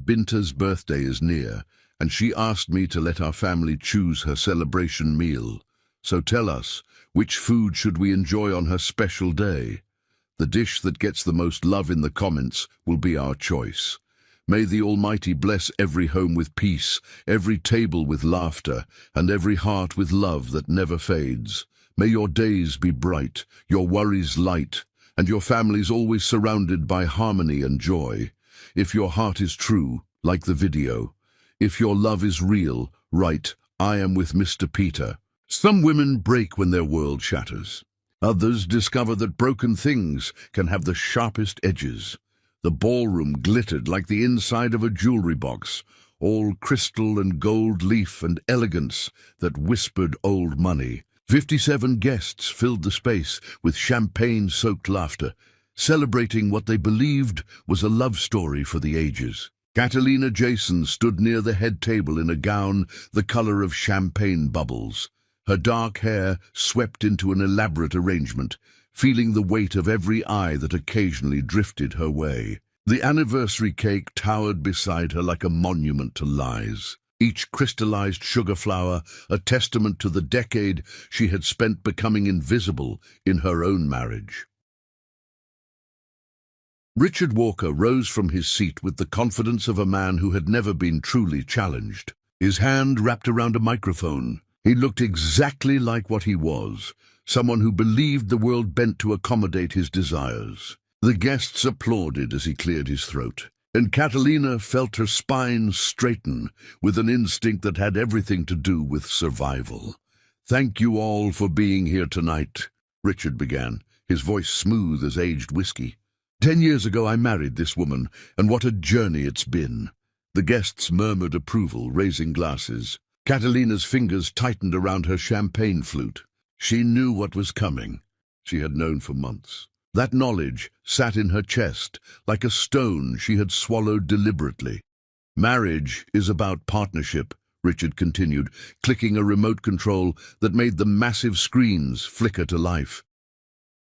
Binta's birthday is near, and she asked me to let our family choose her celebration meal. So tell us, which food should we enjoy on her special day? The dish that gets the most love in the comments will be our choice. May the Almighty bless every home with peace, every table with laughter, and every heart with love that never fades. May your days be bright, your worries light, and your families always surrounded by harmony and joy. If your heart is true, like the video. If your love is real, write, "I am with Mr. Peter." Some women break when their world shatters. Others discover that broken things can have the sharpest edges. The ballroom glittered like the inside of a jewelry box, all crystal and gold leaf and elegance that whispered old money. 57 guests filled the space with champagne-soaked laughter, celebrating what they believed was a love story for the ages. Catalina Jason stood near the head table in a gown the color of champagne bubbles. Her dark hair swept into an elaborate arrangement, feeling the weight of every eye that occasionally drifted her way. The anniversary cake towered beside her like a monument to lies, each crystallized sugar flower a testament to the decade she had spent becoming invisible in her own marriage. Richard Walker rose from his seat with the confidence of a man who had never been truly challenged. His hand wrapped around a microphone. He looked exactly like what he was, someone who believed the world bent to accommodate his desires. The guests applauded as he cleared his throat, and Catalina felt her spine straighten with an instinct that had everything to do with survival. "Thank you all for being here tonight," Richard began, his voice smooth as aged whiskey. 10 years ago I married this woman, and what a journey it's been." The guests murmured approval, raising glasses. Catalina's fingers tightened around her champagne flute. She knew what was coming. She had known for months. That knowledge sat in her chest, like a stone she had swallowed deliberately. "Marriage is about partnership," Richard continued, clicking a remote control that made the massive screens flicker to life.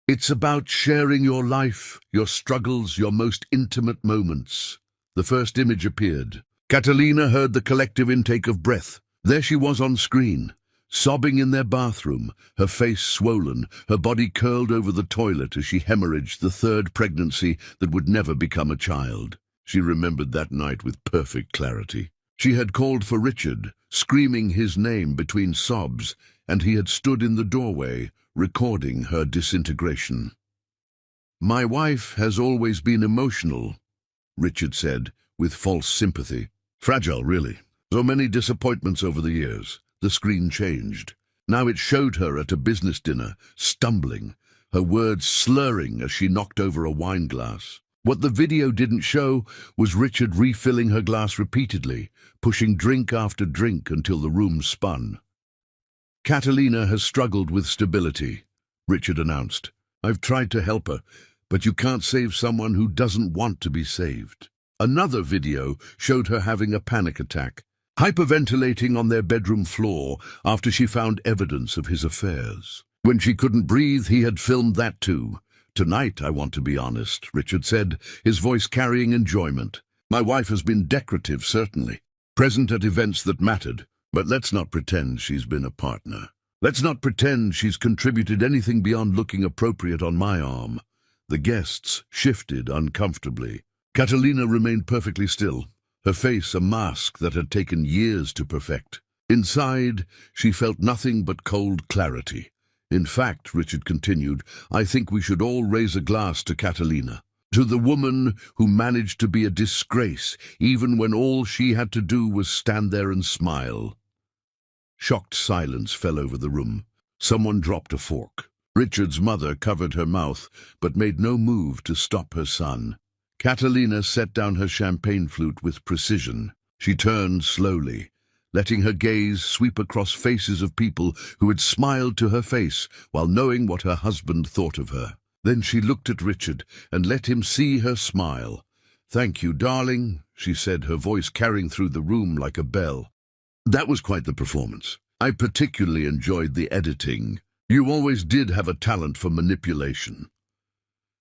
"It's about sharing your life, your struggles, your most intimate moments." The first image appeared. Catalina heard the collective intake of breath. There she was on screen, sobbing in their bathroom, her face swollen, her body curled over the toilet as she hemorrhaged the third pregnancy that would never become a child. She remembered that night with perfect clarity. She had called for Richard, screaming his name between sobs, and he had stood in the doorway, recording her disintegration. "My wife has always been emotional," Richard said, with false sympathy. "Fragile, really. So many disappointments over the years." The screen changed. Now it showed her at a business dinner, stumbling, her words slurring as she knocked over a wine glass. What the video didn't show was Richard refilling her glass repeatedly, pushing drink after drink until the room spun. "Catalina has struggled with stability," Richard announced. "I've tried to help her, but you can't save someone who doesn't want to be saved." Another video showed her having a panic attack, hyperventilating on their bedroom floor after she found evidence of his affairs. When she couldn't breathe, he had filmed that too. "Tonight, I want to be honest," Richard said, his voice carrying enjoyment. "My wife has been decorative, certainly, present at events that mattered, but let's not pretend she's been a partner. Let's not pretend she's contributed anything beyond looking appropriate on my arm." The guests shifted uncomfortably. Catalina remained perfectly still, her face a mask that had taken years to perfect. Inside, she felt nothing but cold clarity. "In fact," Richard continued, "I think we should all raise a glass to Catalina, to the woman who managed to be a disgrace, even when all she had to do was stand there and smile." Shocked silence fell over the room. Someone dropped a fork. Richard's mother covered her mouth, but made no move to stop her son. Catalina set down her champagne flute with precision. She turned slowly, letting her gaze sweep across faces of people who had smiled to her face while knowing what her husband thought of her. Then she looked at Richard and let him see her smile. "Thank you, darling," she said, her voice carrying through the room like a bell. "That was quite the performance. I particularly enjoyed the editing. You always did have a talent for manipulation."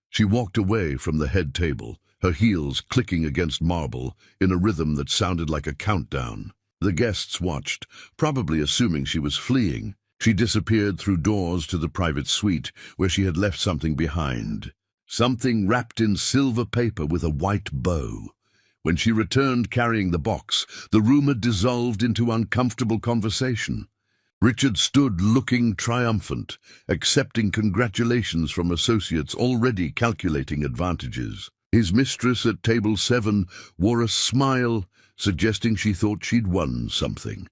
She walked away from the head table, her heels clicking against marble in a rhythm that sounded like a countdown. The guests watched, probably assuming she was fleeing. She disappeared through doors to the private suite, where she had left something behind. Something wrapped in silver paper with a white bow. When she returned carrying the box, the room had dissolved into uncomfortable conversation. Richard stood looking triumphant, accepting congratulations from associates already calculating advantages. His mistress at table 7 wore a smile, suggesting she thought she'd won something.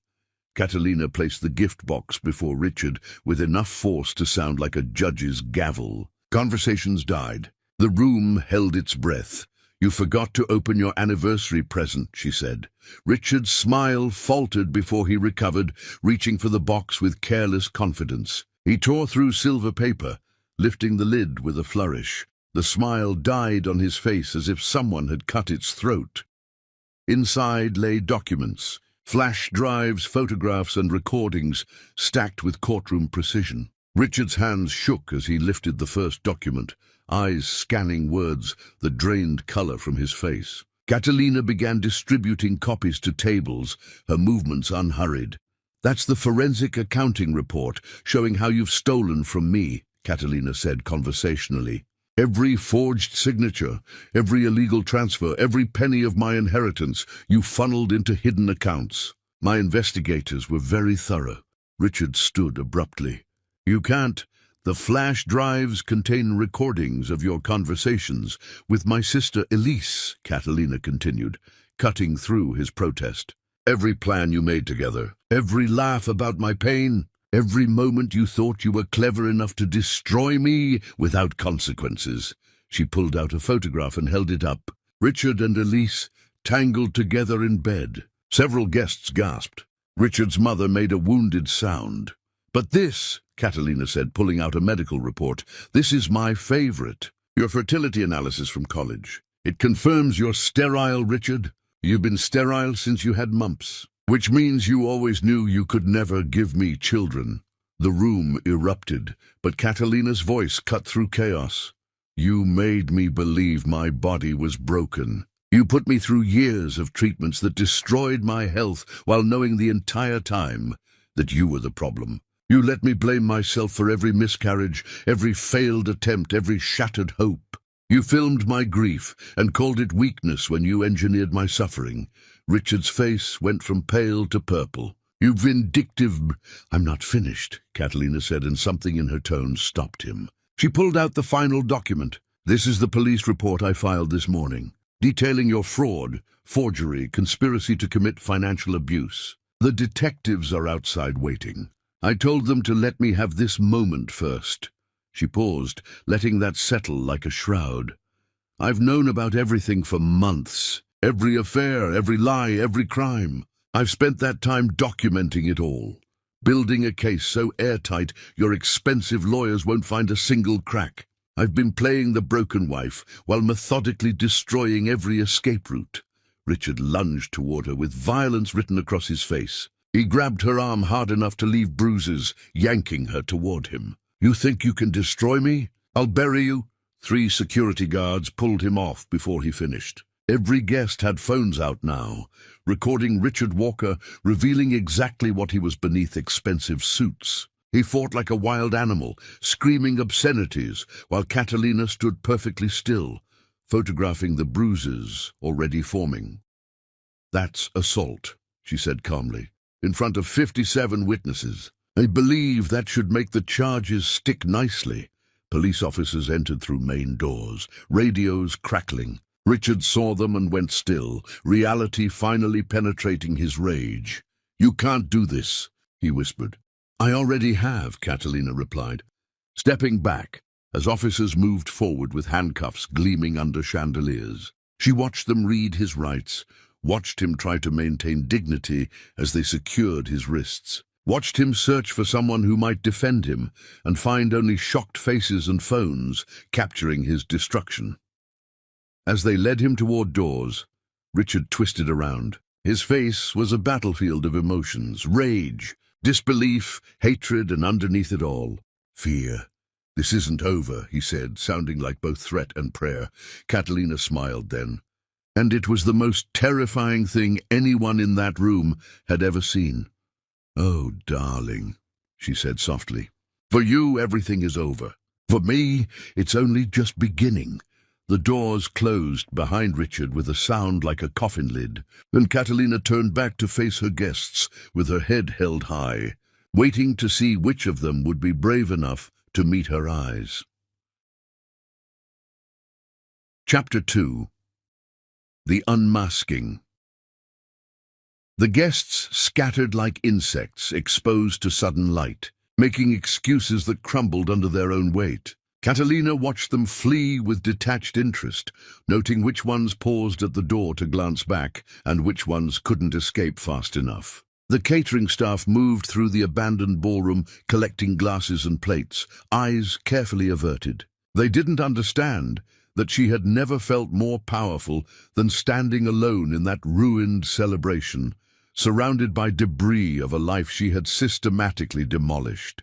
Catalina placed the gift box before Richard with enough force to sound like a judge's gavel. Conversations died. The room held its breath. "You forgot to open your anniversary present," she said. Richard's smile faltered before he recovered, reaching for the box with careless confidence. He tore through silver paper, lifting the lid with a flourish. The smile died on his face as if someone had cut its throat. Inside lay documents, flash drives, photographs and recordings stacked with courtroom precision. Richard's hands shook as he lifted the first document, eyes scanning words that drained color from his face. Catalina began distributing copies to tables, her movements unhurried. "That's the forensic accounting report showing how you've stolen from me," Catalina said conversationally. "Every forged signature, every illegal transfer, every penny of my inheritance you funneled into hidden accounts. My investigators were very thorough." Richard stood abruptly. "You can't. The flash drives contain recordings of your conversations with my sister Elise," Catalina continued, cutting through his protest. "Every plan you made together, every laugh about my pain, every moment you thought you were clever enough to destroy me without consequences." She pulled out a photograph and held it up. Richard and Elise tangled together in bed. Several guests gasped. Richard's mother made a wounded sound. "But this," Catalina said, pulling out a medical report, "this is my favorite. Your fertility analysis from college. It confirms you're sterile, Richard. You've been sterile since you had mumps, which means you always knew you could never give me children." The room erupted, but Catalina's voice cut through chaos. "You made me believe my body was broken. You put me through years of treatments that destroyed my health while knowing the entire time that you were the problem. You let me blame myself for every miscarriage, every failed attempt, every shattered hope. You filmed my grief and called it weakness when you engineered my suffering." Richard's face went from pale to purple. "You vindictive—" "I'm not finished," Catalina said, and something in her tone stopped him. She pulled out the final document. "This is the police report I filed this morning, detailing your fraud, forgery, conspiracy to commit financial abuse. The detectives are outside waiting. I told them to let me have this moment first." She paused, letting that settle like a shroud. "I've known about everything for months. Every affair, every lie, every crime. I've spent that time documenting it all, building a case so airtight your expensive lawyers won't find a single crack. I've been playing the broken wife while methodically destroying every escape route." Richard lunged toward her with violence written across his face. He grabbed her arm hard enough to leave bruises, yanking her toward him. "You think you can destroy me? I'll bury you." 3 security guards pulled him off before he finished. Every guest had phones out now, recording Richard Walker, revealing exactly what he was beneath expensive suits. He fought like a wild animal, screaming obscenities, while Catalina stood perfectly still, photographing the bruises already forming. "That's assault," she said calmly, "in front of 57 witnesses. I believe that should make the charges stick nicely." Police officers entered through main doors, radios crackling. Richard saw them and went still, reality finally penetrating his rage. "You can't do this," he whispered. "I already have," Catalina replied, stepping back as officers moved forward with handcuffs gleaming under chandeliers. She watched them read his rights, watched him try to maintain dignity as they secured his wrists, watched him search for someone who might defend him and find only shocked faces and phones capturing his destruction. As they led him toward doors, Richard twisted around. His face was a battlefield of emotions, rage, disbelief, hatred, and underneath it all, fear. "This isn't over," he said, sounding like both threat and prayer. Catalina smiled then. And it was the most terrifying thing anyone in that room had ever seen. "Oh, darling," she said softly. "For you, everything is over. For me, it's only just beginning." The doors closed behind Richard with a sound like a coffin lid, and Catalina turned back to face her guests with her head held high, waiting to see which of them would be brave enough to meet her eyes. Chapter 2. The Unmasking. The guests scattered like insects exposed to sudden light, making excuses that crumbled under their own weight. Catalina watched them flee with detached interest, noting which ones paused at the door to glance back and which ones couldn't escape fast enough. The catering staff moved through the abandoned ballroom, collecting glasses and plates, eyes carefully averted. They didn't understand that she had never felt more powerful than standing alone in that ruined celebration, surrounded by debris of a life she had systematically demolished.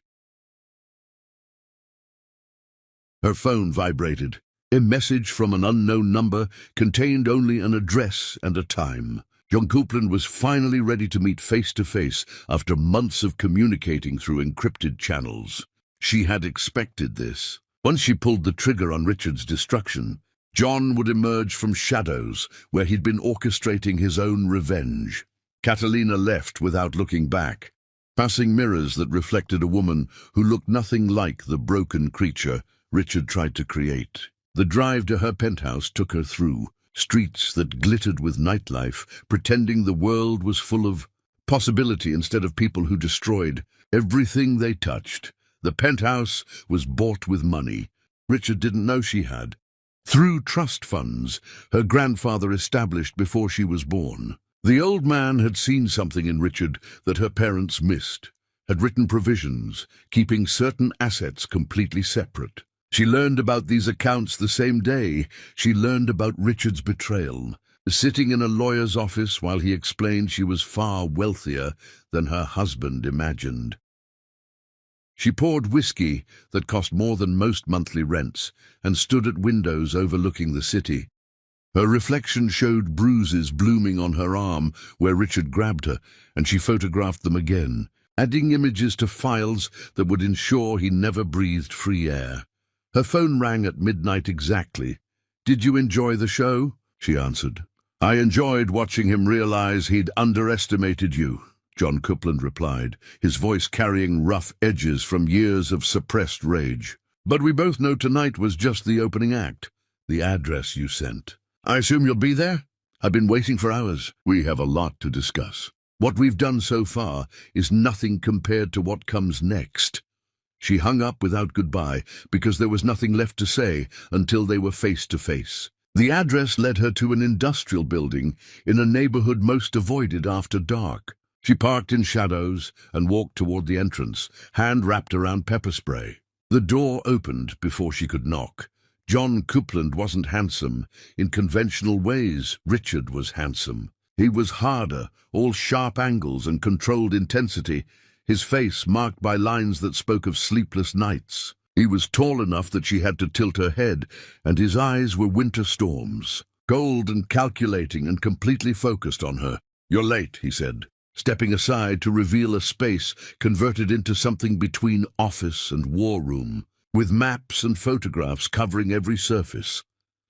Her phone vibrated. A message from an unknown number contained only an address and a time. John Copeland was finally ready to meet face-to-face after months of communicating through encrypted channels. She had expected this. Once she pulled the trigger on Richard's destruction, John would emerge from shadows where he'd been orchestrating his own revenge. Catalina left without looking back, passing mirrors that reflected a woman who looked nothing like the broken creature Richard tried to create. The drive to her penthouse took her through streets that glittered with nightlife, pretending the world was full of possibility instead of people who destroyed everything they touched. The penthouse was bought with money Richard didn't know she had, through trust funds her grandfather established before she was born. The old man had seen something in Richard that her parents missed, had written provisions, keeping certain assets completely separate. She learned about these accounts the same day she learned about Richard's betrayal, sitting in a lawyer's office while he explained she was far wealthier than her husband imagined. She poured whiskey that cost more than most monthly rents and stood at windows overlooking the city. Her reflection showed bruises blooming on her arm where Richard grabbed her, and she photographed them again, adding images to files that would ensure he never breathed free air. Her phone rang at midnight exactly. "Did you enjoy the show?" she answered. "I enjoyed watching him realize he'd underestimated you," John Copeland replied, his voice carrying rough edges from years of suppressed rage. "But we both know tonight was just the opening act. The address you sent. I assume you'll be there? I've been waiting for hours. We have a lot to discuss. What we've done so far is nothing compared to what comes next." She hung up without goodbye because there was nothing left to say until they were face to face. The address led her to an industrial building in a neighborhood most avoided after dark. She parked in shadows and walked toward the entrance, hand wrapped around pepper spray. The door opened before she could knock. John Copeland wasn't handsome. In conventional ways, Richard was handsome. He was harder, all sharp angles and controlled intensity, his face marked by lines that spoke of sleepless nights. He was tall enough that she had to tilt her head, and his eyes were winter storms, cold and calculating and completely focused on her. "You're late," he said, stepping aside to reveal a space converted into something between office and war room, with maps and photographs covering every surface.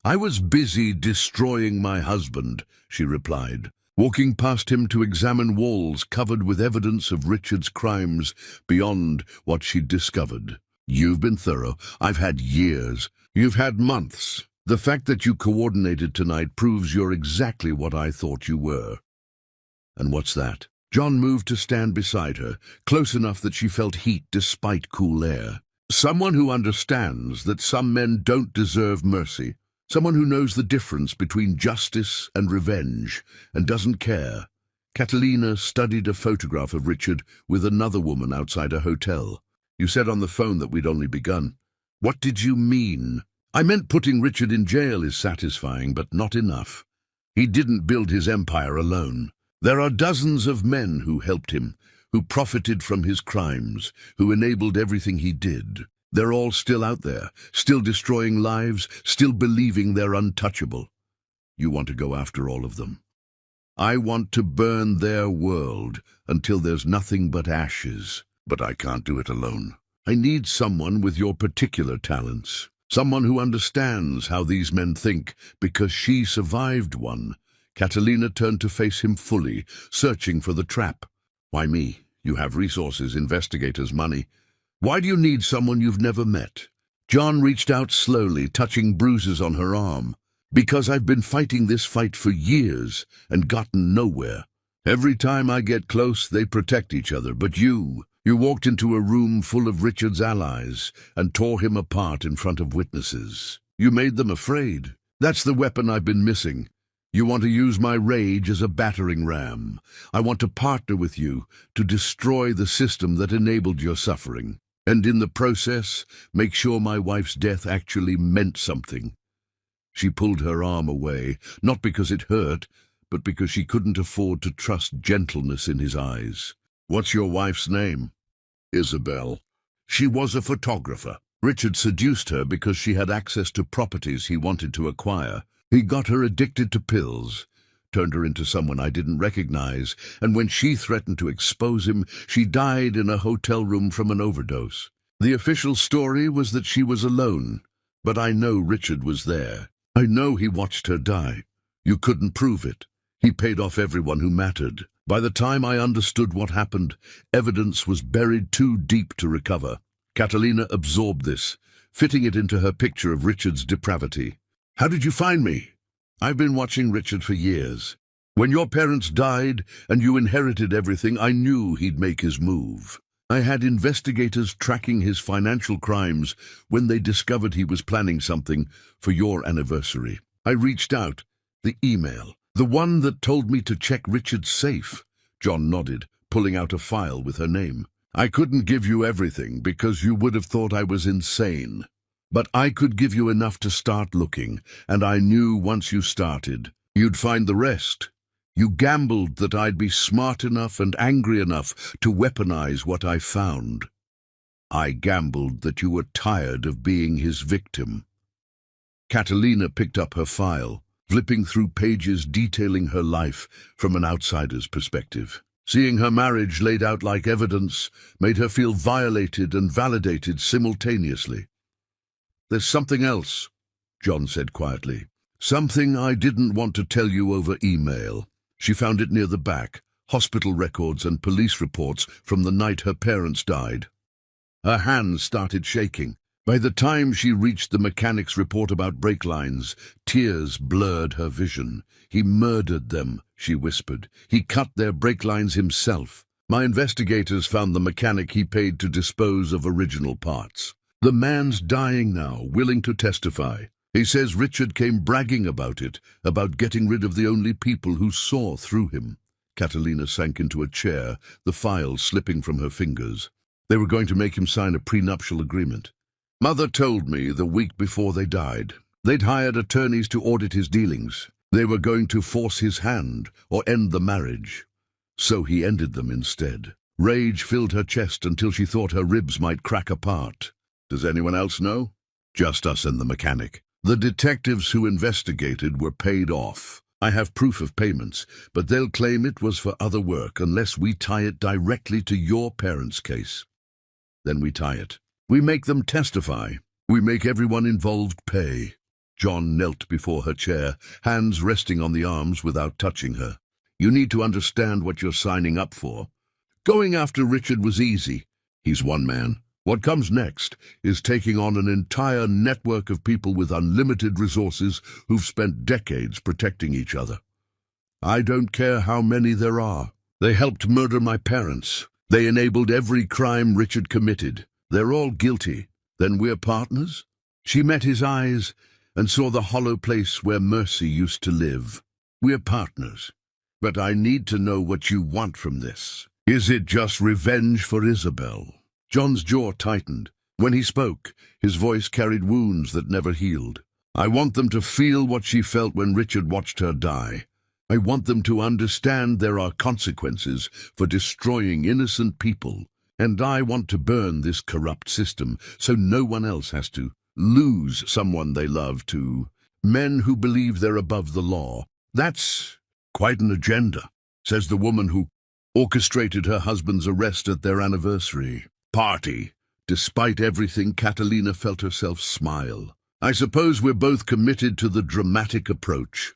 "I was busy destroying my husband," she replied, walking past him to examine walls covered with evidence of Richard's crimes beyond what she'd discovered. "You've been thorough. I've had years. You've had months. The fact that you coordinated tonight proves you're exactly what I thought you were." "And what's that?" John moved to stand beside her, close enough that she felt heat despite cool air. "Someone who understands that some men don't deserve mercy. Someone who knows the difference between justice and revenge, and doesn't care." Catalina studied a photograph of Richard with another woman outside a hotel. "You said on the phone that we'd only begun. What did you mean?" "I meant putting Richard in jail is satisfying, but not enough. He didn't build his empire alone. There are dozens of men who helped him, who profited from his crimes, who enabled everything he did. They're all still out there, still destroying lives, still believing they're untouchable. You want to go after all of them. I want to burn their world until there's nothing but ashes. But I can't do it alone. I need someone with your particular talents. Someone who understands how these men think, because she survived one. Catalina turned to face him fully, searching for the trap. Why me? You have resources, investigators, money. Why do you need someone you've never met? John reached out slowly, touching bruises on her arm. Because I've been fighting this fight for years and gotten nowhere. Every time I get close, they protect each other. But you walked into a room full of Richard's allies and tore him apart in front of witnesses. You made them afraid. That's the weapon I've been missing. You want to use my rage as a battering ram. I want to partner with you to destroy the system that enabled your suffering. And in the process, make sure my wife's death actually meant something. She pulled her arm away, not because it hurt, but because she couldn't afford to trust gentleness in his eyes. What's your wife's name? Isabel. She was a photographer. Richard seduced her because she had access to properties he wanted to acquire. He got her addicted to pills, turned her into someone I didn't recognize, and when she threatened to expose him, she died in a hotel room from an overdose. The official story was that she was alone, but I know Richard was there. I know he watched her die. You couldn't prove it. He paid off everyone who mattered. By the time I understood what happened, evidence was buried too deep to recover. Catalina absorbed this, fitting it into her picture of Richard's depravity. How did you find me? I've been watching Richard for years. When your parents died and you inherited everything, I knew he'd make his move. I had investigators tracking his financial crimes when they discovered he was planning something for your anniversary. I reached out. The email. The one that told me to check Richard's safe. John nodded, pulling out a file with her name. I couldn't give you everything because you would have thought I was insane. But I could give you enough to start looking, and I knew once you started, you'd find the rest. You gambled that I'd be smart enough and angry enough to weaponize what I found. I gambled that you were tired of being his victim. Catalina picked up her file, flipping through pages detailing her life from an outsider's perspective. Seeing her marriage laid out like evidence made her feel violated and validated simultaneously. There's something else, John said quietly. Something I didn't want to tell you over email. She found it near the back, hospital records and police reports from the night her parents died. Her hands started shaking. By the time she reached the mechanic's report about brake lines, tears blurred her vision. He murdered them, she whispered. He cut their brake lines himself. My investigators found the mechanic he paid to dispose of original parts. The man's dying now, willing to testify. He says Richard came bragging about it, about getting rid of the only people who saw through him. Catalina sank into a chair, the file slipping from her fingers. They were going to make him sign a prenuptial agreement. Mother told me the week before they died. They'd hired attorneys to audit his dealings. They were going to force his hand or end the marriage. So he ended them instead. Rage filled her chest until she thought her ribs might crack apart. Does anyone else know? Just us and the mechanic. The detectives who investigated were paid off. I have proof of payments, but they'll claim it was for other work unless we tie it directly to your parents' case. Then we tie it. We make them testify. We make everyone involved pay. John knelt before her chair, hands resting on the arms without touching her. You need to understand what you're signing up for. Going after Richard was easy. He's one man. What comes next is taking on an entire network of people with unlimited resources who've spent decades protecting each other. I don't care how many there are. They helped murder my parents. They enabled every crime Richard committed. They're all guilty. Then we're partners? She met his eyes and saw the hollow place where mercy used to live. We're partners. But I need to know what you want from this. Is it just revenge for Isabel? John's jaw tightened. When he spoke, his voice carried wounds that never healed. I want them to feel what she felt when Richard watched her die. I want them to understand there are consequences for destroying innocent people. And I want to burn this corrupt system so no one else has to lose someone they love to men who believe they're above the law. That's quite an agenda, says the woman who orchestrated her husband's arrest at their anniversary party. Despite everything, Catalina felt herself smile. I suppose we're both committed to the dramatic approach.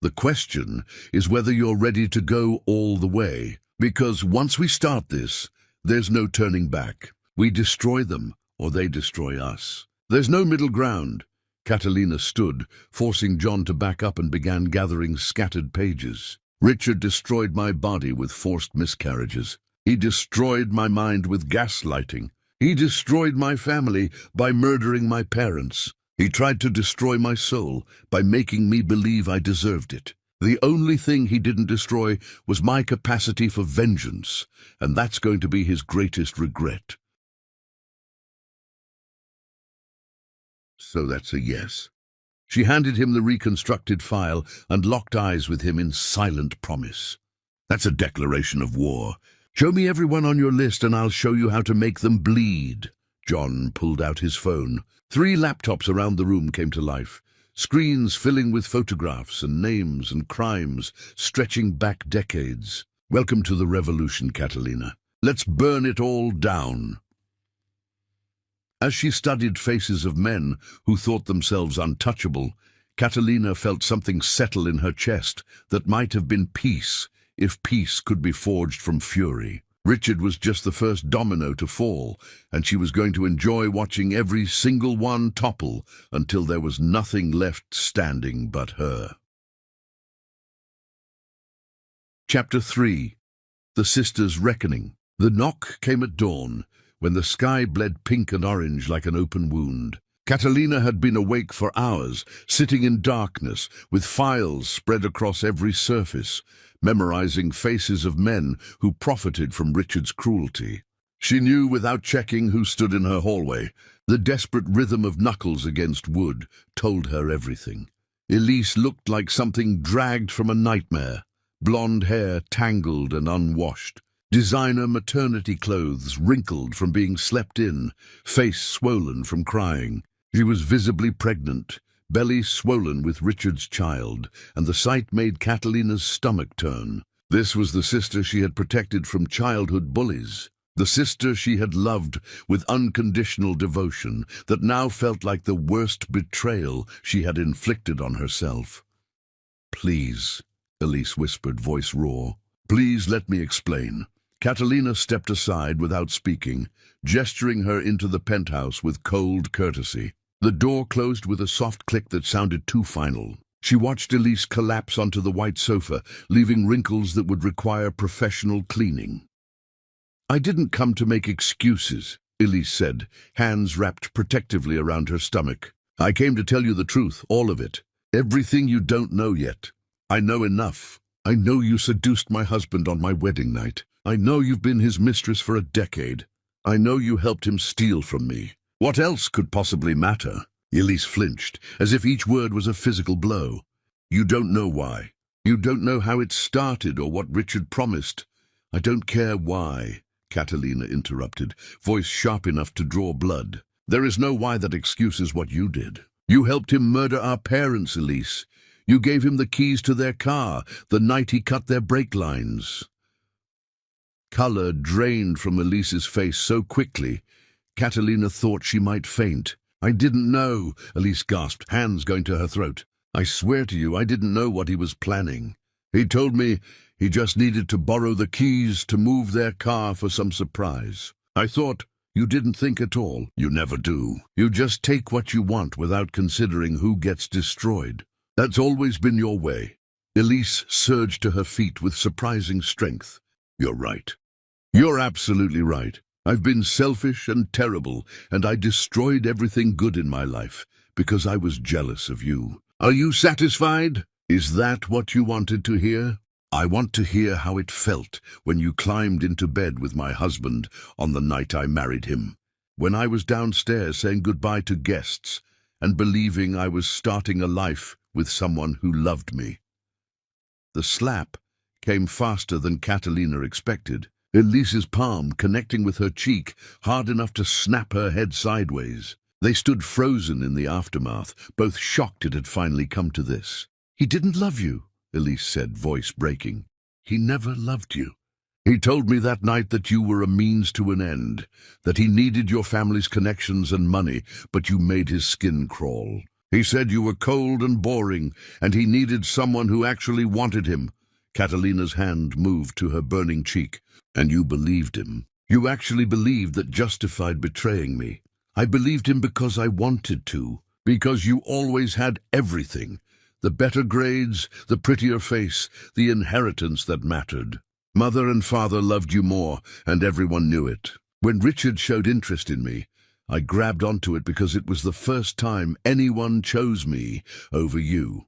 The question is whether you're ready to go all the way, because once we start this, there's no turning back. We destroy them, or they destroy us. There's no middle ground. Catalina stood, forcing John to back up, and began gathering scattered pages. Richard destroyed my body with forced miscarriages. He destroyed my mind with gaslighting. He destroyed my family by murdering my parents. He tried to destroy my soul by making me believe I deserved it. The only thing he didn't destroy was my capacity for vengeance, and that's going to be his greatest regret. So that's a yes. She handed him the reconstructed file and locked eyes with him in silent promise. That's a declaration of war. Show me everyone on your list and I'll show you how to make them bleed. John pulled out his phone. 3 laptops around the room came to life. Screens filling with photographs and names and crimes stretching back decades. Welcome to the revolution, Catalina. Let's burn it all down. As she studied faces of men who thought themselves untouchable, Catalina felt something settle in her chest that might have been peace, if peace could be forged from fury. Richard was just the first domino to fall, and she was going to enjoy watching every single one topple until there was nothing left standing but her. Chapter 3. The Sisters' Reckoning. The knock came at dawn, when the sky bled pink and orange like an open wound. Catalina had been awake for hours, sitting in darkness, with files spread across every surface, memorizing faces of men who profited from Richard's cruelty. She knew without checking who stood in her hallway. The desperate rhythm of knuckles against wood told her everything. Elise looked like something dragged from a nightmare, blonde hair tangled and unwashed. Designer maternity clothes wrinkled from being slept in, face swollen from crying. She was visibly pregnant, belly swollen with Richard's child, and the sight made Catalina's stomach turn. This was the sister she had protected from childhood bullies, the sister she had loved with unconditional devotion that now felt like the worst betrayal she had inflicted on herself. "Please," Elise whispered, voice raw. "Please let me explain." Catalina stepped aside without speaking, gesturing her into the penthouse with cold courtesy. The door closed with a soft click that sounded too final. She watched Elise collapse onto the white sofa, leaving wrinkles that would require professional cleaning. "I didn't come to make excuses," Elise said, hands wrapped protectively around her stomach. "I came to tell you the truth, all of it. Everything you don't know yet. I know enough. I know you seduced my husband on my wedding night. I know you've been his mistress for a decade. I know you helped him steal from me. What else could possibly matter?" Elise flinched, as if each word was a physical blow. "You don't know why. You don't know how it started or what Richard promised." "I don't care why," Catalina interrupted, voice sharp enough to draw blood. "There is no why. That excuses what you did. You helped him murder our parents, Elise. You gave him the keys to their car the night he cut their brake lines." Color drained from Elise's face so quickly, Catalina thought she might faint. "I didn't know," Elise gasped, hands going to her throat. "I swear to you, I didn't know what he was planning. He told me he just needed to borrow the keys to move their car for some surprise. I thought you didn't think at all. You never do. You just take what you want without considering who gets destroyed. That's always been your way." Elise surged to her feet with surprising strength. "You're right. You're absolutely right. I've been selfish and terrible, and I destroyed everything good in my life because I was jealous of you. Are you satisfied? Is that what you wanted to hear? I want to hear how it felt when you climbed into bed with my husband on the night I married him, when I was downstairs saying goodbye to guests and believing I was starting a life with someone who loved me." The slap came faster than Catalina expected. Elise's palm connecting with her cheek, hard enough to snap her head sideways. They stood frozen in the aftermath, both shocked it had finally come to this. "He didn't love you," Elise said, voice breaking. "He never loved you. He told me that night that you were a means to an end, that he needed your family's connections and money, but you made his skin crawl. He said you were cold and boring, and he needed someone who actually wanted him." Catalina's hand moved to her burning cheek. "And you believed him. You actually believed that justified betraying me. I believed him because I wanted to, because you always had everything. The better grades, the prettier face, the inheritance that mattered. Mother and father loved you more, and everyone knew it. When Richard showed interest in me, I grabbed onto it because it was the first time anyone chose me over you."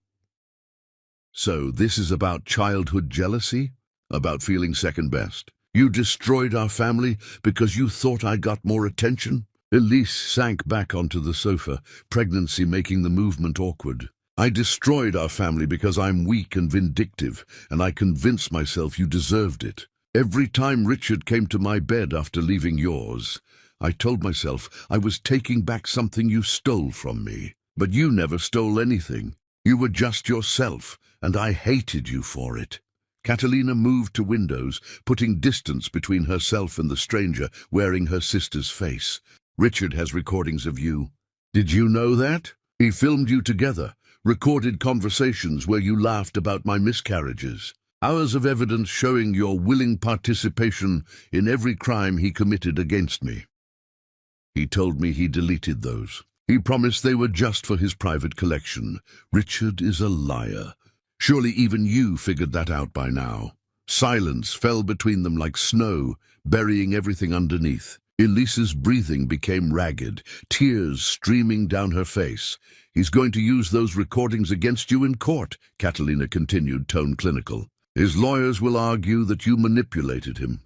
"So this is about childhood jealousy? About feeling second best? You destroyed our family because you thought I got more attention?" Elise sank back onto the sofa, pregnancy making the movement awkward. "I destroyed our family because I'm weak and vindictive, and I convinced myself you deserved it. Every time Richard came to my bed after leaving yours, I told myself I was taking back something you stole from me. But you never stole anything. You were just yourself, and I hated you for it." Catalina moved to windows, putting distance between herself and the stranger, wearing her sister's face. "Richard has recordings of you. Did you know that? He filmed you together. Recorded conversations where you laughed about my miscarriages. Hours of evidence showing your willing participation in every crime he committed against me. He told me he deleted those. He promised they were just for his private collection. Richard is a liar. Surely even you figured that out by now." Silence fell between them like snow, burying everything underneath. Elise's breathing became ragged, tears streaming down her face. "He's going to use those recordings against you in court," Catalina continued, tone clinical. "His lawyers will argue that you manipulated him,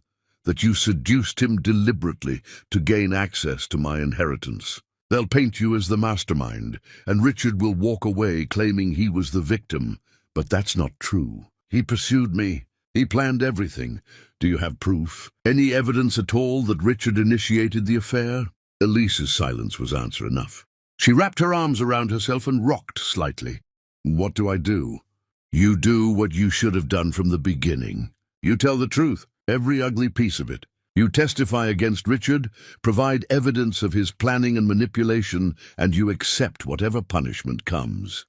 that you seduced him deliberately to gain access to my inheritance. They'll paint you as the mastermind, and Richard will walk away claiming he was the victim. But that's not true. He pursued me. He planned everything. Do you have proof? Any evidence at all that Richard initiated the affair?" Elise's silence was answer enough. She wrapped her arms around herself and rocked slightly. "What do I do?" "You do what you should have done from the beginning. You tell the truth, every ugly piece of it. You testify against Richard, provide evidence of his planning and manipulation, and you accept whatever punishment comes.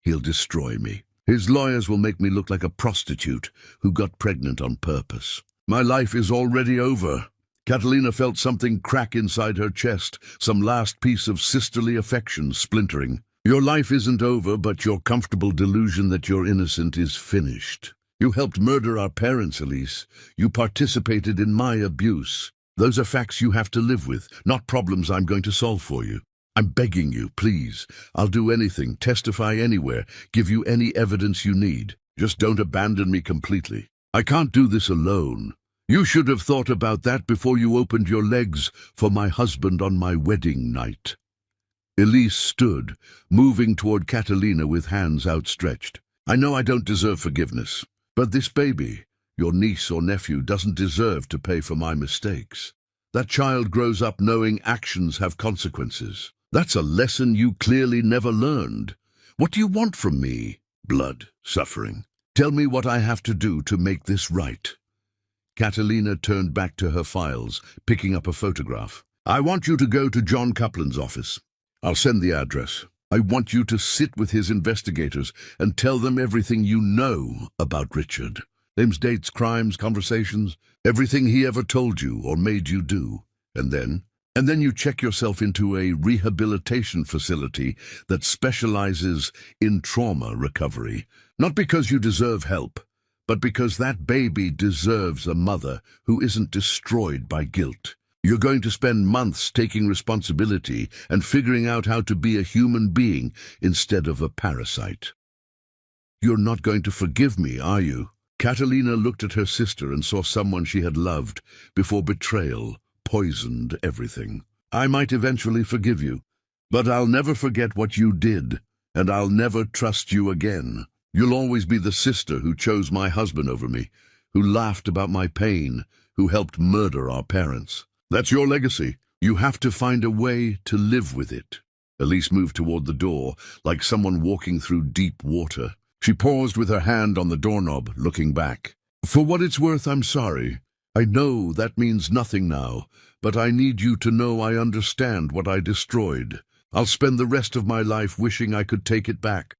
He'll destroy me. His lawyers will make me look like a prostitute who got pregnant on purpose. My life is already over." Catalina felt something crack inside her chest, some last piece of sisterly affection splintering. "Your life isn't over, but your comfortable delusion that you're innocent is finished. You helped murder our parents, Elise. You participated in my abuse. Those are facts you have to live with, not problems I'm going to solve for you. I'm begging you, please. I'll do anything, testify anywhere, give you any evidence you need. Just don't abandon me completely. I can't do this alone. You should have thought about that before you opened your legs for my husband on my wedding night." Elise stood, moving toward Catalina with hands outstretched. "I know I don't deserve forgiveness, but this baby, your niece or nephew, doesn't deserve to pay for my mistakes. That child grows up knowing actions have consequences. That's a lesson you clearly never learned. What do you want from me? Blood, suffering. Tell me what I have to do to make this right." Catalina turned back to her files, picking up a photograph. "I want you to go to John Coupland's office. I'll send the address. I want you to sit with his investigators and tell them everything you know about Richard. Names, dates, crimes, conversations, everything he ever told you or made you do. And then you check yourself into a rehabilitation facility that specializes in trauma recovery. Not because you deserve help, but because that baby deserves a mother who isn't destroyed by guilt. You're going to spend months taking responsibility and figuring out how to be a human being instead of a parasite. You're not going to forgive me, are you?" Catalina looked at her sister and saw someone she had loved before betrayal poisoned everything. "I might eventually forgive you, but I'll never forget what you did, and I'll never trust you again. You'll always be the sister who chose my husband over me, who laughed about my pain, who helped murder our parents. That's your legacy. You have to find a way to live with it. Elise moved toward the door, like someone walking through deep water. She paused with her hand on the doorknob, looking back. For what it's worth, I'm sorry. I know that means nothing now, but I need you to know I understand what I destroyed. I'll spend the rest of my life wishing I could take it back.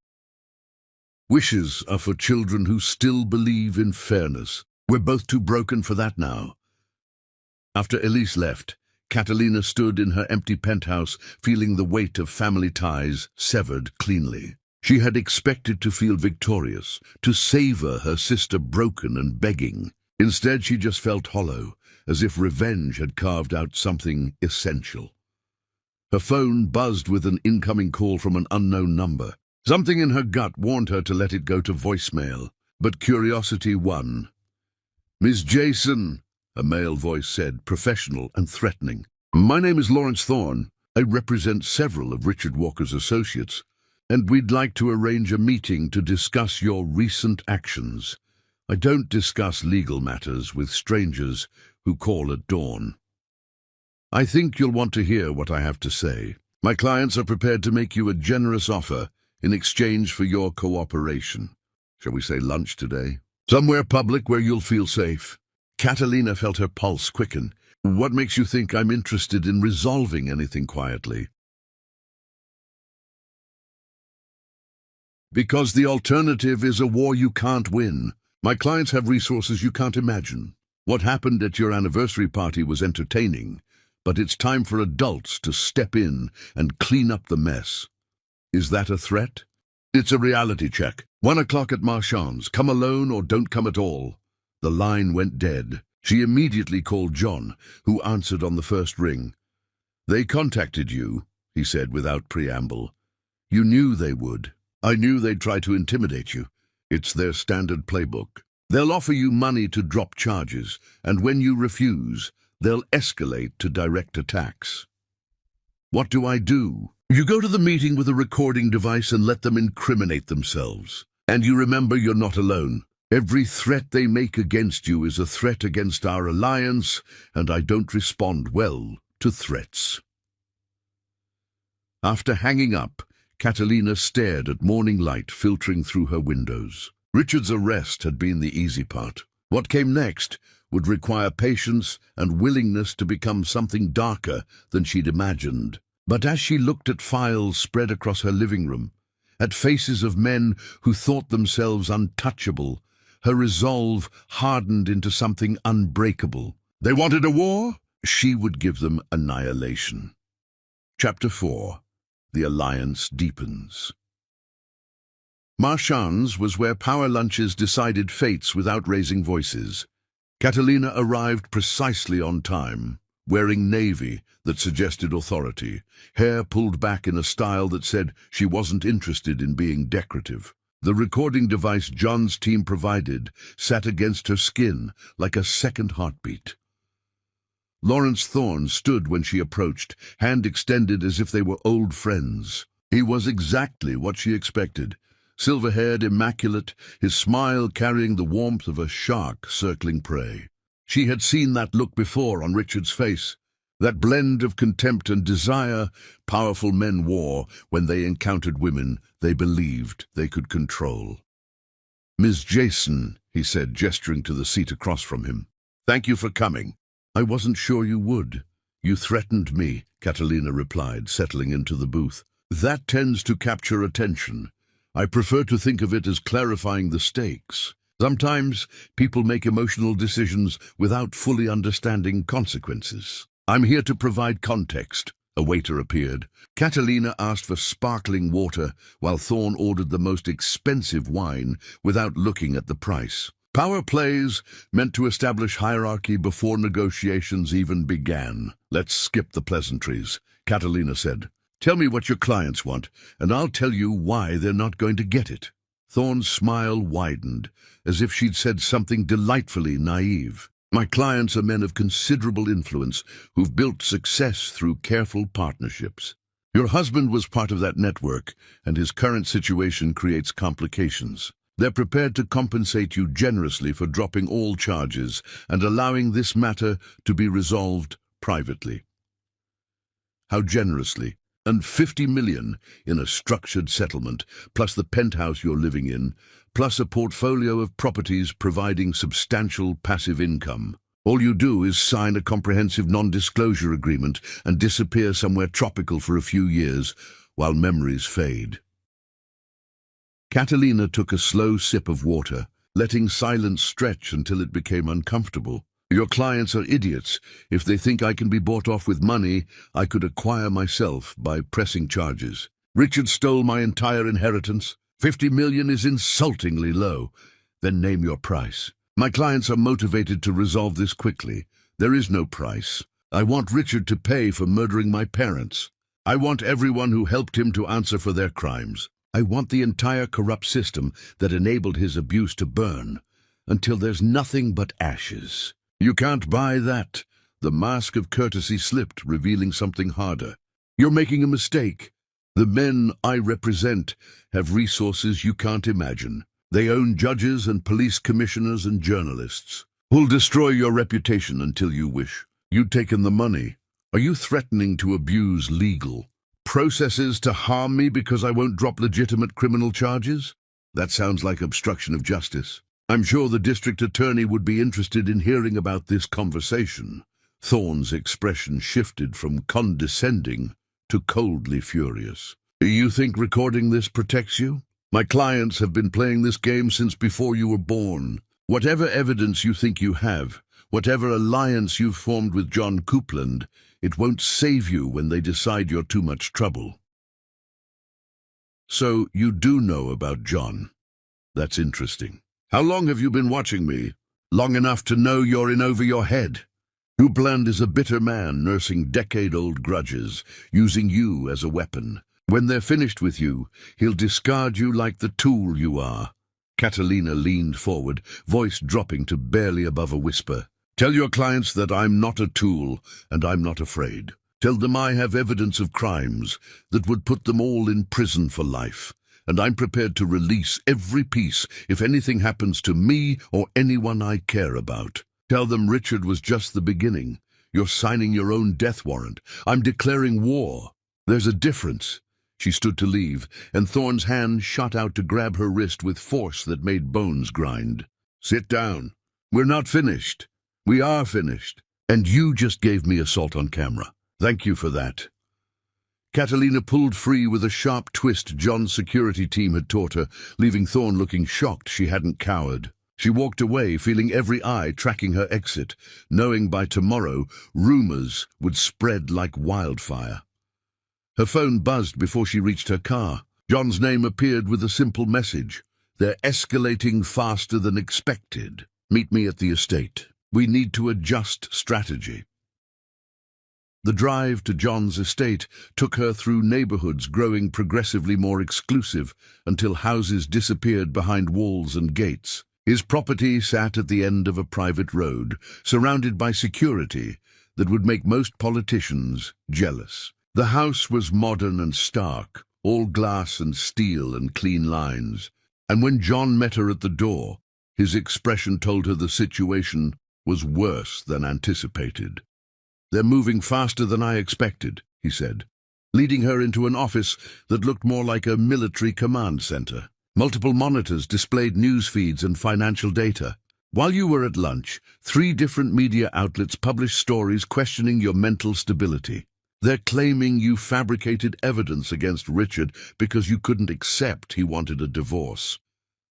Wishes are for children who still believe in fairness. We're both too broken for that now. After Elise left, Catalina stood in her empty penthouse, feeling the weight of family ties severed cleanly. She had expected to feel victorious, to savor her sister broken and begging. Instead, she just felt hollow, as if revenge had carved out something essential. Her phone buzzed with an incoming call from an unknown number. Something in her gut warned her to let it go to voicemail, but curiosity won. "Miss Jason," a male voice said, professional and threatening. "My name is Lawrence Thorne. I represent several of Richard Walker's associates, and we'd like to arrange a meeting to discuss your recent actions. I don't discuss legal matters with strangers who call at dawn. I think you'll want to hear what I have to say. My clients are prepared to make you a generous offer in exchange for your cooperation. Shall we say lunch today? Somewhere public where you'll feel safe." Catalina felt her pulse quicken. "What makes you think I'm interested in resolving anything quietly?" "Because the alternative is a war you can't win. My clients have resources you can't imagine. What happened at your anniversary party was entertaining, but it's time for adults to step in and clean up the mess." "Is that a threat?" "It's a reality check. 1 o'clock at Marchand's. Come alone or don't come at all." The line went dead. She immediately called John, who answered on the first ring. "They contacted you," he said without preamble. "You knew they would. I knew they'd try to intimidate you. It's their standard playbook. They'll offer you money to drop charges, and when you refuse, they'll escalate to direct attacks." "What do I do?" "You go to the meeting with a recording device and let them incriminate themselves. And you remember you're not alone. Every threat they make against you is a threat against our alliance, and I don't respond well to threats." After hanging up, Catalina stared at morning light filtering through her windows. Richard's arrest had been the easy part. What came next would require patience and willingness to become something darker than she'd imagined. But as she looked at files spread across her living room, at faces of men who thought themselves untouchable, her resolve hardened into something unbreakable. They wanted a war? She would give them annihilation. Chapter 4. The Alliance Deepens. Marchand's was where power lunches decided fates without raising voices. Catalina arrived precisely on time, wearing navy that suggested authority, hair pulled back in a style that said she wasn't interested in being decorative. The recording device John's team provided sat against her skin like a second heartbeat. Lawrence Thorne stood when she approached, hand extended as if they were old friends. He was exactly what she expected, silver-haired, immaculate, his smile carrying the warmth of a shark circling prey. She had seen that look before on Richard's face, that blend of contempt and desire powerful men wore when they encountered women they believed they could control. "Miss Jason," he said, gesturing to the seat across from him. "Thank you for coming." "I wasn't sure you would. You threatened me," Catalina replied, settling into the booth. "That tends to capture attention. I prefer to think of it as clarifying the stakes. Sometimes people make emotional decisions without fully understanding consequences. I'm here to provide context." A waiter appeared. Catalina asked for sparkling water, while Thorne ordered the most expensive wine without looking at the price. Power plays meant to establish hierarchy before negotiations even began. "Let's skip the pleasantries," Catalina said. "Tell me what your clients want, and I'll tell you why they're not going to get it." Thorne's smile widened, as if she'd said something delightfully naive. "My clients are men of considerable influence who've built success through careful partnerships. Your husband was part of that network, and his current situation creates complications. They're prepared to compensate you generously for dropping all charges and allowing this matter to be resolved privately. How generously? And 50 million in a structured settlement, plus the penthouse you're living in, plus a portfolio of properties providing substantial passive income. All you do is sign a comprehensive non-disclosure agreement and disappear somewhere tropical for a few years while memories fade. Catalina took a slow sip of water, letting silence stretch until it became uncomfortable. Your clients are idiots. If they think I can be bought off with money, I could acquire myself by pressing charges. Richard stole my entire inheritance. 50 million is insultingly low. Then name your price. My clients are motivated to resolve this quickly. There is no price. I want Richard to pay for murdering my parents. I want everyone who helped him to answer for their crimes. I want the entire corrupt system that enabled his abuse to burn, until there's nothing but ashes. You can't buy that. The mask of courtesy slipped, revealing something harder. You're making a mistake. The men I represent have resources you can't imagine. They own judges and police commissioners and journalists who'll destroy your reputation until you wish. You've taken the money. Are you threatening to abuse legal processes to harm me because I won't drop legitimate criminal charges? That sounds like obstruction of justice. I'm sure the district attorney would be interested in hearing about this conversation. Thorne's expression shifted from condescending to coldly furious. You think recording this protects you? My clients have been playing this game since before you were born. Whatever evidence you think you have, whatever alliance you've formed with John Coupland, it won't save you when they decide you're too much trouble. So you do know about John. That's interesting. How long have you been watching me? Long enough to know you're in over your head. Coupland is a bitter man nursing decade-old grudges, using you as a weapon. When they're finished with you, he'll discard you like the tool you are. Catalina leaned forward, voice dropping to barely above a whisper. Tell your clients that I'm not a tool, and I'm not afraid. Tell them I have evidence of crimes that would put them all in prison for life, and I'm prepared to release every piece if anything happens to me or anyone I care about. Tell them Richard was just the beginning. You're signing your own death warrant. I'm declaring war. There's a difference. She stood to leave, and Thorne's hand shot out to grab her wrist with force that made bones grind. Sit down. We're not finished. We are finished. And you just gave me assault on camera. Thank you for that. Catalina pulled free with a sharp twist John's security team had taught her, leaving Thorne looking shocked she hadn't cowered. She walked away, feeling every eye tracking her exit, knowing by tomorrow rumors would spread like wildfire. Her phone buzzed before she reached her car. John's name appeared with a simple message. They're escalating faster than expected. Meet me at the estate. We need to adjust strategy. The drive to John's estate took her through neighborhoods growing progressively more exclusive until houses disappeared behind walls and gates. His property sat at the end of a private road, surrounded by security that would make most politicians jealous. The house was modern and stark, all glass and steel and clean lines, and when John met her at the door, his expression told her the situation was worse than anticipated. They're moving faster than I expected, he said, leading her into an office that looked more like a military command center. Multiple monitors displayed news feeds and financial data. While you were at lunch, 3 different media outlets published stories questioning your mental stability. They're claiming you fabricated evidence against Richard because you couldn't accept he wanted a divorce.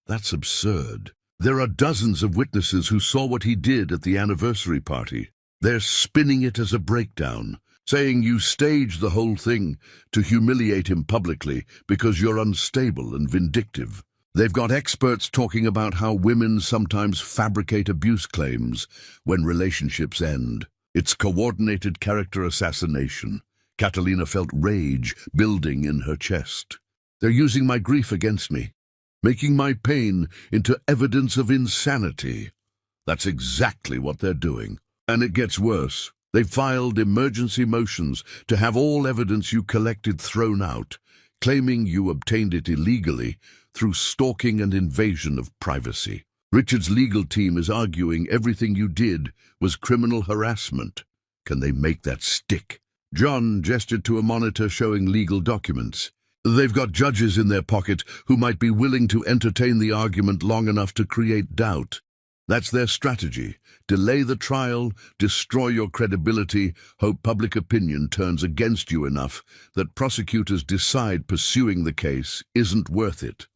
That's absurd. There are dozens of witnesses who saw what he did at the anniversary party. They're spinning it as a breakdown, saying you staged the whole thing to humiliate him publicly because you're unstable and vindictive. They've got experts talking about how women sometimes fabricate abuse claims when relationships end. It's coordinated character assassination. Catalina felt rage building in her chest. They're using my grief against me, making my pain into evidence of insanity. That's exactly what they're doing. And it gets worse. They filed emergency motions to have all evidence you collected thrown out, claiming you obtained it illegally through stalking and invasion of privacy. Richard's legal team is arguing everything you did was criminal harassment. Can they make that stick? John gestured to a monitor showing legal documents. They've got judges in their pocket who might be willing to entertain the argument long enough to create doubt. That's their strategy. Delay the trial, destroy your credibility, hope public opinion turns against you enough that prosecutors decide pursuing the case isn't worth it.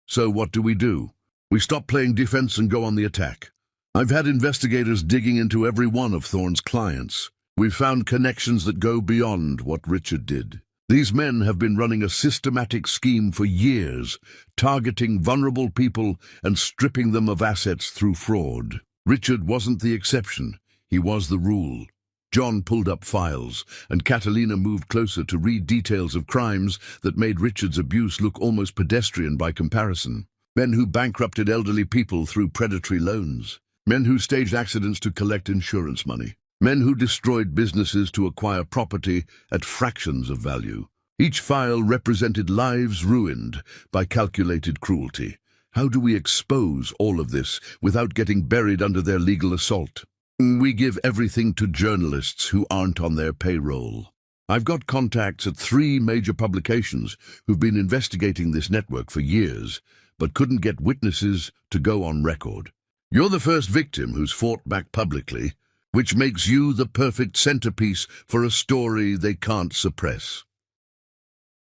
So what do? We stop playing defense and go on the attack. I've had investigators digging into every one of Thorne's clients. We've found connections that go beyond what Richard did. These men have been running a systematic scheme for years, targeting vulnerable people and stripping them of assets through fraud. Richard wasn't the exception, he was the rule. John pulled up files, and Catalina moved closer to read details of crimes that made Richard's abuse look almost pedestrian by comparison. Men who bankrupted elderly people through predatory loans. Men who staged accidents to collect insurance money. Men who destroyed businesses to acquire property at fractions of value. Each file represented lives ruined by calculated cruelty. How do we expose all of this without getting buried under their legal assault? We give everything to journalists who aren't on their payroll. I've got contacts at 3 major publications who've been investigating this network for years, but couldn't get witnesses to go on record. You're the first victim who's fought back publicly, which makes you the perfect centerpiece for a story they can't suppress.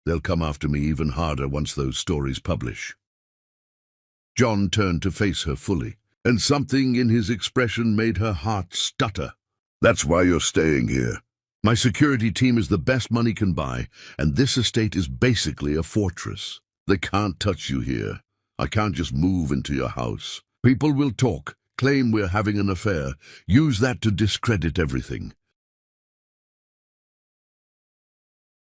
They'll come after me even harder once those stories publish. John turned to face her fully, and something in his expression made her heart stutter. That's why you're staying here. My security team is the best money can buy, and this estate is basically a fortress. They can't touch you here. I can't just move into your house. People will talk, claim we're having an affair, use that to discredit everything.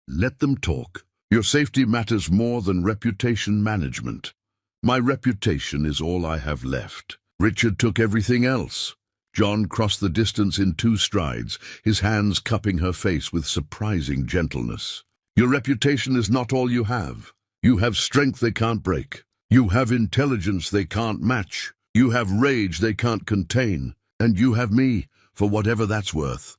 Let them talk. Your safety matters more than reputation management. My reputation is all I have left. Richard took everything else. John crossed the distance in 2 strides, his hands cupping her face with surprising gentleness. Your reputation is not all you have. You have strength they can't break. You have intelligence they can't match. You have rage they can't contain, and you have me, for whatever that's worth.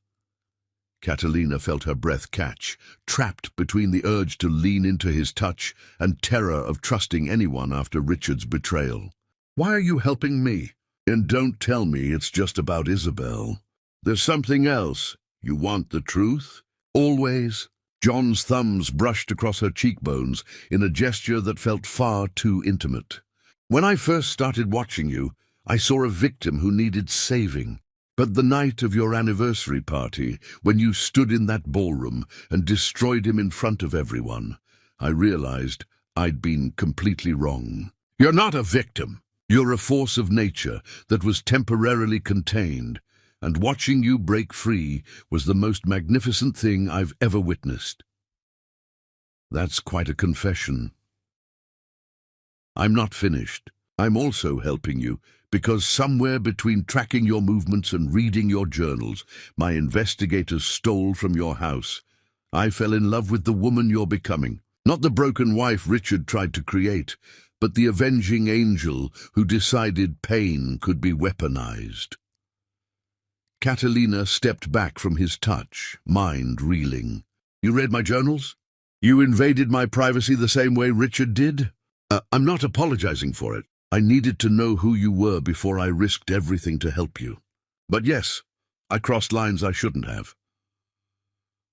Catalina felt her breath catch, trapped between the urge to lean into his touch and terror of trusting anyone after Richard's betrayal. Why are you helping me? And don't tell me it's just about Isabel. There's something else. You want the truth? Always? John's thumbs brushed across her cheekbones in a gesture that felt far too intimate. When I first started watching you, I saw a victim who needed saving. But the night of your anniversary party, when you stood in that ballroom and destroyed him in front of everyone, I realized I'd been completely wrong. You're not a victim. You're a force of nature that was temporarily contained, and watching you break free was the most magnificent thing I've ever witnessed. That's quite a confession. I'm not finished. I'm also helping you, because somewhere between tracking your movements and reading your journals, my investigators stole from your house. I fell in love with the woman you're becoming. Not the broken wife Richard tried to create, but the avenging angel who decided pain could be weaponized. Catalina stepped back from his touch, mind reeling. You read my journals? You invaded my privacy the same way Richard did? I'm not apologizing for it. I needed to know who you were before I risked everything to help you. But yes, I crossed lines I shouldn't have.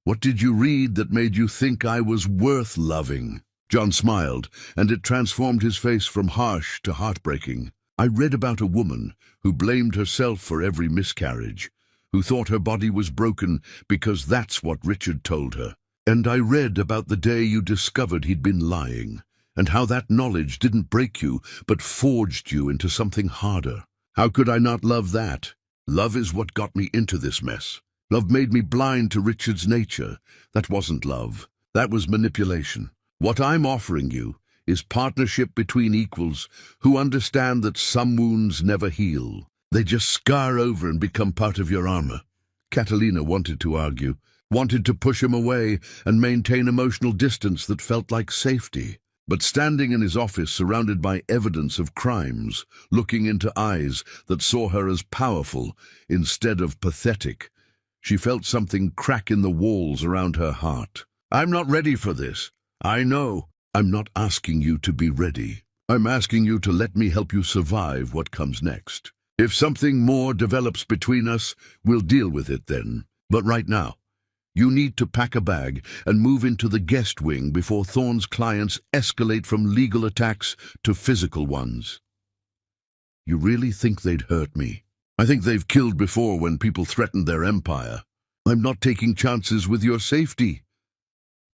What did you read that made you think I was worth loving? John smiled, and it transformed his face from harsh to heartbreaking. I read about a woman who blamed herself for every miscarriage, who thought her body was broken because that's what Richard told her. And I read about the day you discovered he'd been lying, and how that knowledge didn't break you, but forged you into something harder. How could I not love that? Love is what got me into this mess. Love made me blind to Richard's nature. That wasn't love. That was manipulation. What I'm offering you is partnership between equals who understand that some wounds never heal. They just scar over and become part of your armor. Catalina wanted to argue, wanted to push him away and maintain emotional distance that felt like safety. But standing in his office surrounded by evidence of crimes, looking into eyes that saw her as powerful instead of pathetic, she felt something crack in the walls around her heart. "I'm not ready for this. I know. I'm not asking you to be ready. I'm asking you to let me help you survive what comes next. If something more develops between us, we'll deal with it then. But right now, you need to pack a bag and move into the guest wing before Thorne's clients escalate from legal attacks to physical ones." "You really think they'd hurt me? I think they've killed before when people threatened their empire. I'm not taking chances with your safety."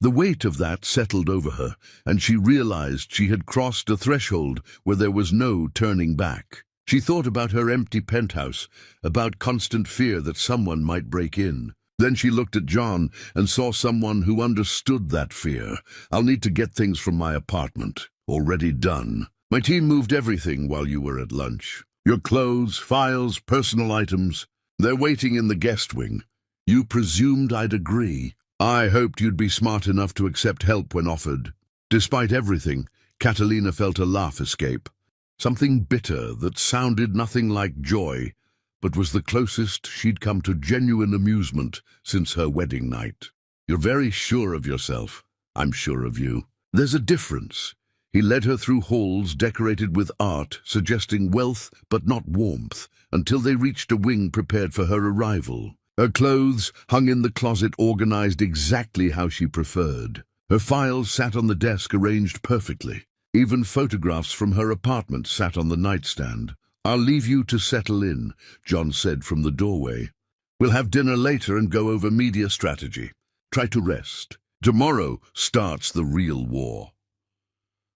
The weight of that settled over her, and she realized she had crossed a threshold where there was no turning back. She thought about her empty penthouse, about constant fear that someone might break in. Then she looked at John and saw someone who understood that fear. "I'll need to get things from my apartment. Already done. My team moved everything while you were at lunch. Your clothes, files, personal items. They're waiting in the guest wing. You presumed I'd agree. I hoped you'd be smart enough to accept help when offered." Despite everything, Catalina felt a laugh escape. Something bitter that sounded nothing like joy, but was the closest she'd come to genuine amusement since her wedding night. "You're very sure of yourself. I'm sure of you. There's a difference." He led her through halls decorated with art, suggesting wealth but not warmth, until they reached a wing prepared for her arrival. Her clothes hung in the closet, organized exactly how she preferred. Her files sat on the desk, arranged perfectly. Even photographs from her apartment sat on the nightstand. "I'll leave you to settle in," John said from the doorway. "We'll have dinner later and go over media strategy. Try to rest. Tomorrow starts the real war."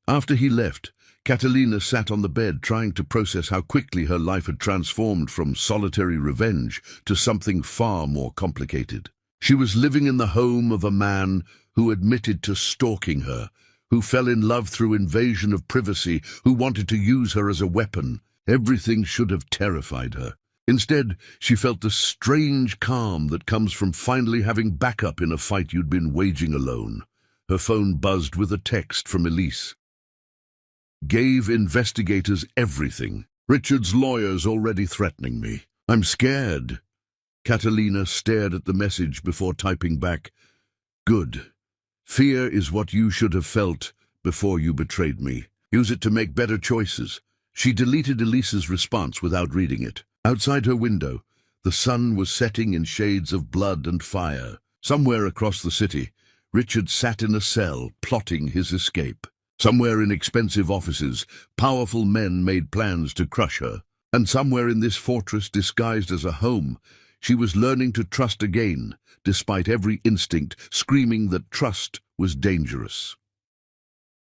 After he left, Catalina sat on the bed trying to process how quickly her life had transformed from solitary revenge to something far more complicated. She was living in the home of a man who admitted to stalking her, who fell in love through invasion of privacy, who wanted to use her as a weapon. Everything should have terrified her. Instead, she felt the strange calm that comes from finally having backup in a fight you'd been waging alone. Her phone buzzed with a text from Elise. "Gave investigators everything. Richard's lawyer's already threatening me. I'm scared." Catalina stared at the message before typing back, "Good. Fear is what you should have felt before you betrayed me. Use it to make better choices." She deleted Elise's response without reading it. Outside her window, the sun was setting in shades of blood and fire. Somewhere across the city, Richard sat in a cell, plotting his escape. Somewhere in expensive offices, powerful men made plans to crush her. And somewhere in this fortress disguised as a home, she was learning to trust again, despite every instinct screaming that trust was dangerous.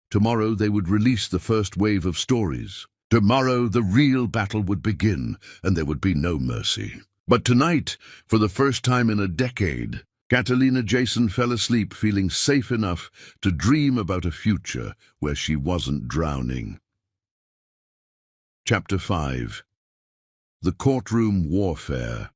Tomorrow they would release the first wave of stories. Tomorrow the real battle would begin, and there would be no mercy. But tonight, for the first time in a decade, Catalina Jason fell asleep feeling safe enough to dream about a future where she wasn't drowning. Chapter 5. The Courtroom Warfare.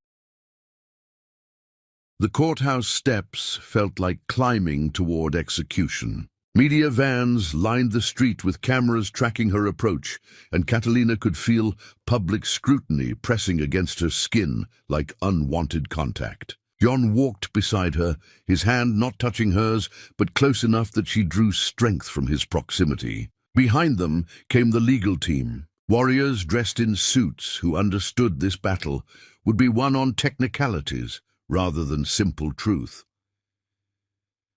The courthouse steps felt like climbing toward execution. Media vans lined the street with cameras tracking her approach, and Catalina could feel public scrutiny pressing against her skin like unwanted contact. John walked beside her, his hand not touching hers, but close enough that she drew strength from his proximity. Behind them came the legal team, warriors dressed in suits who understood this battle would be won on technicalities rather than simple truth.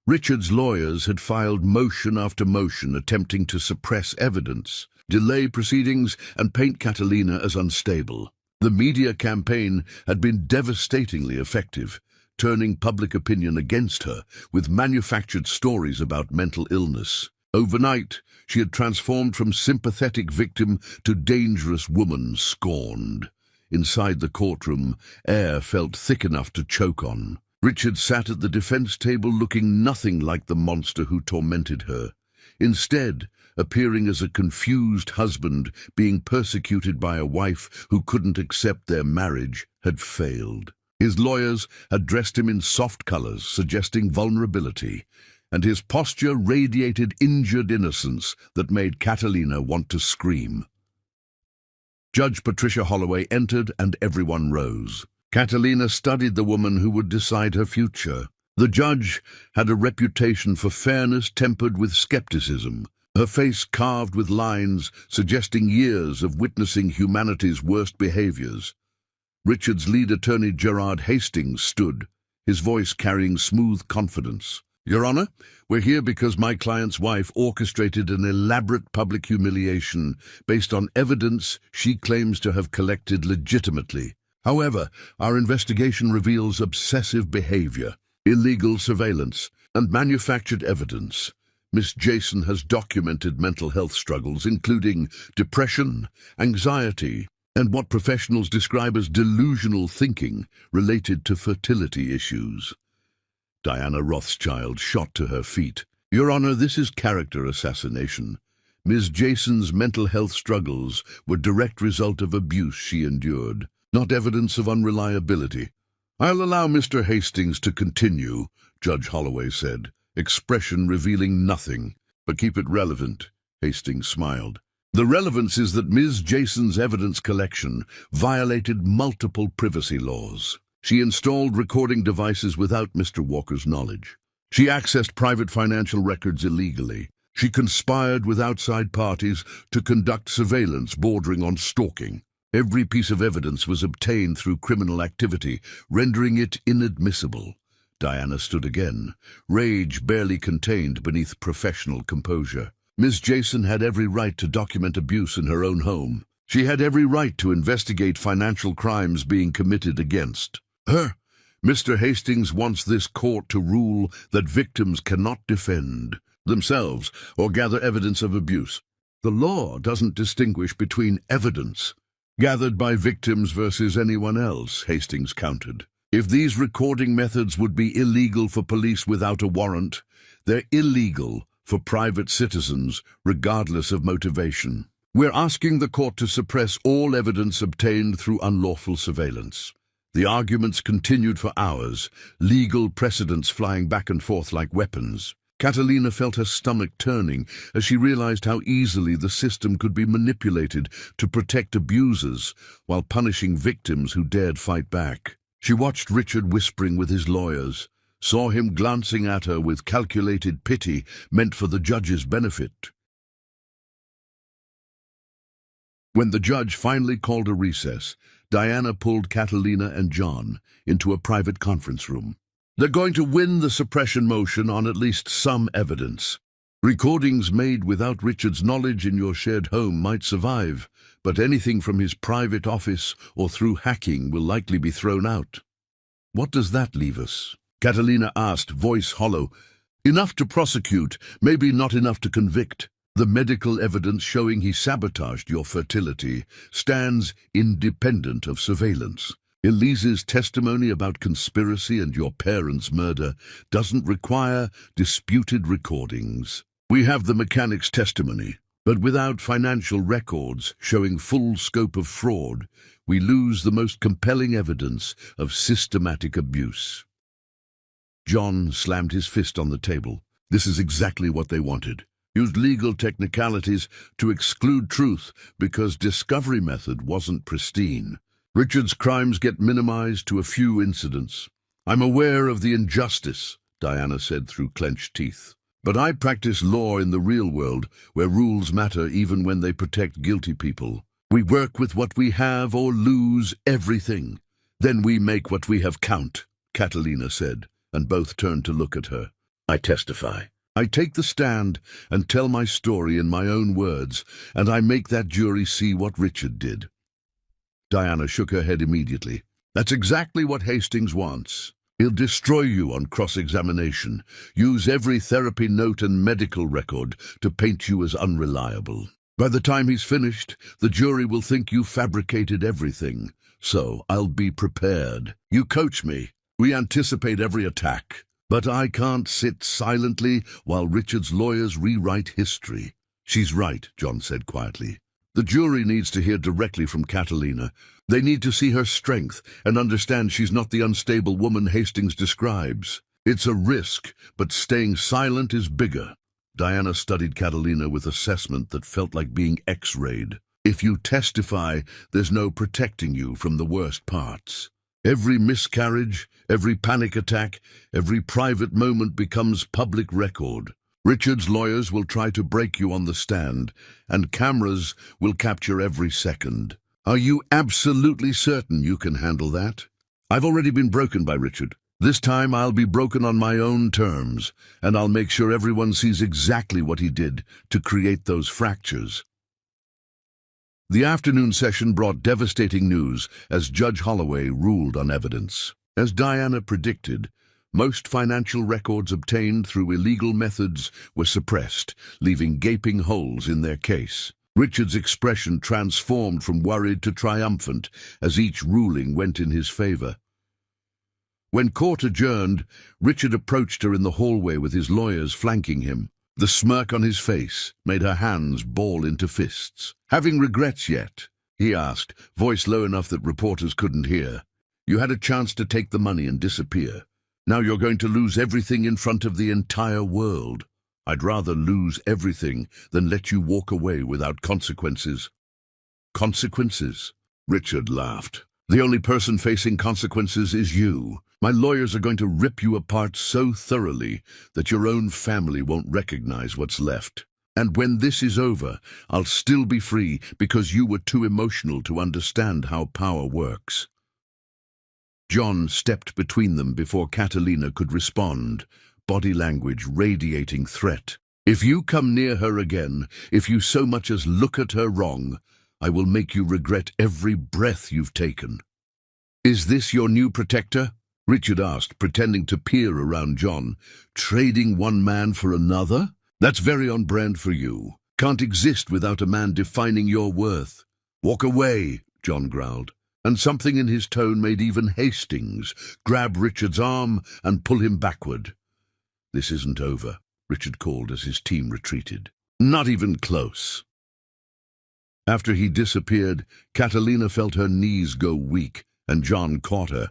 Richard's lawyers had filed motion after motion attempting to suppress evidence, delay proceedings, and paint Catalina as unstable. The media campaign had been devastatingly effective, turning public opinion against her with manufactured stories about mental illness. Overnight, she had transformed from sympathetic victim to dangerous woman scorned. Inside the courtroom, air felt thick enough to choke on. Richard sat at the defense table looking nothing like the monster who tormented her. Instead, appearing as a confused husband being persecuted by a wife who couldn't accept their marriage had failed. His lawyers had dressed him in soft colors, suggesting vulnerability, and his posture radiated injured innocence that made Catalina want to scream. Judge Patricia Holloway entered, and everyone rose. Catalina studied the woman who would decide her future. The judge had a reputation for fairness tempered with skepticism, her face carved with lines suggesting years of witnessing humanity's worst behaviors. Richard's lead attorney Gerard Hastings stood, his voice carrying smooth confidence. "Your Honor, we're here because my client's wife orchestrated an elaborate public humiliation based on evidence she claims to have collected legitimately. However, our investigation reveals obsessive behavior, illegal surveillance, and manufactured evidence. Miss Jason has documented mental health struggles, including depression, anxiety, and what professionals describe as delusional thinking related to fertility issues." Diana Rothschild shot to her feet. "Your Honor, this is character assassination. Ms. Jason's mental health struggles were direct result of abuse she endured, not evidence of unreliability." "I'll allow Mr. Hastings to continue," Judge Holloway said, expression revealing nothing. "But keep it relevant," Hastings smiled. "The relevance is that Ms. Jason's evidence collection violated multiple privacy laws. She installed recording devices without Mr. Walker's knowledge. She accessed private financial records illegally. She conspired with outside parties to conduct surveillance bordering on stalking. Every piece of evidence was obtained through criminal activity, rendering it inadmissible." Diana stood again, rage barely contained beneath professional composure. Ms. Jason had every right to document abuse in her own home. She had every right to investigate financial crimes being committed against her. Mr. Hastings wants this court to rule that victims cannot defend themselves or gather evidence of abuse. The law doesn't distinguish between evidence gathered by victims versus anyone else, Hastings countered. If these recording methods would be illegal for police without a warrant, they're illegal for private citizens, regardless of motivation. We're asking the court to suppress all evidence obtained through unlawful surveillance. The arguments continued for hours, legal precedents flying back and forth like weapons. Catalina felt her stomach turning as she realized how easily the system could be manipulated to protect abusers while punishing victims who dared fight back. She watched Richard whispering with his lawyers, saw him glancing at her with calculated pity meant for the judge's benefit. When the judge finally called a recess, Diana pulled Catalina and John into a private conference room. "They're going to win the suppression motion on at least some evidence. Recordings made without Richard's knowledge in your shared home might survive, but anything from his private office or through hacking will likely be thrown out." "What does that leave us?" Catalina asked, voice hollow. "Enough to prosecute, maybe not enough to convict. The medical evidence showing he sabotaged your fertility stands independent of surveillance. Elise's testimony about conspiracy and your parents' murder doesn't require disputed recordings. We have the mechanic's testimony, but without financial records showing full scope of fraud, we lose the most compelling evidence of systematic abuse." John slammed his fist on the table. This is exactly what they wanted. Used legal technicalities to exclude truth because discovery method wasn't pristine. Richard's crimes get minimized to a few incidents. "I'm aware of the injustice," Diana said through clenched teeth. "But I practice law in the real world, where rules matter even when they protect guilty people. We work with what we have or lose everything. Then we make what we have count," Catalina said, and both turned to look at her. "I testify. I take the stand and tell my story in my own words, and I make that jury see what Richard did." Diana shook her head immediately. "That's exactly what Hastings wants. He'll destroy you on cross-examination, use every therapy note and medical record to paint you as unreliable. By the time he's finished, the jury will think you fabricated everything. So I'll be prepared. You coach me. We anticipate every attack. But I can't sit silently while Richard's lawyers rewrite history." "She's right," John said quietly. "The jury needs to hear directly from Catalina. They need to see her strength and understand she's not the unstable woman Hastings describes. It's a risk, but staying silent is bigger. Diana studied Catalina with assessment that felt like being X-rayed. If you testify, there's no protecting you from the worst parts. Every miscarriage, every panic attack, every private moment becomes public record. Richard's lawyers will try to break you on the stand, and cameras will capture every second. Are you absolutely certain you can handle that? I've already been broken by Richard. This time I'll be broken on my own terms, and I'll make sure everyone sees exactly what he did to create those fractures. The afternoon session brought devastating news as Judge Holloway ruled on evidence. As Diana predicted, most financial records obtained through illegal methods were suppressed, leaving gaping holes in their case. Richard's expression transformed from worried to triumphant as each ruling went in his favor. When court adjourned, Richard approached her in the hallway with his lawyers flanking him. The smirk on his face made her hands ball into fists. "Having regrets yet?" he asked, voice low enough that reporters couldn't hear. "You had a chance to take the money and disappear. Now you're going to lose everything in front of the entire world. I'd rather lose everything than let you walk away without consequences." "Consequences?" Richard laughed. "The only person facing consequences is you. My lawyers are going to rip you apart so thoroughly that your own family won't recognize what's left. And when this is over, I'll still be free because you were too emotional to understand how power works." John stepped between them before Catalina could respond, body language radiating threat. "If you come near her again, if you so much as look at her wrong, I will make you regret every breath you've taken." "Is this your new protector?" Richard asked, pretending to peer around John. "Trading one man for another? That's very on brand for you. Can't exist without a man defining your worth." "Walk away," John growled, and something in his tone made even Hastings grab Richard's arm and pull him backward. "This isn't over," Richard called as his team retreated. "Not even close." After he disappeared, Catalina felt her knees go weak, and John caught her.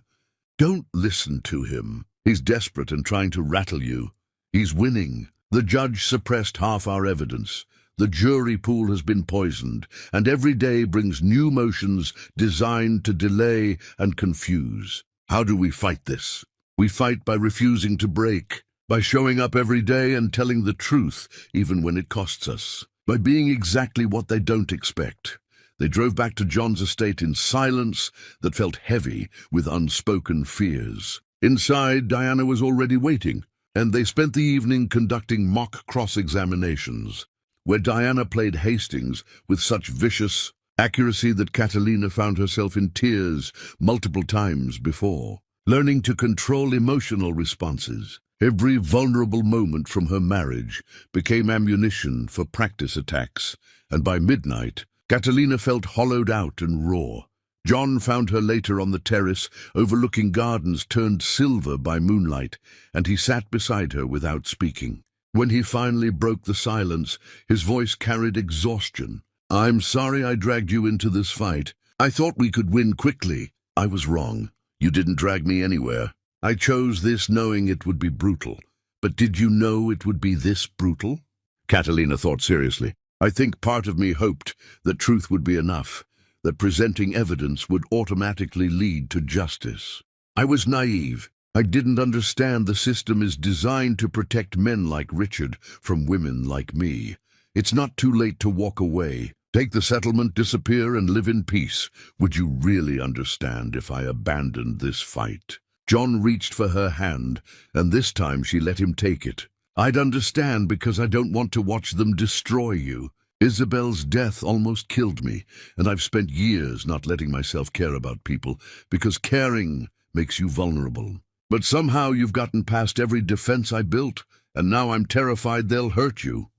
"Don't listen to him. He's desperate and trying to rattle you. He's winning. The judge suppressed half our evidence. The jury pool has been poisoned, and every day brings new motions designed to delay and confuse. How do we fight this? We fight by refusing to break, by showing up every day and telling the truth, even when it costs us, by being exactly what they don't expect." They drove back to John's estate in silence that felt heavy with unspoken fears. Inside, Diana was already waiting, and they spent the evening conducting mock cross-examinations, where Diana played Hastings with such vicious accuracy that Catalina found herself in tears multiple times before, learning to control emotional responses. Every vulnerable moment from her marriage became ammunition for practice attacks, and by midnight, Catalina felt hollowed out and raw. John found her later on the terrace, overlooking gardens turned silver by moonlight, and he sat beside her without speaking. When he finally broke the silence, his voice carried exhaustion. "I'm sorry I dragged you into this fight. I thought we could win quickly. I was wrong. You didn't drag me anywhere. I chose this knowing it would be brutal. But did you know it would be this brutal?" Catalina thought seriously. "I think part of me hoped that truth would be enough, that presenting evidence would automatically lead to justice. I was naive. I didn't understand the system is designed to protect men like Richard from women like me. It's not too late to walk away. Take the settlement, disappear, and live in peace. Would you really understand if I abandoned this fight?" John reached for her hand, and this time she let him take it. "I'd understand because I don't want to watch them destroy you. Isabel's death almost killed me, and I've spent years not letting myself care about people because caring makes you vulnerable. But somehow you've gotten past every defense I built, and now I'm terrified they'll hurt you."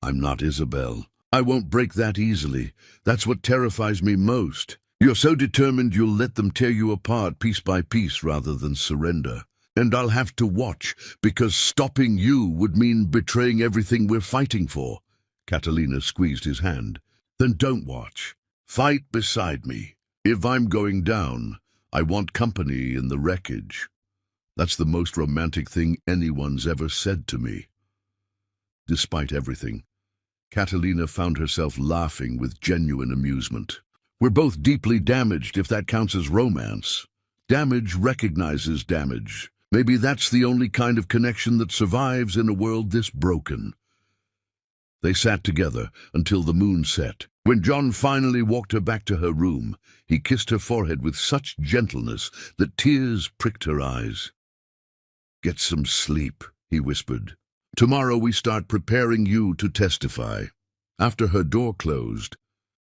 "I'm not Isabel. I won't break that easily. That's what terrifies me most. You're so determined you'll let them tear you apart piece by piece rather than surrender. And I'll have to watch, because stopping you would mean betraying everything we're fighting for." Catalina squeezed his hand. "Then don't watch. Fight beside me. If I'm going down, I want company in the wreckage." That's the most romantic thing anyone's ever said to me." Despite everything, Catalina found herself laughing with genuine amusement. "We're both deeply damaged, if that counts as romance. Damage recognizes damage. Maybe that's the only kind of connection that survives in a world this broken." They sat together until the moon set. When John finally walked her back to her room, he kissed her forehead with such gentleness that tears pricked her eyes. "Get some sleep," he whispered. "Tomorrow we start preparing you to testify." After her door closed,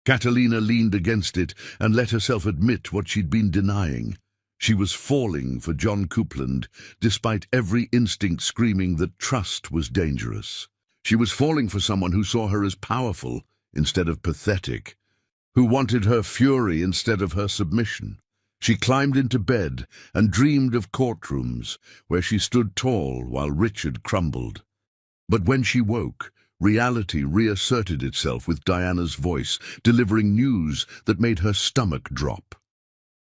Catalina leaned against it and let herself admit what she'd been denying. She was falling for John Coupland, despite every instinct screaming that trust was dangerous. She was falling for someone who saw her as powerful instead of pathetic, who wanted her fury instead of her submission. She climbed into bed and dreamed of courtrooms where she stood tall while Richard crumbled. But when she woke, reality reasserted itself with Diana's voice, delivering news that made her stomach drop.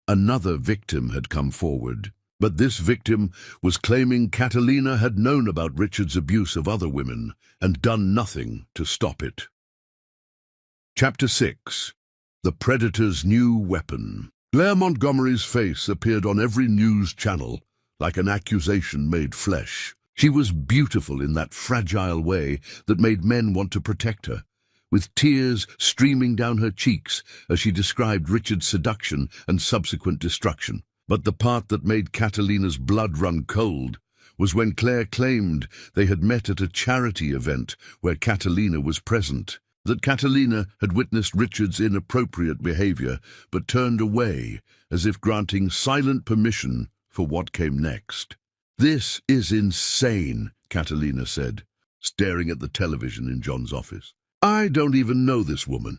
Another victim had come forward, but this victim was claiming Catalina had known about Richard's abuse of other women and done nothing to stop it. Chapter 6. The Predator's New Weapon. Claire Montgomery's face appeared on every news channel, like an accusation made flesh. She was beautiful in that fragile way that made men want to protect her, with tears streaming down her cheeks as she described Richard's seduction and subsequent destruction. But the part that made Catalina's blood run cold was when Claire claimed they had met at a charity event where Catalina was present, that Catalina had witnessed Richard's inappropriate behavior but turned away as if granting silent permission for what came next. "This is insane," Catalina said, staring at the television in John's office. "I don't even know this woman.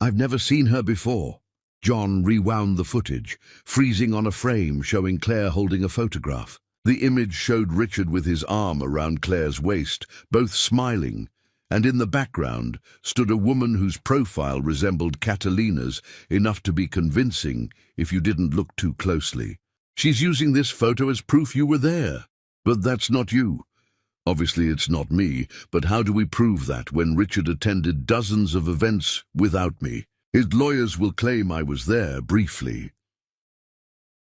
I've never seen her before." John rewound the footage, freezing on a frame showing Claire holding a photograph. The image showed Richard with his arm around Claire's waist, both smiling, and in the background stood a woman whose profile resembled Catalina's enough to be convincing if you didn't look too closely. "She's using this photo as proof you were there. But that's not you. Obviously it's not me, but how do we prove that when Richard attended dozens of events without me? His lawyers will claim I was there briefly."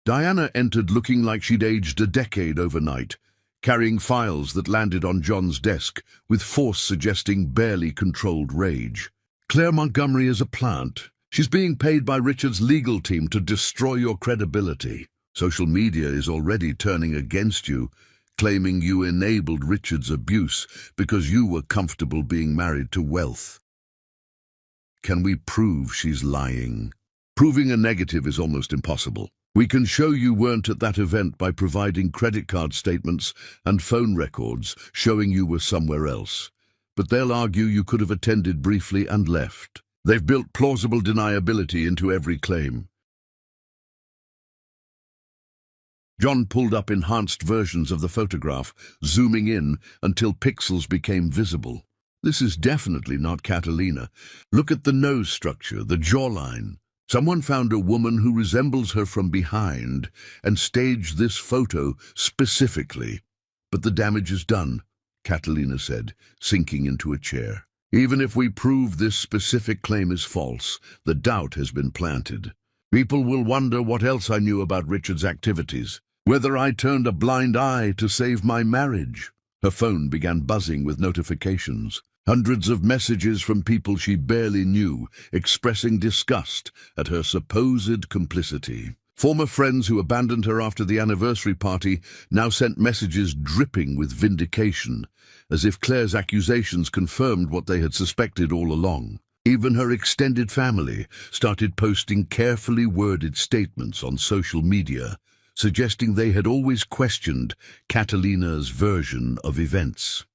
Diana entered looking like she'd aged a decade overnight, carrying files that landed on John's desk, with force suggesting barely controlled rage. "Claire Montgomery is a plant. She's being paid by Richard's legal team to destroy your credibility. Social media is already turning against you, claiming you enabled Richard's abuse because you were comfortable being married to wealth. Can we prove she's lying?" "Proving a negative is almost impossible. We can show you weren't at that event by providing credit card statements and phone records showing you were somewhere else. But they'll argue you could have attended briefly and left. They've built plausible deniability into every claim." John pulled up enhanced versions of the photograph, zooming in until pixels became visible. "This is definitely not Catalina. Look at the nose structure, the jawline. Someone found a woman who resembles her from behind and staged this photo specifically. But the damage is done," Catalina said, sinking into a chair. "Even if we prove this specific claim is false, the doubt has been planted. People will wonder what else I knew about Richard's activities, whether I turned a blind eye to save my marriage." Her phone began buzzing with notifications. Hundreds of messages from people she barely knew, expressing disgust at her supposed complicity. Former friends who abandoned her after the anniversary party now sent messages dripping with vindication, as if Claire's accusations confirmed what they had suspected all along. Even her extended family started posting carefully worded statements on social media, suggesting they had always questioned Catalina's version of events.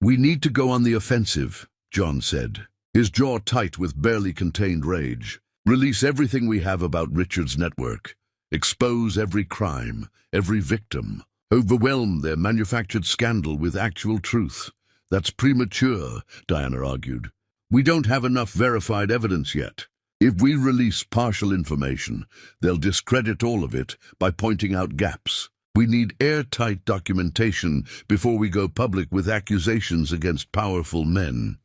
"We need to go on the offensive," John said, his jaw tight with barely contained rage. "Release everything we have about Richard's network. Expose every crime, every victim. Overwhelm their manufactured scandal with actual truth." "That's premature," Diana argued. "We don't have enough verified evidence yet. If we release partial information, they'll discredit all of it by pointing out gaps. We need airtight documentation before we go public with accusations against powerful men.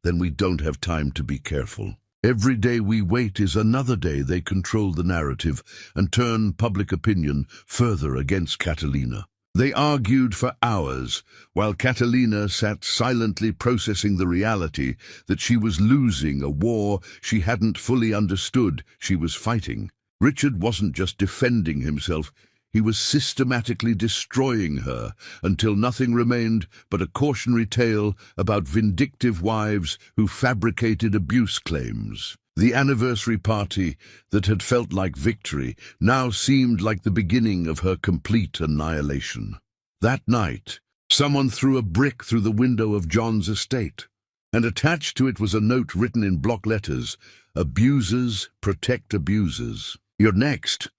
Then we don't have time to be careful. Every day we wait is another day they control the narrative and turn public opinion further against Catalina. They argued for hours, while Catalina sat silently processing the reality that she was losing a war she hadn't fully understood she was fighting. Richard wasn't just defending himself, he was systematically destroying her until nothing remained but a cautionary tale about vindictive wives who fabricated abuse claims. The anniversary party that had felt like victory now seemed like the beginning of her complete annihilation. That night, someone threw a brick through the window of John's estate, and attached to it was a note written in block letters, "Abusers protect abusers." "You're next."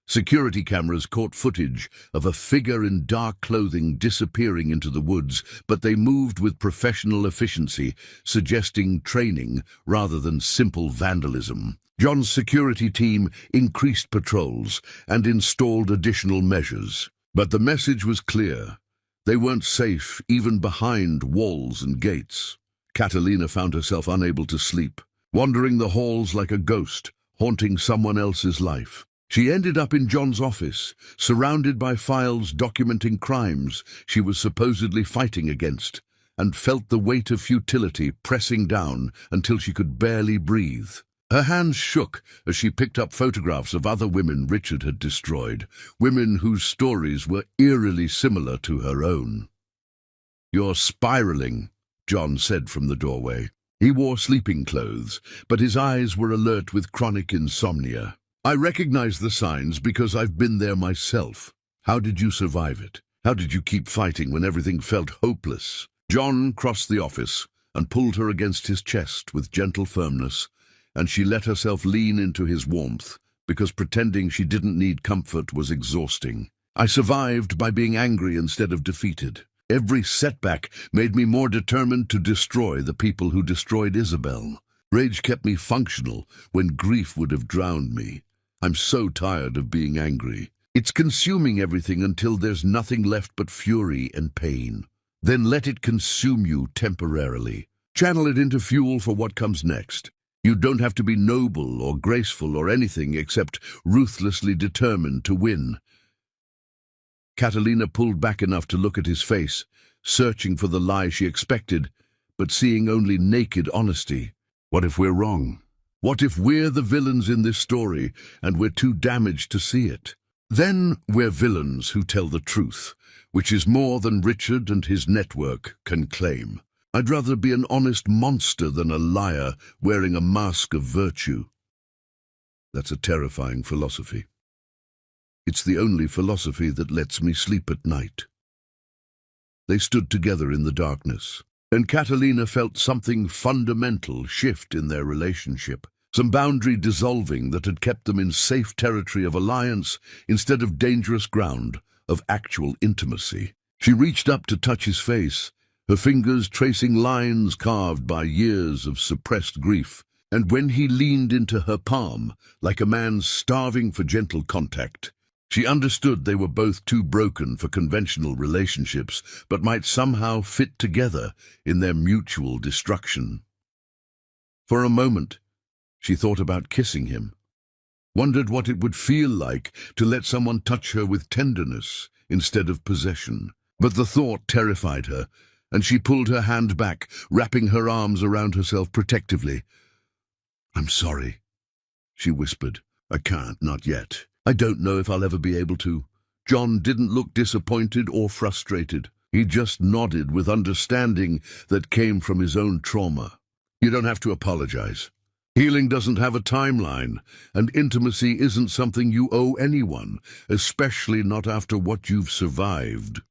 Security cameras caught footage of a figure in dark clothing disappearing into the woods, but they moved with professional efficiency, suggesting training rather than simple vandalism. John's security team increased patrols and installed additional measures. But the message was clear. They weren't safe even behind walls and gates. Catalina found herself unable to sleep, wandering the halls like a ghost, haunting someone else's life. She ended up in John's office, surrounded by files documenting crimes she was supposedly fighting against, and felt the weight of futility pressing down until she could barely breathe. Her hands shook as she picked up photographs of other women Richard had destroyed, women whose stories were eerily similar to her own. "You're spiraling," John said from the doorway. He wore sleeping clothes, but his eyes were alert with chronic insomnia. "I recognize the signs because I've been there myself. How did you survive it? How did you keep fighting when everything felt hopeless?" John crossed the office and pulled her against his chest with gentle firmness, and she let herself lean into his warmth because pretending she didn't need comfort was exhausting. "I survived by being angry instead of defeated. Every setback made me more determined to destroy the people who destroyed Isabel. Rage kept me functional when grief would have drowned me. I'm so tired of being angry. It's consuming everything until there's nothing left but fury and pain. Then let it consume you temporarily. Channel it into fuel for what comes next. You don't have to be noble or graceful or anything except ruthlessly determined to win." Catalina pulled back enough to look at his face, searching for the lie she expected, but seeing only naked honesty. "What if we're wrong? What if we're the villains in this story and we're too damaged to see it? Then we're villains who tell the truth, which is more than Richard and his network can claim. I'd rather be an honest monster than a liar wearing a mask of virtue." That's a terrifying philosophy. It's the only philosophy that lets me sleep at night. They stood together in the darkness, and Catalina felt something fundamental shift in their relationship, some boundary dissolving that had kept them in safe territory of alliance instead of dangerous ground of actual intimacy. She reached up to touch his face, her fingers tracing lines carved by years of suppressed grief, and when he leaned into her palm, like a man starving for gentle contact, she understood they were both too broken for conventional relationships, but might somehow fit together in their mutual destruction. For a moment, she thought about kissing him, wondered what it would feel like to let someone touch her with tenderness instead of possession. But the thought terrified her, and she pulled her hand back, wrapping her arms around herself protectively. "I'm sorry," she whispered. "I can't, not yet. I don't know if I'll ever be able to." John didn't look disappointed or frustrated. He just nodded with understanding that came from his own trauma. "You don't have to apologize. Healing doesn't have a timeline, and intimacy isn't something you owe anyone, especially not after what you've survived."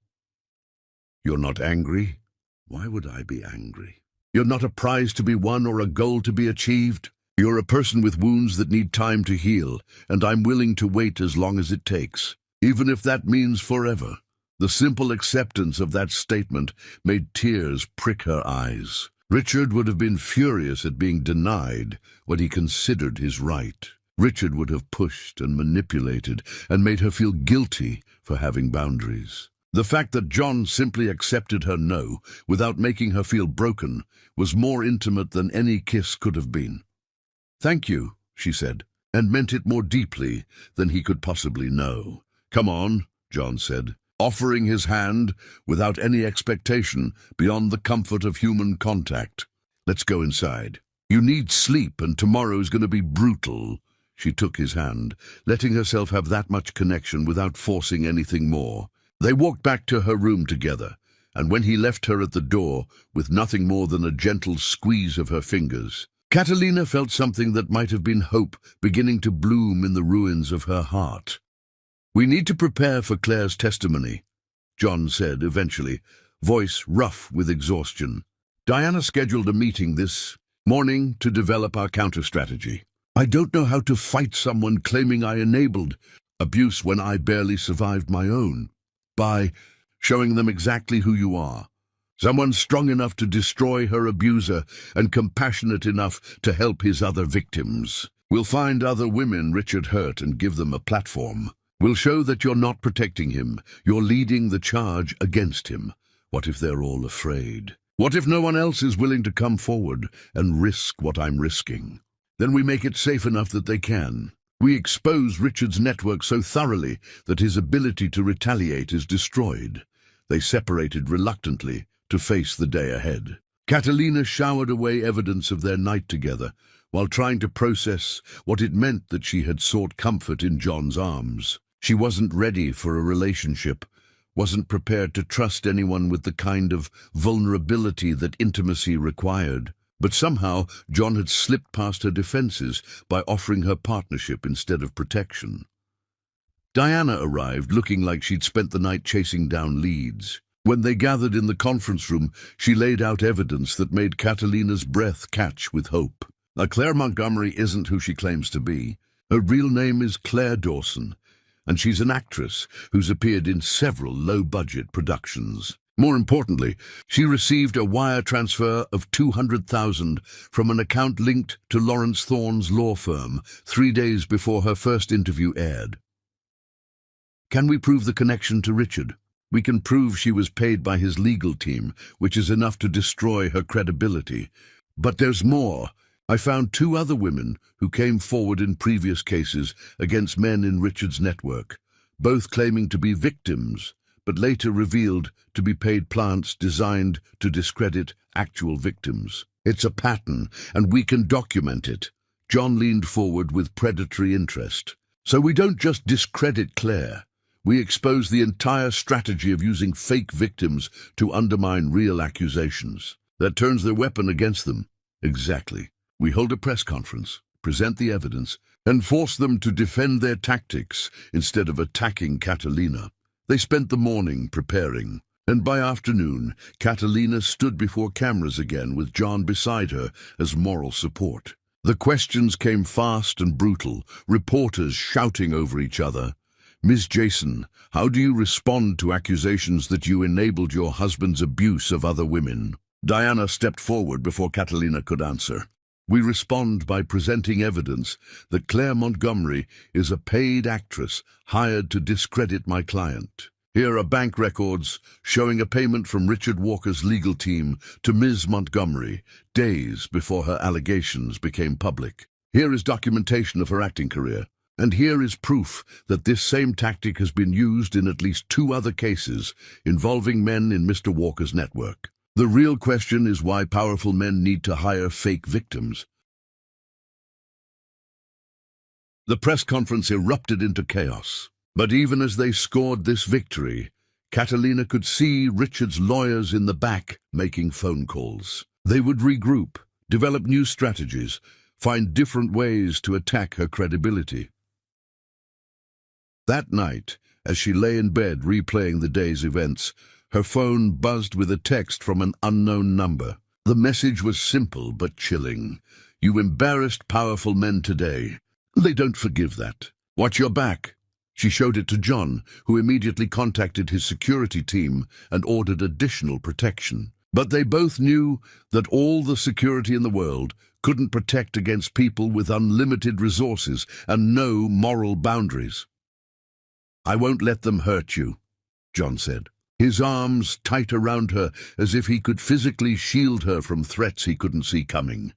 "You're not angry?" "Why would I be angry?" "You're not a prize to be won or a goal to be achieved. You're a person with wounds that need time to heal, and I'm willing to wait as long as it takes, even if that means forever." The simple acceptance of that statement made tears prick her eyes. Richard would have been furious at being denied what he considered his right. Richard would have pushed and manipulated and made her feel guilty for having boundaries. The fact that John simply accepted her no without making her feel broken was more intimate than any kiss could have been. "Thank you," she said, and meant it more deeply than he could possibly know. "Come on," John said, offering his hand without any expectation beyond the comfort of human contact. "Let's go inside. You need sleep, and tomorrow's going to be brutal." She took his hand, letting herself have that much connection without forcing anything more. They walked back to her room together, and when he left her at the door with nothing more than a gentle squeeze of her fingers, Catalina felt something that might have been hope beginning to bloom in the ruins of her heart. "We need to prepare for Claire's testimony," John said eventually, voice rough with exhaustion. "Diana scheduled a meeting this morning to develop our counter-strategy. I don't know how to fight someone claiming I enabled abuse when I barely survived my own. By showing them exactly who you are. Someone strong enough to destroy her abuser and compassionate enough to help his other victims. We'll find other women Richard hurt and give them a platform. We'll show that you're not protecting him, you're leading the charge against him. What if they're all afraid? What if no one else is willing to come forward and risk what I'm risking? Then we make it safe enough that they can. We expose Richard's network so thoroughly that his ability to retaliate is destroyed." They separated reluctantly to face the day ahead. Catalina showered away evidence of their night together, while trying to process what it meant that she had sought comfort in John's arms. She wasn't ready for a relationship, wasn't prepared to trust anyone with the kind of vulnerability that intimacy required. But somehow John had slipped past her defenses by offering her partnership instead of protection. Diana arrived looking like she'd spent the night chasing down leads. When they gathered in the conference room, she laid out evidence that made Catalina's breath catch with hope. Claire Montgomery isn't who she claims to be. Her real name is Claire Dawson, and she's an actress who's appeared in several low-budget productions. More importantly, she received a wire transfer of $200,000 from an account linked to Lawrence Thorne's law firm 3 days before her first interview aired. "Can we prove the connection to Richard? We can prove she was paid by his legal team, which is enough to destroy her credibility. But there's more. I found 2 other women who came forward in previous cases against men in Richard's network, both claiming to be victims, but later revealed to be paid plants designed to discredit actual victims. It's a pattern, and we can document it." John leaned forward with predatory interest. "So we don't just discredit Claire. We expose the entire strategy of using fake victims to undermine real accusations. That turns their weapon against them." "Exactly. We hold a press conference, present the evidence, and force them to defend their tactics instead of attacking Catalina." They spent the morning preparing, and by afternoon, Catalina stood before cameras again with John beside her as moral support. The questions came fast and brutal, reporters shouting over each other. "Ms. Jason, how do you respond to accusations that you enabled your husband's abuse of other women?" Diana stepped forward before Catalina could answer. "We respond by presenting evidence that Claire Montgomery is a paid actress hired to discredit my client. Here are bank records showing a payment from Richard Walker's legal team to Ms. Montgomery days before her allegations became public. Here is documentation of her acting career. And here is proof that this same tactic has been used in at least 2 other cases involving men in Mr. Walker's network. The real question is why powerful men need to hire fake victims." The press conference erupted into chaos. But even as they scored this victory, Catalina could see Richard's lawyers in the back making phone calls. They would regroup, develop new strategies, find different ways to attack her credibility. That night, as she lay in bed replaying the day's events, her phone buzzed with a text from an unknown number. The message was simple but chilling. "You embarrassed powerful men today. They don't forgive that. Watch your back." She showed it to John, who immediately contacted his security team and ordered additional protection. But they both knew that all the security in the world couldn't protect against people with unlimited resources and no moral boundaries. "I won't let them hurt you," John said, his arms tight around her as if he could physically shield her from threats he couldn't see coming.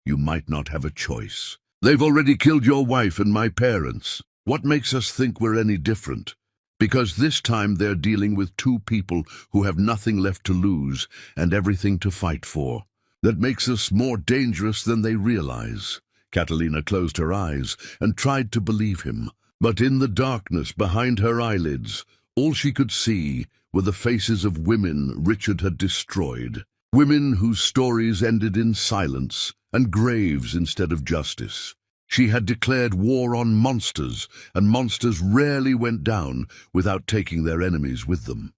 "You might not have a choice. They've already killed your wife and my parents. What makes us think we're any different? Because this time they're dealing with two people who have nothing left to lose and everything to fight for. That makes us more dangerous than they realize." Catalina closed her eyes and tried to believe him, but in the darkness behind her eyelids, all she could see were the faces of women Richard had destroyed. Women whose stories ended in silence and graves instead of justice. She had declared war on monsters, and monsters rarely went down without taking their enemies with them.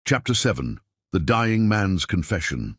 Chapter 7. The Dying Man's Confession.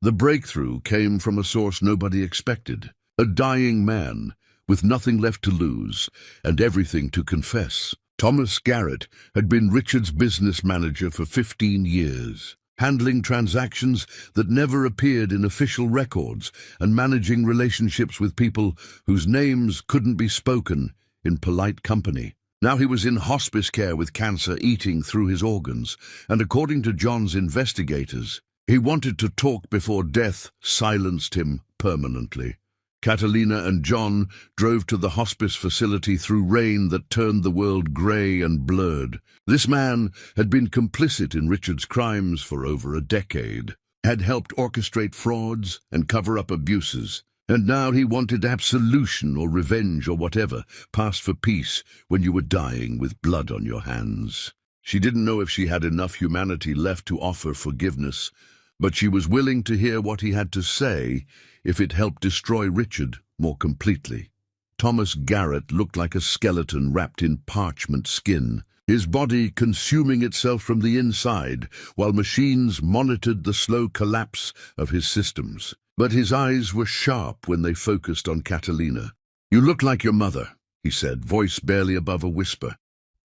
The breakthrough came from a source nobody expected. A dying man, with nothing left to lose and everything to confess. Thomas Garrett had been Richard's business manager for 15 years, handling transactions that never appeared in official records and managing relationships with people whose names couldn't be spoken in polite company. Now he was in hospice care with cancer eating through his organs, and according to John's investigators, he wanted to talk before death silenced him permanently. Catalina and John drove to the hospice facility through rain that turned the world grey and blurred. This man had been complicit in Richard's crimes for over a decade, had helped orchestrate frauds and cover up abuses, and now he wanted absolution or revenge or whatever passed for peace when you were dying with blood on your hands. She didn't know if she had enough humanity left to offer forgiveness, but she was willing to hear what he had to say if it helped destroy Richard more completely. Thomas Garrett looked like a skeleton wrapped in parchment skin, his body consuming itself from the inside while machines monitored the slow collapse of his systems. But his eyes were sharp when they focused on Catalina. "You look like your mother," he said, voice barely above a whisper.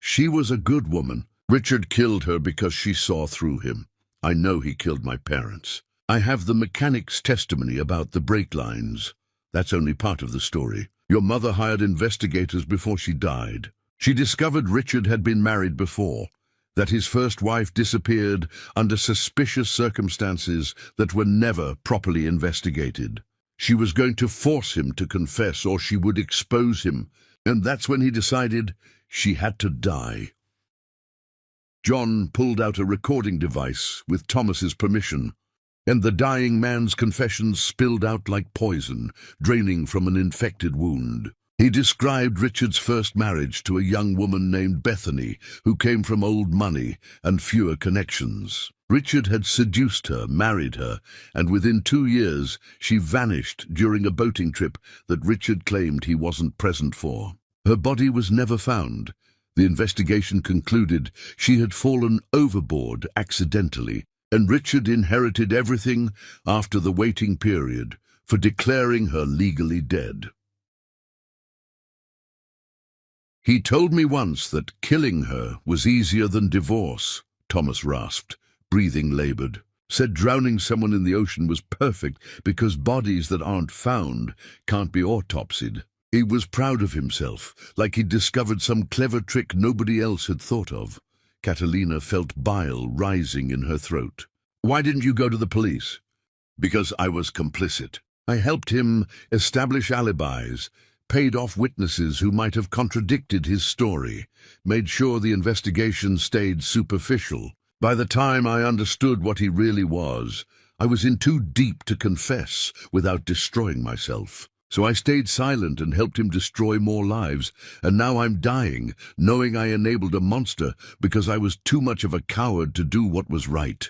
"She was a good woman. Richard killed her because she saw through him. I know he killed my parents. I have the mechanic's testimony about the brake lines. That's only part of the story. Your mother hired investigators before she died. She discovered Richard had been married before, that his first wife disappeared under suspicious circumstances that were never properly investigated. She was going to force him to confess or she would expose him, and that's when he decided she had to die." John pulled out a recording device with Thomas's permission, and the dying man's confession spilled out like poison, draining from an infected wound. He described Richard's first marriage to a young woman named Bethany, who came from old money and fewer connections. Richard had seduced her, married her, and within 2 years she vanished during a boating trip that Richard claimed he wasn't present for. Her body was never found. The investigation concluded she had fallen overboard accidentally, and Richard inherited everything after the waiting period for declaring her legally dead. "He told me once that killing her was easier than divorce," Thomas rasped, breathing labored. "Said drowning someone in the ocean was perfect because bodies that aren't found can't be autopsied." He was proud of himself, like he'd discovered some clever trick nobody else had thought of. Catalina felt bile rising in her throat. "Why didn't you go to the police?" "Because I was complicit. I helped him establish alibis, paid off witnesses who might have contradicted his story, made sure the investigation stayed superficial. By the time I understood what he really was, I was in too deep to confess without destroying myself. So I stayed silent and helped him destroy more lives, and now I'm dying, knowing I enabled a monster because I was too much of a coward to do what was right."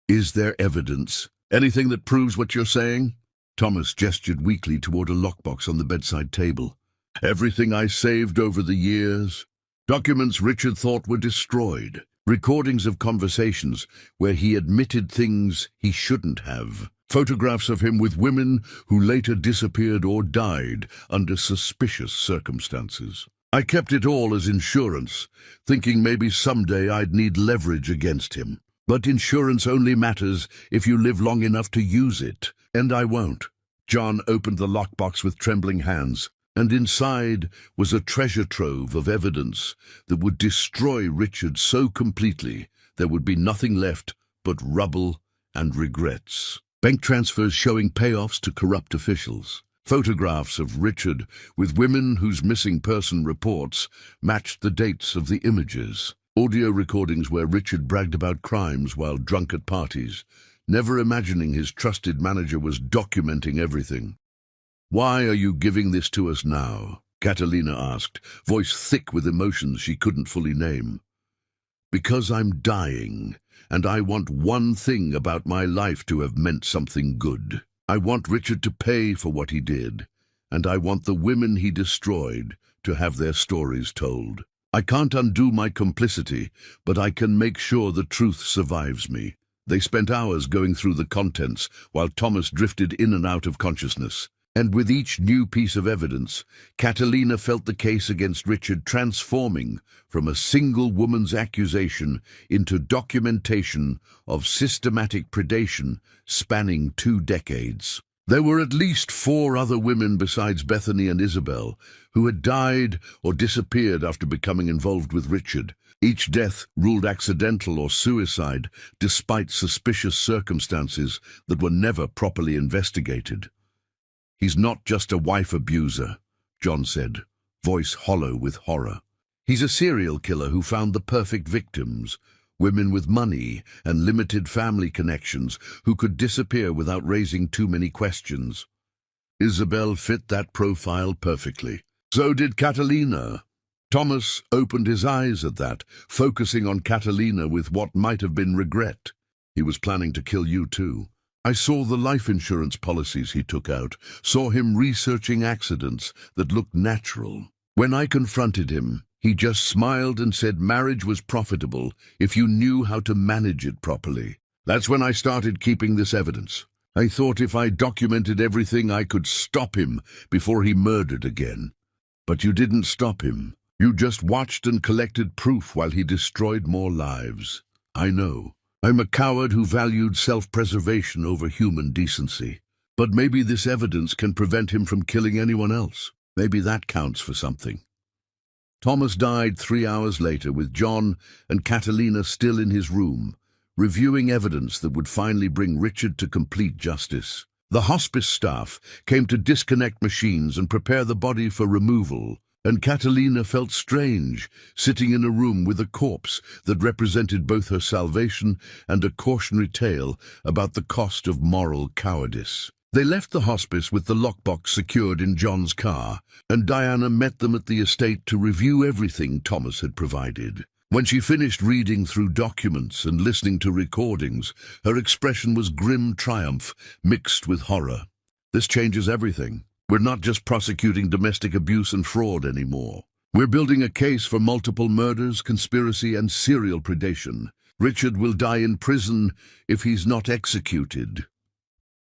"Is there evidence? Anything that proves what you're saying?" Thomas gestured weakly toward a lockbox on the bedside table. "Everything I saved over the years. Documents Richard thought were destroyed. Recordings of conversations where he admitted things he shouldn't have. Photographs of him with women who later disappeared or died under suspicious circumstances. I kept it all as insurance, thinking maybe someday I'd need leverage against him. But insurance only matters if you live long enough to use it, and I won't." John opened the lockbox with trembling hands, and inside was a treasure trove of evidence that would destroy Richard so completely there would be nothing left but rubble and regrets. Bank transfers showing payoffs to corrupt officials. Photographs of Richard with women whose missing person reports matched the dates of the images. Audio recordings where Richard bragged about crimes while drunk at parties, never imagining his trusted manager was documenting everything. "Why are you giving this to us now?" Catalina asked, voice thick with emotions she couldn't fully name. "Because I'm dying, and I want one thing about my life to have meant something good. I want Richard to pay for what he did, and I want the women he destroyed to have their stories told. I can't undo my complicity, but I can make sure the truth survives me." They spent hours going through the contents while Thomas drifted in and out of consciousness. And with each new piece of evidence, Catalina felt the case against Richard transforming from a single woman's accusation into documentation of systematic predation spanning 2 decades. There were at least 4 other women besides Bethany and Isabel who had died or disappeared after becoming involved with Richard, each death ruled accidental or suicide despite suspicious circumstances that were never properly investigated. "He's not just a wife abuser," John said, voice hollow with horror. "He's a serial killer who found the perfect victims, women with money and limited family connections who could disappear without raising too many questions." Isabel fit that profile perfectly. So did Catalina. Thomas opened his eyes at that, focusing on Catalina with what might have been regret. "He was planning to kill you too. I saw the life insurance policies he took out, saw him researching accidents that looked natural. When I confronted him, he just smiled and said marriage was profitable if you knew how to manage it properly. That's when I started keeping this evidence. I thought if I documented everything I could stop him before he murdered again. But you didn't stop him. You just watched and collected proof while he destroyed more lives. I know. I'm a coward who valued self-preservation over human decency. But maybe this evidence can prevent him from killing anyone else. Maybe that counts for something." Thomas died 3 hours later with John and Catalina still in his room, reviewing evidence that would finally bring Richard to complete justice. The hospice staff came to disconnect machines and prepare the body for removal, and Catalina felt strange, sitting in a room with a corpse that represented both her salvation and a cautionary tale about the cost of moral cowardice. They left the hospice with the lockbox secured in John's car, and Diana met them at the estate to review everything Thomas had provided. When she finished reading through documents and listening to recordings, her expression was grim triumph mixed with horror. "This changes everything. We're not just prosecuting domestic abuse and fraud anymore. We're building a case for multiple murders, conspiracy, and serial predation. Richard will die in prison if he's not executed."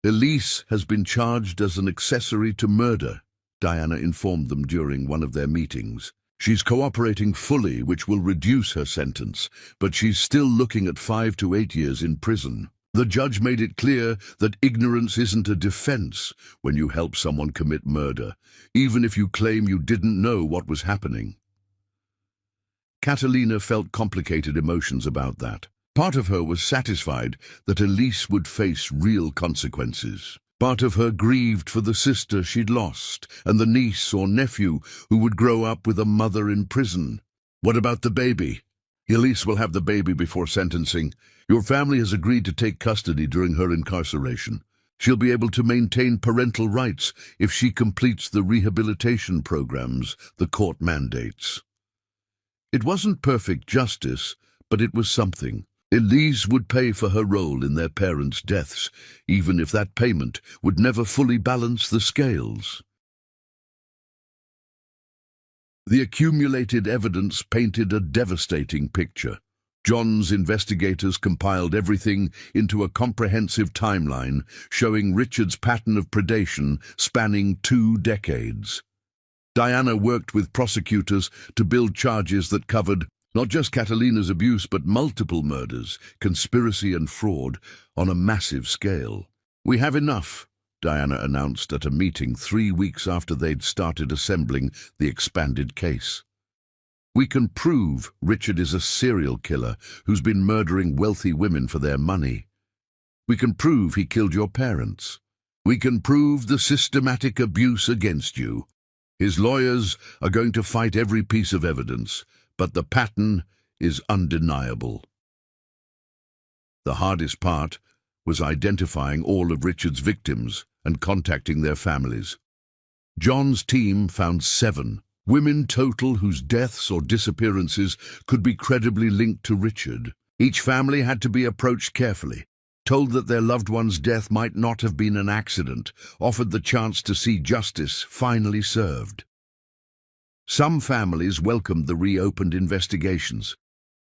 "Elise has been charged as an accessory to murder," Diana informed them during one of their meetings. "She's cooperating fully, which will reduce her sentence, but she's still looking at 5 to 8 years in prison. The judge made it clear that ignorance isn't a defense when you help someone commit murder, even if you claim you didn't know what was happening." Catalina felt complicated emotions about that. Part of her was satisfied that Elise would face real consequences. Part of her grieved for the sister she'd lost and the niece or nephew who would grow up with a mother in prison. "What about the baby?" "Elise will have the baby before sentencing. Your family has agreed to take custody during her incarceration. She'll be able to maintain parental rights if she completes the rehabilitation programs the court mandates." It wasn't perfect justice, but it was something. Elise would pay for her role in their parents' deaths, even if that payment would never fully balance the scales. The accumulated evidence painted a devastating picture. John's investigators compiled everything into a comprehensive timeline showing Richard's pattern of predation spanning 2 decades. Diana worked with prosecutors to build charges that covered not just Catalina's abuse, but multiple murders, conspiracy and fraud on a massive scale. "We have enough," Diana announced at a meeting 3 weeks after they'd started assembling the expanded case. "We can prove Richard is a serial killer who's been murdering wealthy women for their money. We can prove he killed your parents. We can prove the systematic abuse against you. His lawyers are going to fight every piece of evidence, but the pattern is undeniable." The hardest part was identifying all of Richard's victims and contacting their families. John's team found 7 women total whose deaths or disappearances could be credibly linked to Richard. Each family had to be approached carefully, told that their loved one's death might not have been an accident, offered the chance to see justice finally served. Some families welcomed the reopened investigations.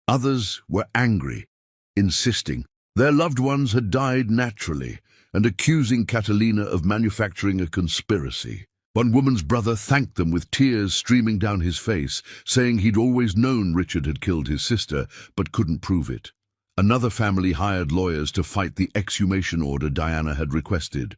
Others were angry, insisting their loved ones had died naturally and accusing Catalina of manufacturing a conspiracy. One woman's brother thanked them with tears streaming down his face, saying he'd always known Richard had killed his sister, but couldn't prove it. Another family hired lawyers to fight the exhumation order Diana had requested.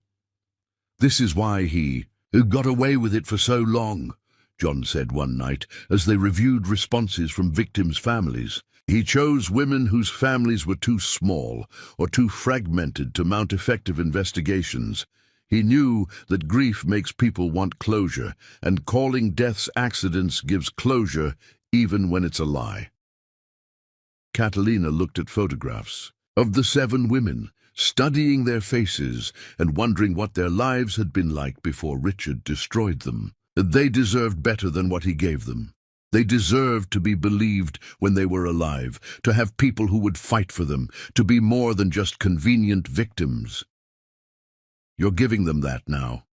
"This is why he got away with it for so long," John said one night as they reviewed responses from victims' families. "He chose women whose families were too small or too fragmented to mount effective investigations. He knew that grief makes people want closure, and calling deaths accidents gives closure even when it's a lie." Catalina looked at photographs of the 7 women, studying their faces and wondering what their lives had been like before Richard destroyed them. They deserved better than what he gave them. They deserved to be believed when they were alive, to have people who would fight for them, to be more than just convenient victims. You're giving them that now.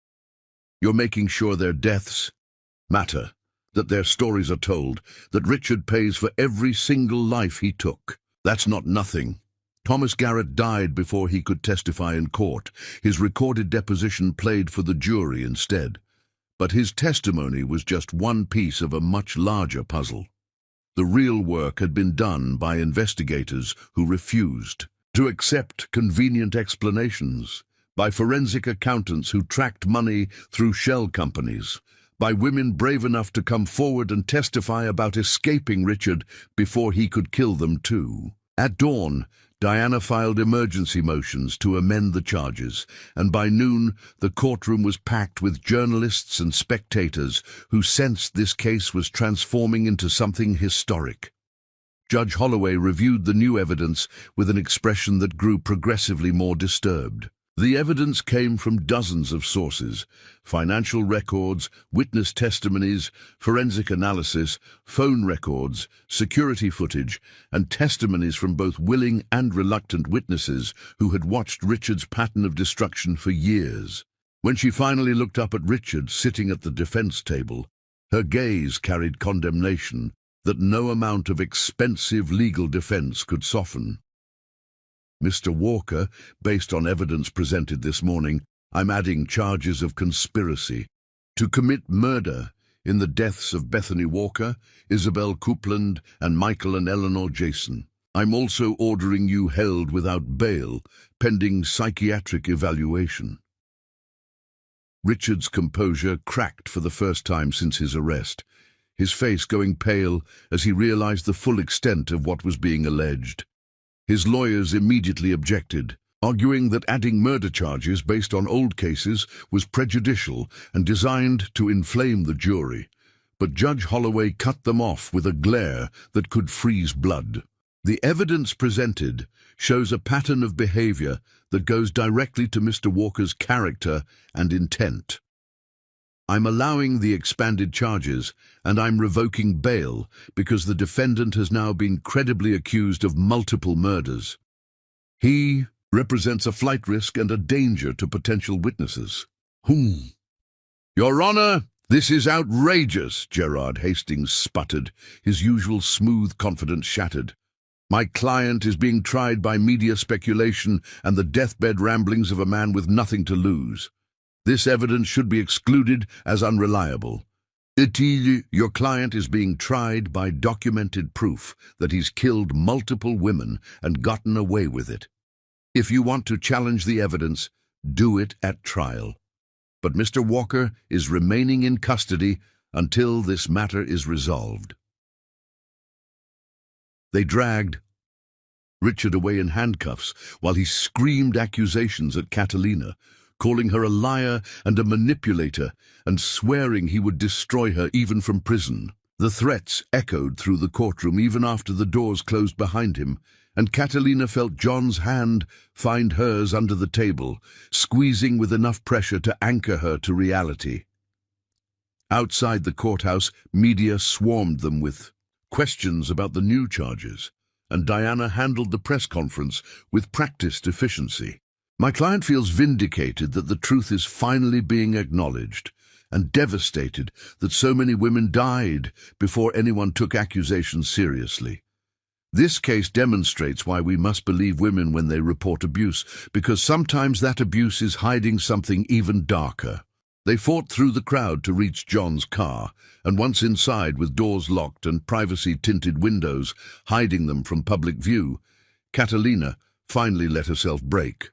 You're making sure their deaths matter, that their stories are told, that Richard pays for every single life he took. That's not nothing. Thomas Garrett died before he could testify in court. His recorded deposition played for the jury instead. But his testimony was just one piece of a much larger puzzle. The real work had been done by investigators who refused to accept convenient explanations, by forensic accountants who tracked money through shell companies, by women brave enough to come forward and testify about escaping Richard before he could kill them too. At dawn, Diana filed emergency motions to amend the charges, and by noon the courtroom was packed with journalists and spectators who sensed this case was transforming into something historic. Judge Holloway reviewed the new evidence with an expression that grew progressively more disturbed. The evidence came from dozens of sources: financial records, witness testimonies, forensic analysis, phone records, security footage, and testimonies from both willing and reluctant witnesses who had watched Richard's pattern of destruction for years. When she finally looked up at Richard sitting at the defense table, her gaze carried condemnation that no amount of expensive legal defense could soften. "Mr. Walker, based on evidence presented this morning, I'm adding charges of conspiracy to commit murder in the deaths of Bethany Walker, Isabel Coupland, and Michael and Eleanor Jason. I'm also ordering you held without bail, pending psychiatric evaluation." Richard's composure cracked for the first time since his arrest, his face going pale as he realized the full extent of what was being alleged. His lawyers immediately objected, arguing that adding murder charges based on old cases was prejudicial and designed to inflame the jury. But Judge Holloway cut them off with a glare that could freeze blood. "The evidence presented shows a pattern of behavior that goes directly to Mr. Walker's character and intent. I'm allowing the expanded charges, and I'm revoking bail because the defendant has now been credibly accused of multiple murders. He represents a flight risk and a danger to potential witnesses." "Your Honor, this is outrageous," Gerard Hastings sputtered, his usual smooth confidence shattered. "My client is being tried by media speculation and the deathbed ramblings of a man with nothing to lose. This evidence should be excluded as unreliable." Your client is being tried by documented proof that he's killed multiple women and gotten away with it. If you want to challenge the evidence, do it at trial. But Mr. Walker is remaining in custody until this matter is resolved. They dragged Richard away in handcuffs while he screamed accusations at Catalina, calling her a liar and a manipulator and swearing he would destroy her even from prison. The threats echoed through the courtroom even after the doors closed behind him, and Catalina felt John's hand find hers under the table, squeezing with enough pressure to anchor her to reality. Outside the courthouse, media swarmed them with questions about the new charges, and Diana handled the press conference with practiced efficiency. My client feels vindicated that the truth is finally being acknowledged, and devastated that so many women died before anyone took accusations seriously. This case demonstrates why we must believe women when they report abuse, because sometimes that abuse is hiding something even darker. They fought through the crowd to reach John's car, and once inside with doors locked and privacy-tinted windows hiding them from public view, Catalina finally let herself break.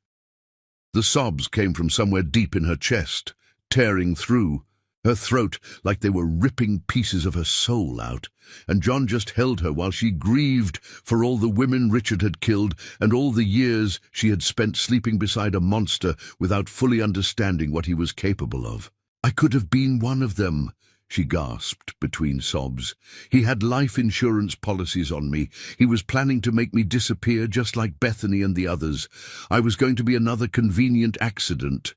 The sobs came from somewhere deep in her chest, tearing through her throat like they were ripping pieces of her soul out, and John just held her while she grieved for all the women Richard had killed and all the years she had spent sleeping beside a monster without fully understanding what he was capable of. "I could have been one of them," she gasped between sobs. "He had life insurance policies on me. He was planning to make me disappear just like Bethany and the others. I was going to be another convenient accident.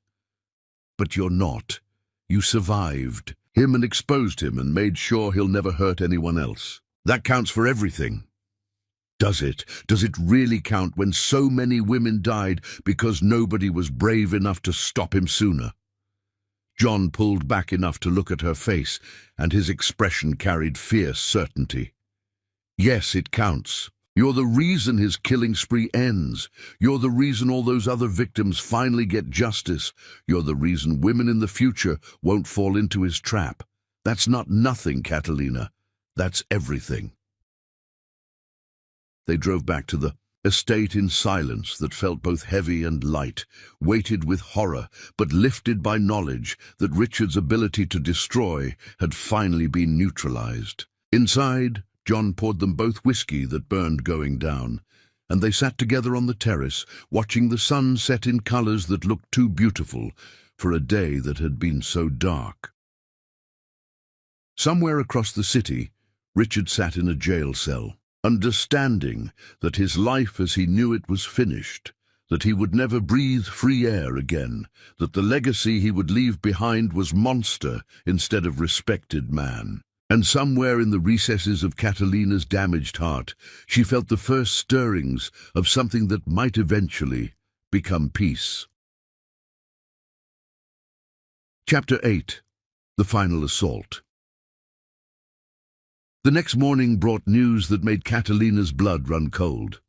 But you're not. You survived him and exposed him and made sure he'll never hurt anyone else. That counts for everything." Does it? Does it really count when so many women died because nobody was brave enough to stop him sooner? John pulled back enough to look at her face, and his expression carried fierce certainty. "Yes, it counts. You're the reason his killing spree ends. You're the reason all those other victims finally get justice. You're the reason women in the future won't fall into his trap. That's not nothing, Catalina. That's everything." They drove back to the estate in silence that felt both heavy and light, weighted with horror, but lifted by knowledge that Richard's ability to destroy had finally been neutralized. Inside, John poured them both whiskey that burned going down, and they sat together on the terrace, watching the sun set in colors that looked too beautiful for a day that had been so dark. Somewhere across the city, Richard sat in a jail cell, understanding that his life as he knew it was finished, that he would never breathe free air again, that the legacy he would leave behind was monster instead of respected man. And somewhere in the recesses of Catalina's damaged heart, she felt the first stirrings of something that might eventually become peace. Chapter 8. The Final Assault. The next morning brought news that made Catalina's blood run cold.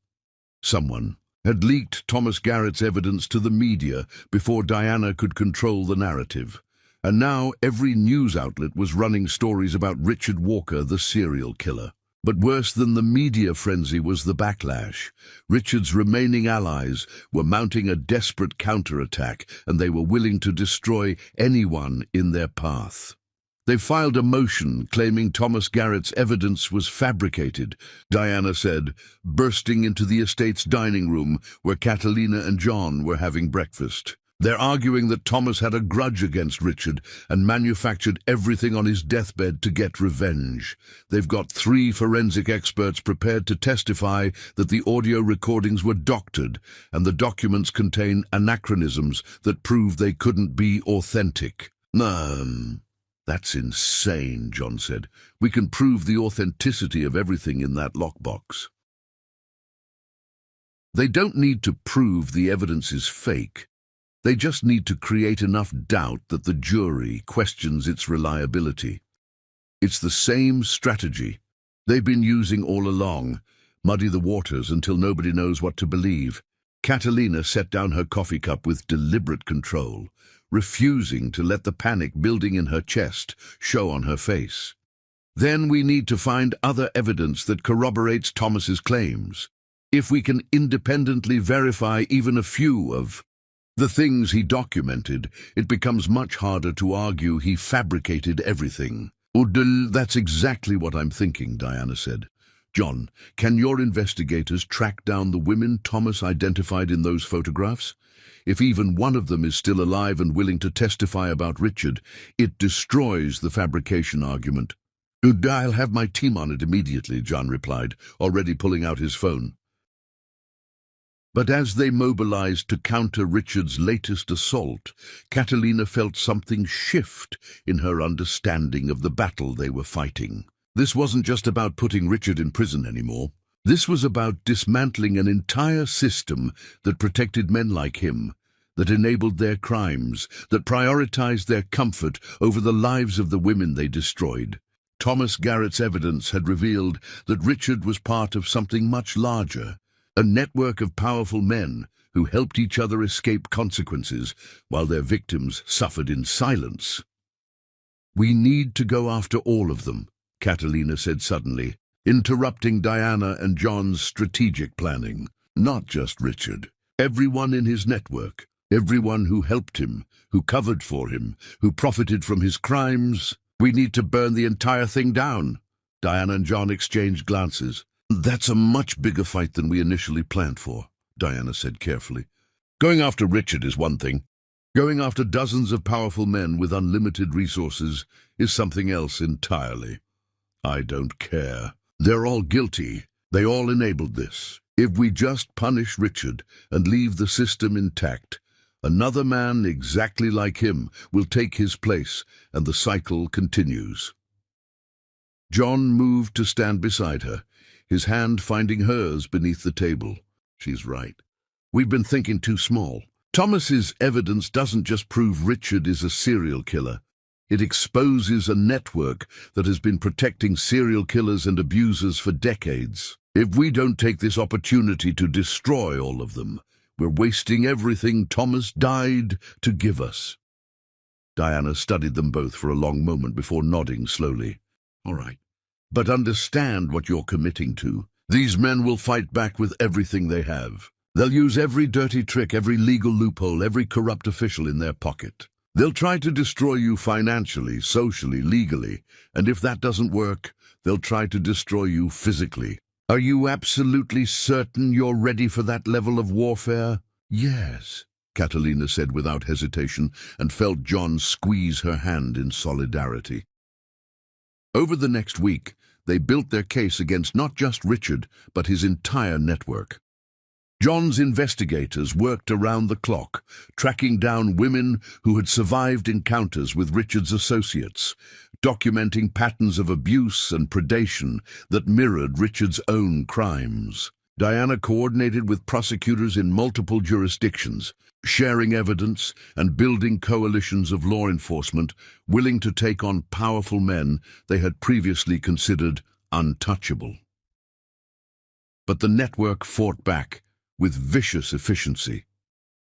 Someone had leaked Thomas Garrett's evidence to the media before Diana could control the narrative. And now every news outlet was running stories about Richard Walker, the serial killer. But worse than the media frenzy was the backlash. Richard's remaining allies were mounting a desperate counterattack, and they were willing to destroy anyone in their path. They filed a motion claiming Thomas Garrett's evidence was fabricated, Diana said, bursting into the estate's dining room where Catalina and John were having breakfast. They're arguing that Thomas had a grudge against Richard and manufactured everything on his deathbed to get revenge. They've got 3 forensic experts prepared to testify that the audio recordings were doctored and the documents contain anachronisms that prove they couldn't be authentic. That's insane, John said. We can prove the authenticity of everything in that lockbox. They don't need to prove the evidence is fake. They just need to create enough doubt that the jury questions its reliability. It's the same strategy they've been using all along, muddy the waters until nobody knows what to believe. Catalina set down her coffee cup with deliberate control. refusing to let the panic building in her chest show on her face. Then we need to find other evidence that corroborates Thomas's claims. If we can independently verify even a few of the things he documented, it becomes much harder to argue he fabricated everything. That's exactly what I'm thinking, Diana said. John, can your investigators track down the women Thomas identified in those photographs? If even one of them is still alive and willing to testify about Richard, it destroys the fabrication argument. I'll have my team on it immediately, John replied, already pulling out his phone. But as they mobilized to counter Richard's latest assault, Catalina felt something shift in her understanding of the battle they were fighting. This wasn't just about putting Richard in prison anymore. This was about dismantling an entire system that protected men like him, that enabled their crimes, that prioritized their comfort over the lives of the women they destroyed. Thomas Garrett's evidence had revealed that Richard was part of something much larger, a network of powerful men who helped each other escape consequences while their victims suffered in silence. We need to go after all of them, Catalina said suddenly, interrupting Diana and John's strategic planning. Not just Richard. Everyone in his network, everyone who helped him, who covered for him, who profited from his crimes. We need to burn the entire thing down. Diana and John exchanged glances. That's a much bigger fight than we initially planned for, Diana said carefully. Going after Richard is one thing. Going after dozens of powerful men with unlimited resources is something else entirely. I don't care. They're all guilty. They all enabled this. If we just punish Richard and leave the system intact, another man exactly like him will take his place, and the cycle continues. John moved to stand beside her, his hand finding hers beneath the table. She's right. We've been thinking too small. Thomas's evidence doesn't just prove Richard is a serial killer. It exposes a network that has been protecting serial killers and abusers for decades. If we don't take this opportunity to destroy all of them, we're wasting everything Thomas died to give us. Diana studied them both for a long moment before nodding slowly. All right. But understand what you're committing to. These men will fight back with everything they have. They'll use every dirty trick, every legal loophole, every corrupt official in their pocket. They'll try to destroy you financially, socially, legally, and if that doesn't work, they'll try to destroy you physically. Are you absolutely certain you're ready for that level of warfare? Yes, Catalina said without hesitation, and felt John squeeze her hand in solidarity. Over the next week, they built their case against not just Richard, but his entire network. John's investigators worked around the clock, tracking down women who had survived encounters with Richard's associates, documenting patterns of abuse and predation that mirrored Richard's own crimes. Diana coordinated with prosecutors in multiple jurisdictions, sharing evidence and building coalitions of law enforcement willing to take on powerful men they had previously considered untouchable. But the network fought back with vicious efficiency.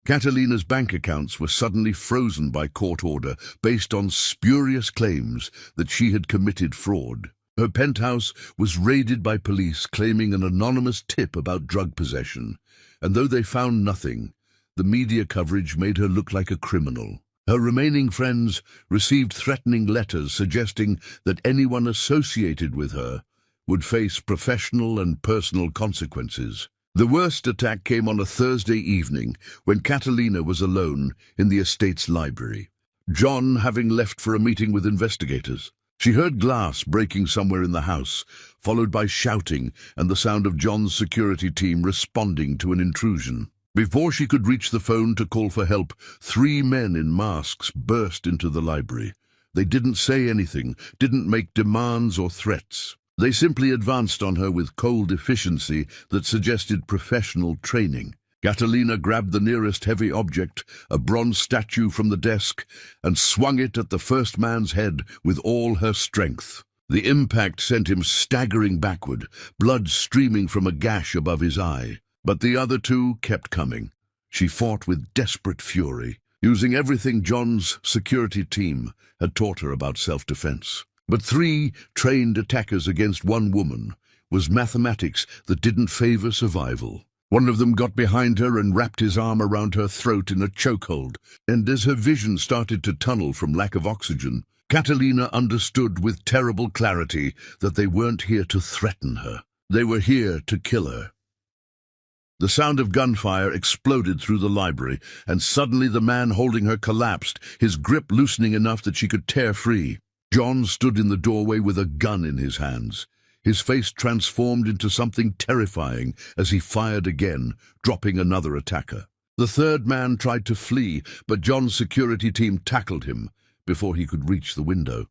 Catalina's bank accounts were suddenly frozen by court order based on spurious claims that she had committed fraud. Her penthouse was raided by police claiming an anonymous tip about drug possession, and though they found nothing, the media coverage made her look like a criminal. Her remaining friends received threatening letters suggesting that anyone associated with her would face professional and personal consequences. The worst attack came on a Thursday evening when Catalina was alone in the estate's library, John having left for a meeting with investigators. She heard glass breaking somewhere in the house, followed by shouting and the sound of John's security team responding to an intrusion. Before she could reach the phone to call for help, 3 men in masks burst into the library. They didn't say anything, didn't make demands or threats. They simply advanced on her with cold efficiency that suggested professional training. Catalina grabbed the nearest heavy object, a bronze statue from the desk, and swung it at the first man's head with all her strength. The impact sent him staggering backward, blood streaming from a gash above his eye. But the other 2 kept coming. She fought with desperate fury, using everything John's security team had taught her about self-defense. But 3 trained attackers against 1 woman was mathematics that didn't favor survival. One of them got behind her and wrapped his arm around her throat in a chokehold, and as her vision started to tunnel from lack of oxygen, Catalina understood with terrible clarity that they weren't here to threaten her. They were here to kill her. The sound of gunfire exploded through the library, and suddenly the man holding her collapsed, his grip loosening enough that she could tear free. John stood in the doorway with a gun in his hands. His face transformed into something terrifying as he fired again, dropping another attacker. The 3rd man tried to flee, but John's security team tackled him before he could reach the window.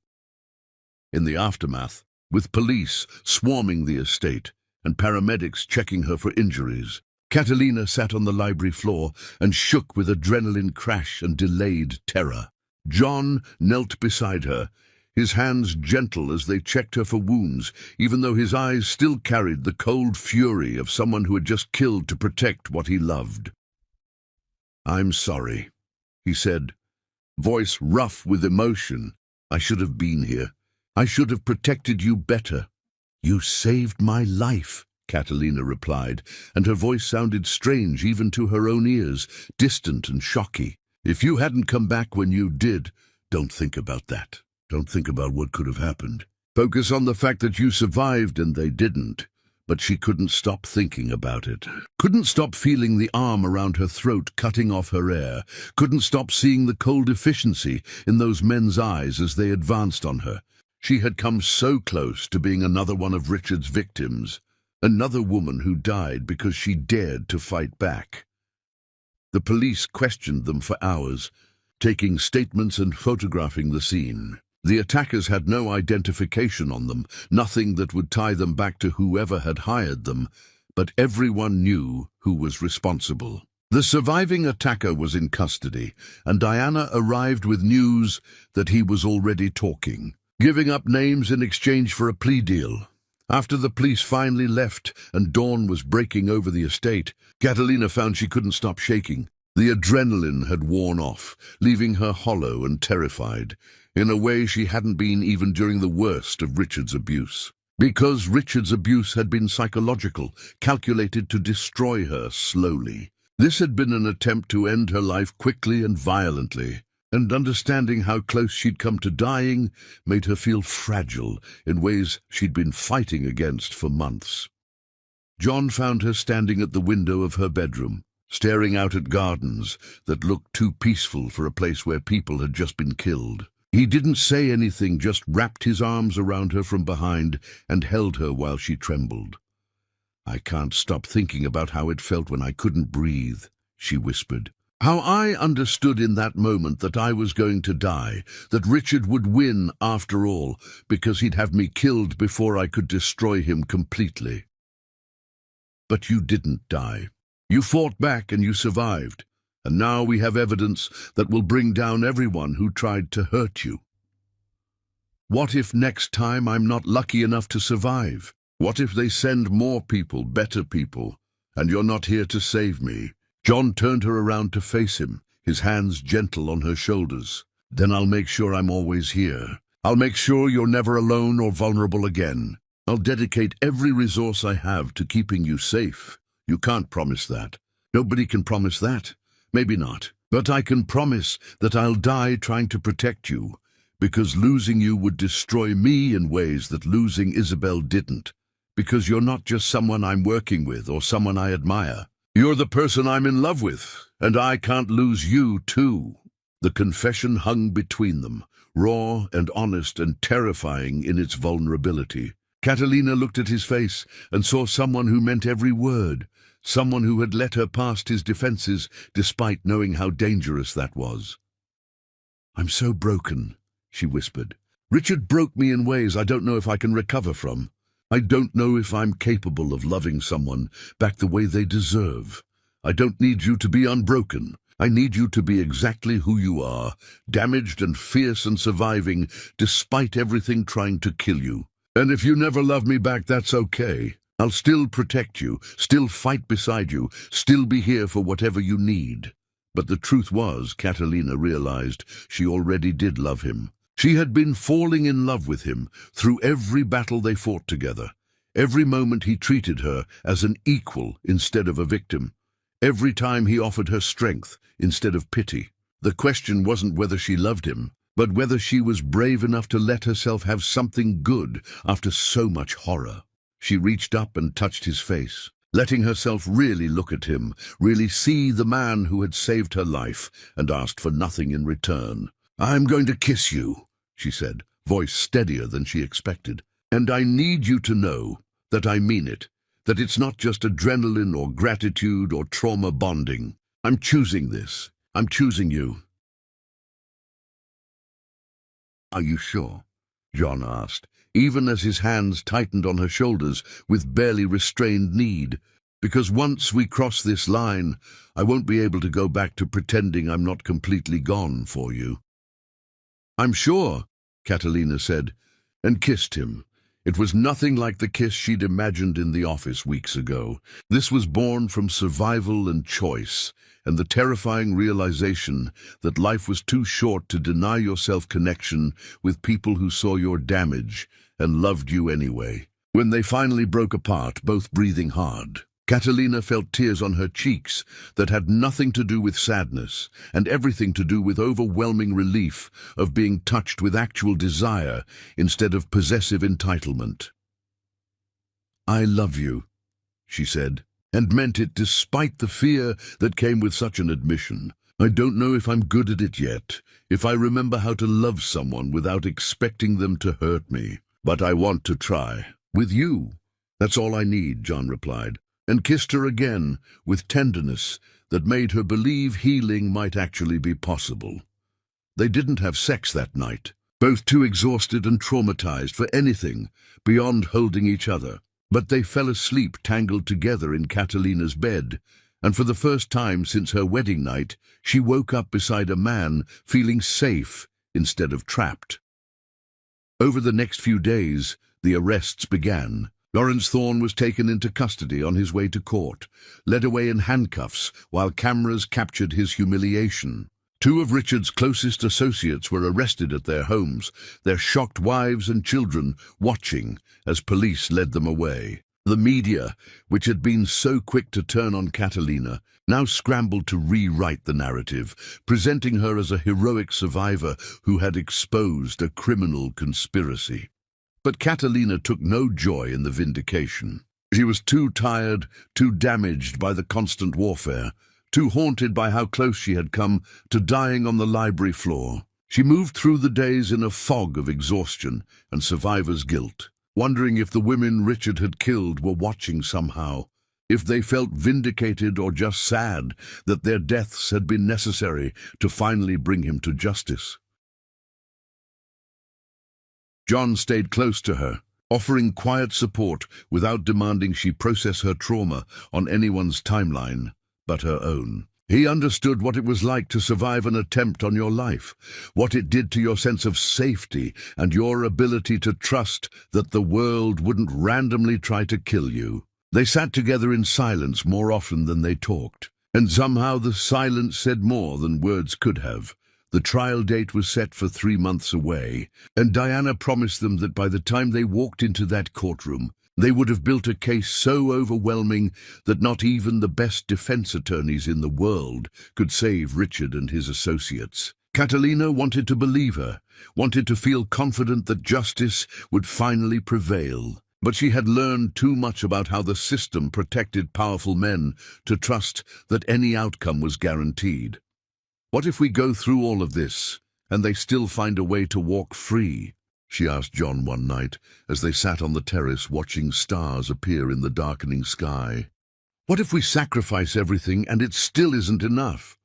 In the aftermath, with police swarming the estate and paramedics checking her for injuries, Catalina sat on the library floor and shook with adrenaline crash and delayed terror. John knelt beside her, his hands gentle as they checked her for wounds, even though his eyes still carried the cold fury of someone who had just killed to protect what he loved. "I'm sorry," he said, voice rough with emotion. "I should have been here. I should have protected you better." "You saved my life," Catalina replied, and her voice sounded strange even to her own ears, distant and shocky. "If you hadn't come back when you did, don't think about that. Don't think about what could have happened. Focus on the fact that you survived and they didn't." But she couldn't stop thinking about it. Couldn't stop feeling the arm around her throat cutting off her air. Couldn't stop seeing the cold efficiency in those men's eyes as they advanced on her. She had come so close to being another one of Richard's victims. Another woman who died because she dared to fight back. The police questioned them for hours, taking statements and photographing the scene. The attackers had no identification on them, nothing that would tie them back to whoever had hired them, but everyone knew who was responsible. The surviving attacker was in custody, and Diana arrived with news that he was already talking, giving up names in exchange for a plea deal. After the police finally left and dawn was breaking over the estate, Catalina found she couldn't stop shaking. The adrenaline had worn off, leaving her hollow and terrified, in a way she hadn't been even during the worst of Richard's abuse. Because Richard's abuse had been psychological, calculated to destroy her slowly. This had been an attempt to end her life quickly and violently, and understanding how close she'd come to dying made her feel fragile in ways she'd been fighting against for months. John found her standing at the window of her bedroom, staring out at gardens that looked too peaceful for a place where people had just been killed. He didn't say anything, just wrapped his arms around her from behind and held her while she trembled. "I can't stop thinking about how it felt when I couldn't breathe," she whispered. "How I understood in that moment that I was going to die, that Richard would win after all, because he'd have me killed before I could destroy him completely. But you didn't die. You fought back and you survived, and now we have evidence that will bring down everyone who tried to hurt you. What if next time I'm not lucky enough to survive? What if they send more people, better people, and you're not here to save me?" John turned her around to face him, his hands gentle on her shoulders. "Then I'll make sure I'm always here. I'll make sure you're never alone or vulnerable again. I'll dedicate every resource I have to keeping you safe. You can't promise that. Nobody can promise that. Maybe not. But I can promise that I'll die trying to protect you, because losing you would destroy me in ways that losing Isabel didn't. Because you're not just someone I'm working with or someone I admire. You're the person I'm in love with, and I can't lose you too." The confession hung between them, raw and honest and terrifying in its vulnerability. Catalina looked at his face and saw someone who meant every word, someone who had let her past his defenses despite knowing how dangerous that was. "I'm so broken," she whispered. "Richard broke me in ways I don't know if I can recover from. I don't know if I'm capable of loving someone back the way they deserve. I don't need you to be unbroken. I need you to be exactly who you are, damaged and fierce and surviving, despite everything trying to kill you. And if you never love me back, that's okay. I'll still protect you, still fight beside you, still be here for whatever you need. But the truth was, Catalina realized she already did love him. She had been falling in love with him through every battle they fought together. Every moment he treated her as an equal instead of a victim. Every time he offered her strength instead of pity. The question wasn't whether she loved him, but whether she was brave enough to let herself have something good after so much horror. She reached up and touched his face, letting herself really look at him, really see the man who had saved her life, and asked for nothing in return. "I'm going to kiss you," she said, voice steadier than she expected. "And I need you to know that I mean it, that it's not just adrenaline or gratitude or trauma bonding. I'm choosing this. I'm choosing you." "Are you sure?" John asked, even as his hands tightened on her shoulders with barely restrained need. "Because once we cross this line, I won't be able to go back to pretending I'm not completely gone for you." "I'm sure," Catalina said, and kissed him. It was nothing like the kiss she'd imagined in the office weeks ago. This was born from survival and choice, and the terrifying realization that life was too short to deny yourself connection with people who saw your damage and loved you anyway. When they finally broke apart, both breathing hard, Catalina felt tears on her cheeks that had nothing to do with sadness and everything to do with overwhelming relief of being touched with actual desire instead of possessive entitlement. "I love you," she said, and meant it despite the fear that came with such an admission. "I don't know if I'm good at it yet, if I remember how to love someone without expecting them to hurt me. But I want to try. With you. That's all I need," John replied, and kissed her again with tenderness that made her believe healing might actually be possible. They didn't have sex that night, both too exhausted and traumatized for anything beyond holding each other. But they fell asleep tangled together in Catalina's bed, and for the first time since her wedding night, she woke up beside a man feeling safe instead of trapped. Over the next few days, the arrests began. Lawrence Thorne was taken into custody on his way to court, led away in handcuffs while cameras captured his humiliation. Two of Richard's closest associates were arrested at their homes, their shocked wives and children watching as police led them away. The media, which had been so quick to turn on Catalina, now scrambled to rewrite the narrative, presenting her as a heroic survivor who had exposed a criminal conspiracy. But Catalina took no joy in the vindication. She was too tired, too damaged by the constant warfare, too haunted by how close she had come to dying on the library floor. She moved through the days in a fog of exhaustion and survivor's guilt, wondering if the women Richard had killed were watching somehow, if they felt vindicated or just sad that their deaths had been necessary to finally bring him to justice. John stayed close to her, offering quiet support without demanding she process her trauma on anyone's timeline but her own. He understood what it was like to survive an attempt on your life, what it did to your sense of safety and your ability to trust that the world wouldn't randomly try to kill you. They sat together in silence more often than they talked, and somehow the silence said more than words could have. The trial date was set for 3 months away, and Diana promised them that by the time they walked into that courtroom, they would have built a case so overwhelming that not even the best defense attorneys in the world could save Richard and his associates. Catalina wanted to believe her, wanted to feel confident that justice would finally prevail. But she had learned too much about how the system protected powerful men to trust that any outcome was guaranteed. "What if we go through all of this, and they still find a way to walk free?" she asked John one night, as they sat on the terrace watching stars appear in the darkening sky. "What if we sacrifice everything and it still isn't enough?"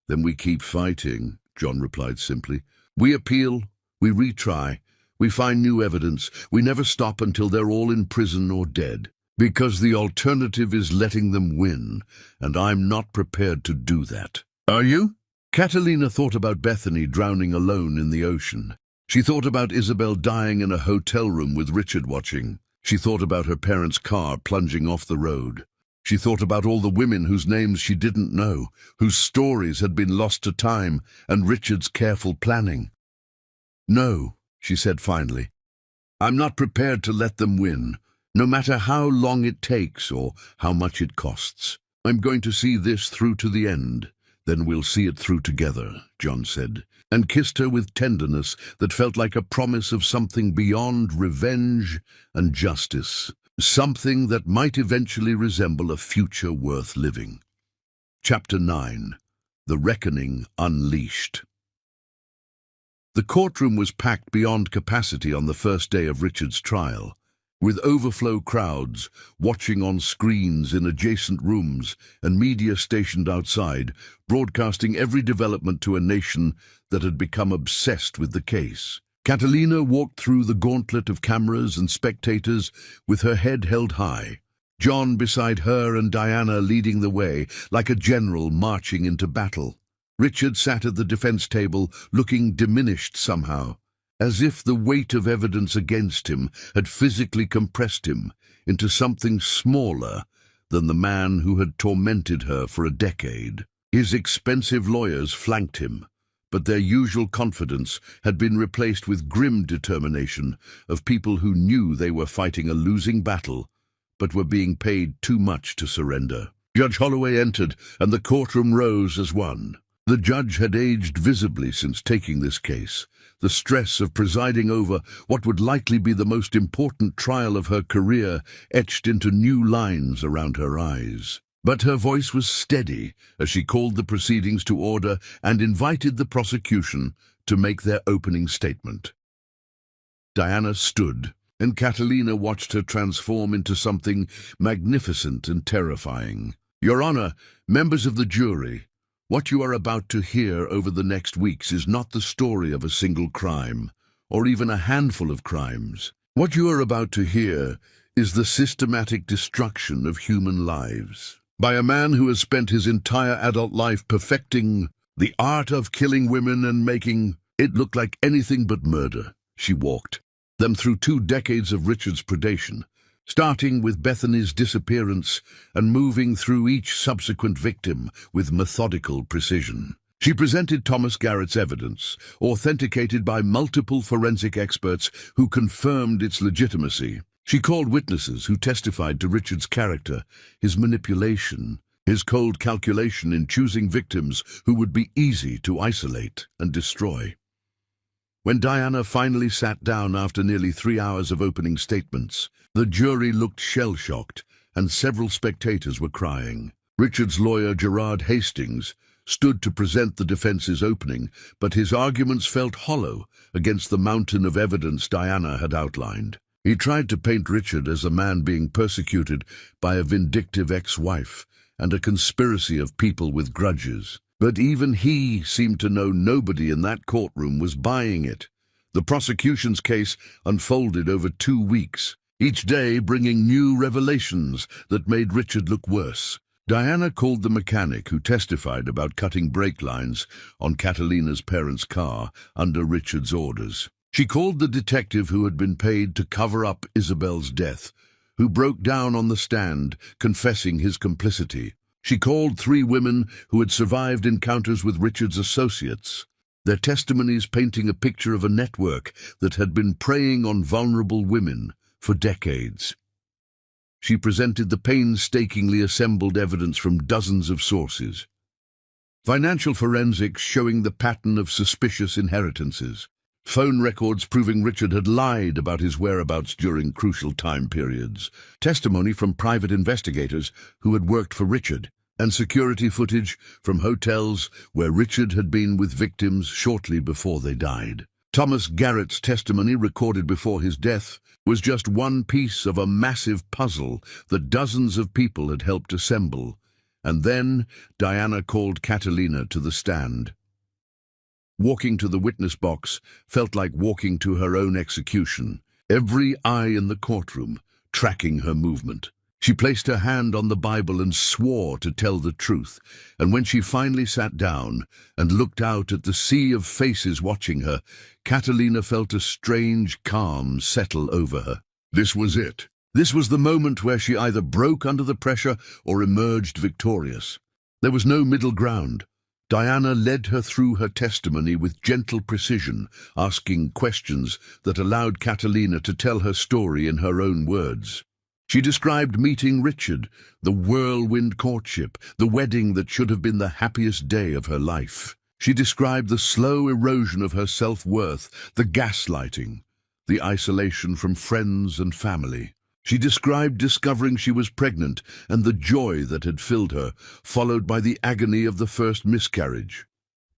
"Then we keep fighting," John replied simply. "We appeal, we retry, we find new evidence, we never stop until they're all in prison or dead. Because the alternative is letting them win, and I'm not prepared to do that." "Are you?" Catalina thought about Bethany drowning alone in the ocean. She thought about Isabel dying in a hotel room with Richard watching. She thought about her parents' car plunging off the road. She thought about all the women whose names she didn't know, whose stories had been lost to time and Richard's careful planning. "No," she said finally. "I'm not prepared to let them win, no matter how long it takes or how much it costs. I'm going to see this through to the end. Then we'll see it through together," John said, and kissed her with tenderness that felt like a promise of something beyond revenge and justice, something that might eventually resemble a future worth living. Chapter 9. The Reckoning Unleashed. The courtroom was packed beyond capacity on the first day of Richard's trial, with overflow crowds watching on screens in adjacent rooms and media stationed outside, broadcasting every development to a nation that had become obsessed with the case. Catalina walked through the gauntlet of cameras and spectators with her head held high, John beside her and Diana leading the way, like a general marching into battle. Richard sat at the defense table, looking diminished somehow, as if the weight of evidence against him had physically compressed him into something smaller than the man who had tormented her for a decade. His expensive lawyers flanked him, but their usual confidence had been replaced with grim determination of people who knew they were fighting a losing battle, but were being paid too much to surrender. Judge Holloway entered, and the courtroom rose as one. The judge had aged visibly since taking this case, the stress of presiding over what would likely be the most important trial of her career etched into new lines around her eyes. But her voice was steady as she called the proceedings to order and invited the prosecution to make their opening statement. Diana stood, and Catalina watched her transform into something magnificent and terrifying. "Your Honor, members of the jury, what you are about to hear over the next weeks is not the story of a single crime, or even a handful of crimes. What you are about to hear is the systematic destruction of human lives by a man who has spent his entire adult life perfecting the art of killing women and making it look like anything but murder." She walked them through 2 decades of Richard's predation, starting with Bethany's disappearance and moving through each subsequent victim with methodical precision. She presented Thomas Garrett's evidence, authenticated by multiple forensic experts who confirmed its legitimacy. She called witnesses who testified to Richard's character, his manipulation, his cold calculation in choosing victims who would be easy to isolate and destroy. When Diana finally sat down after nearly 3 hours of opening statements, the jury looked shell-shocked, and several spectators were crying. Richard's lawyer, Gerard Hastings, stood to present the defense's opening, but his arguments felt hollow against the mountain of evidence Diana had outlined. He tried to paint Richard as a man being persecuted by a vindictive ex-wife and a conspiracy of people with grudges. But even he seemed to know nobody in that courtroom was buying it. The prosecution's case unfolded over 2 weeks, each day bringing new revelations that made Richard look worse. Diana called the mechanic who testified about cutting brake lines on Catalina's parents' car under Richard's orders. She called the detective who had been paid to cover up Isabel's death, who broke down on the stand, confessing his complicity. She called 3 women who had survived encounters with Richard's associates, their testimonies painting a picture of a network that had been preying on vulnerable women for decades. She presented the painstakingly assembled evidence from dozens of sources. Financial forensics showing the pattern of suspicious inheritances. Phone records proving Richard had lied about his whereabouts during crucial time periods. Testimony from private investigators who had worked for Richard, and security footage from hotels where Richard had been with victims shortly before they died. Thomas Garrett's testimony, recorded before his death, was just one piece of a massive puzzle that dozens of people had helped assemble. And then Diana called Catalina to the stand. Walking to the witness box felt like walking to her own execution, every eye in the courtroom tracking her movement. She placed her hand on the Bible and swore to tell the truth, and when she finally sat down and looked out at the sea of faces watching her, Catalina felt a strange calm settle over her. This was it. This was the moment where she either broke under the pressure or emerged victorious. There was no middle ground. Diana led her through her testimony with gentle precision, asking questions that allowed Catalina to tell her story in her own words. She described meeting Richard, the whirlwind courtship, the wedding that should have been the happiest day of her life. She described the slow erosion of her self-worth, the gaslighting, the isolation from friends and family. She described discovering she was pregnant and the joy that had filled her, followed by the agony of the first miscarriage.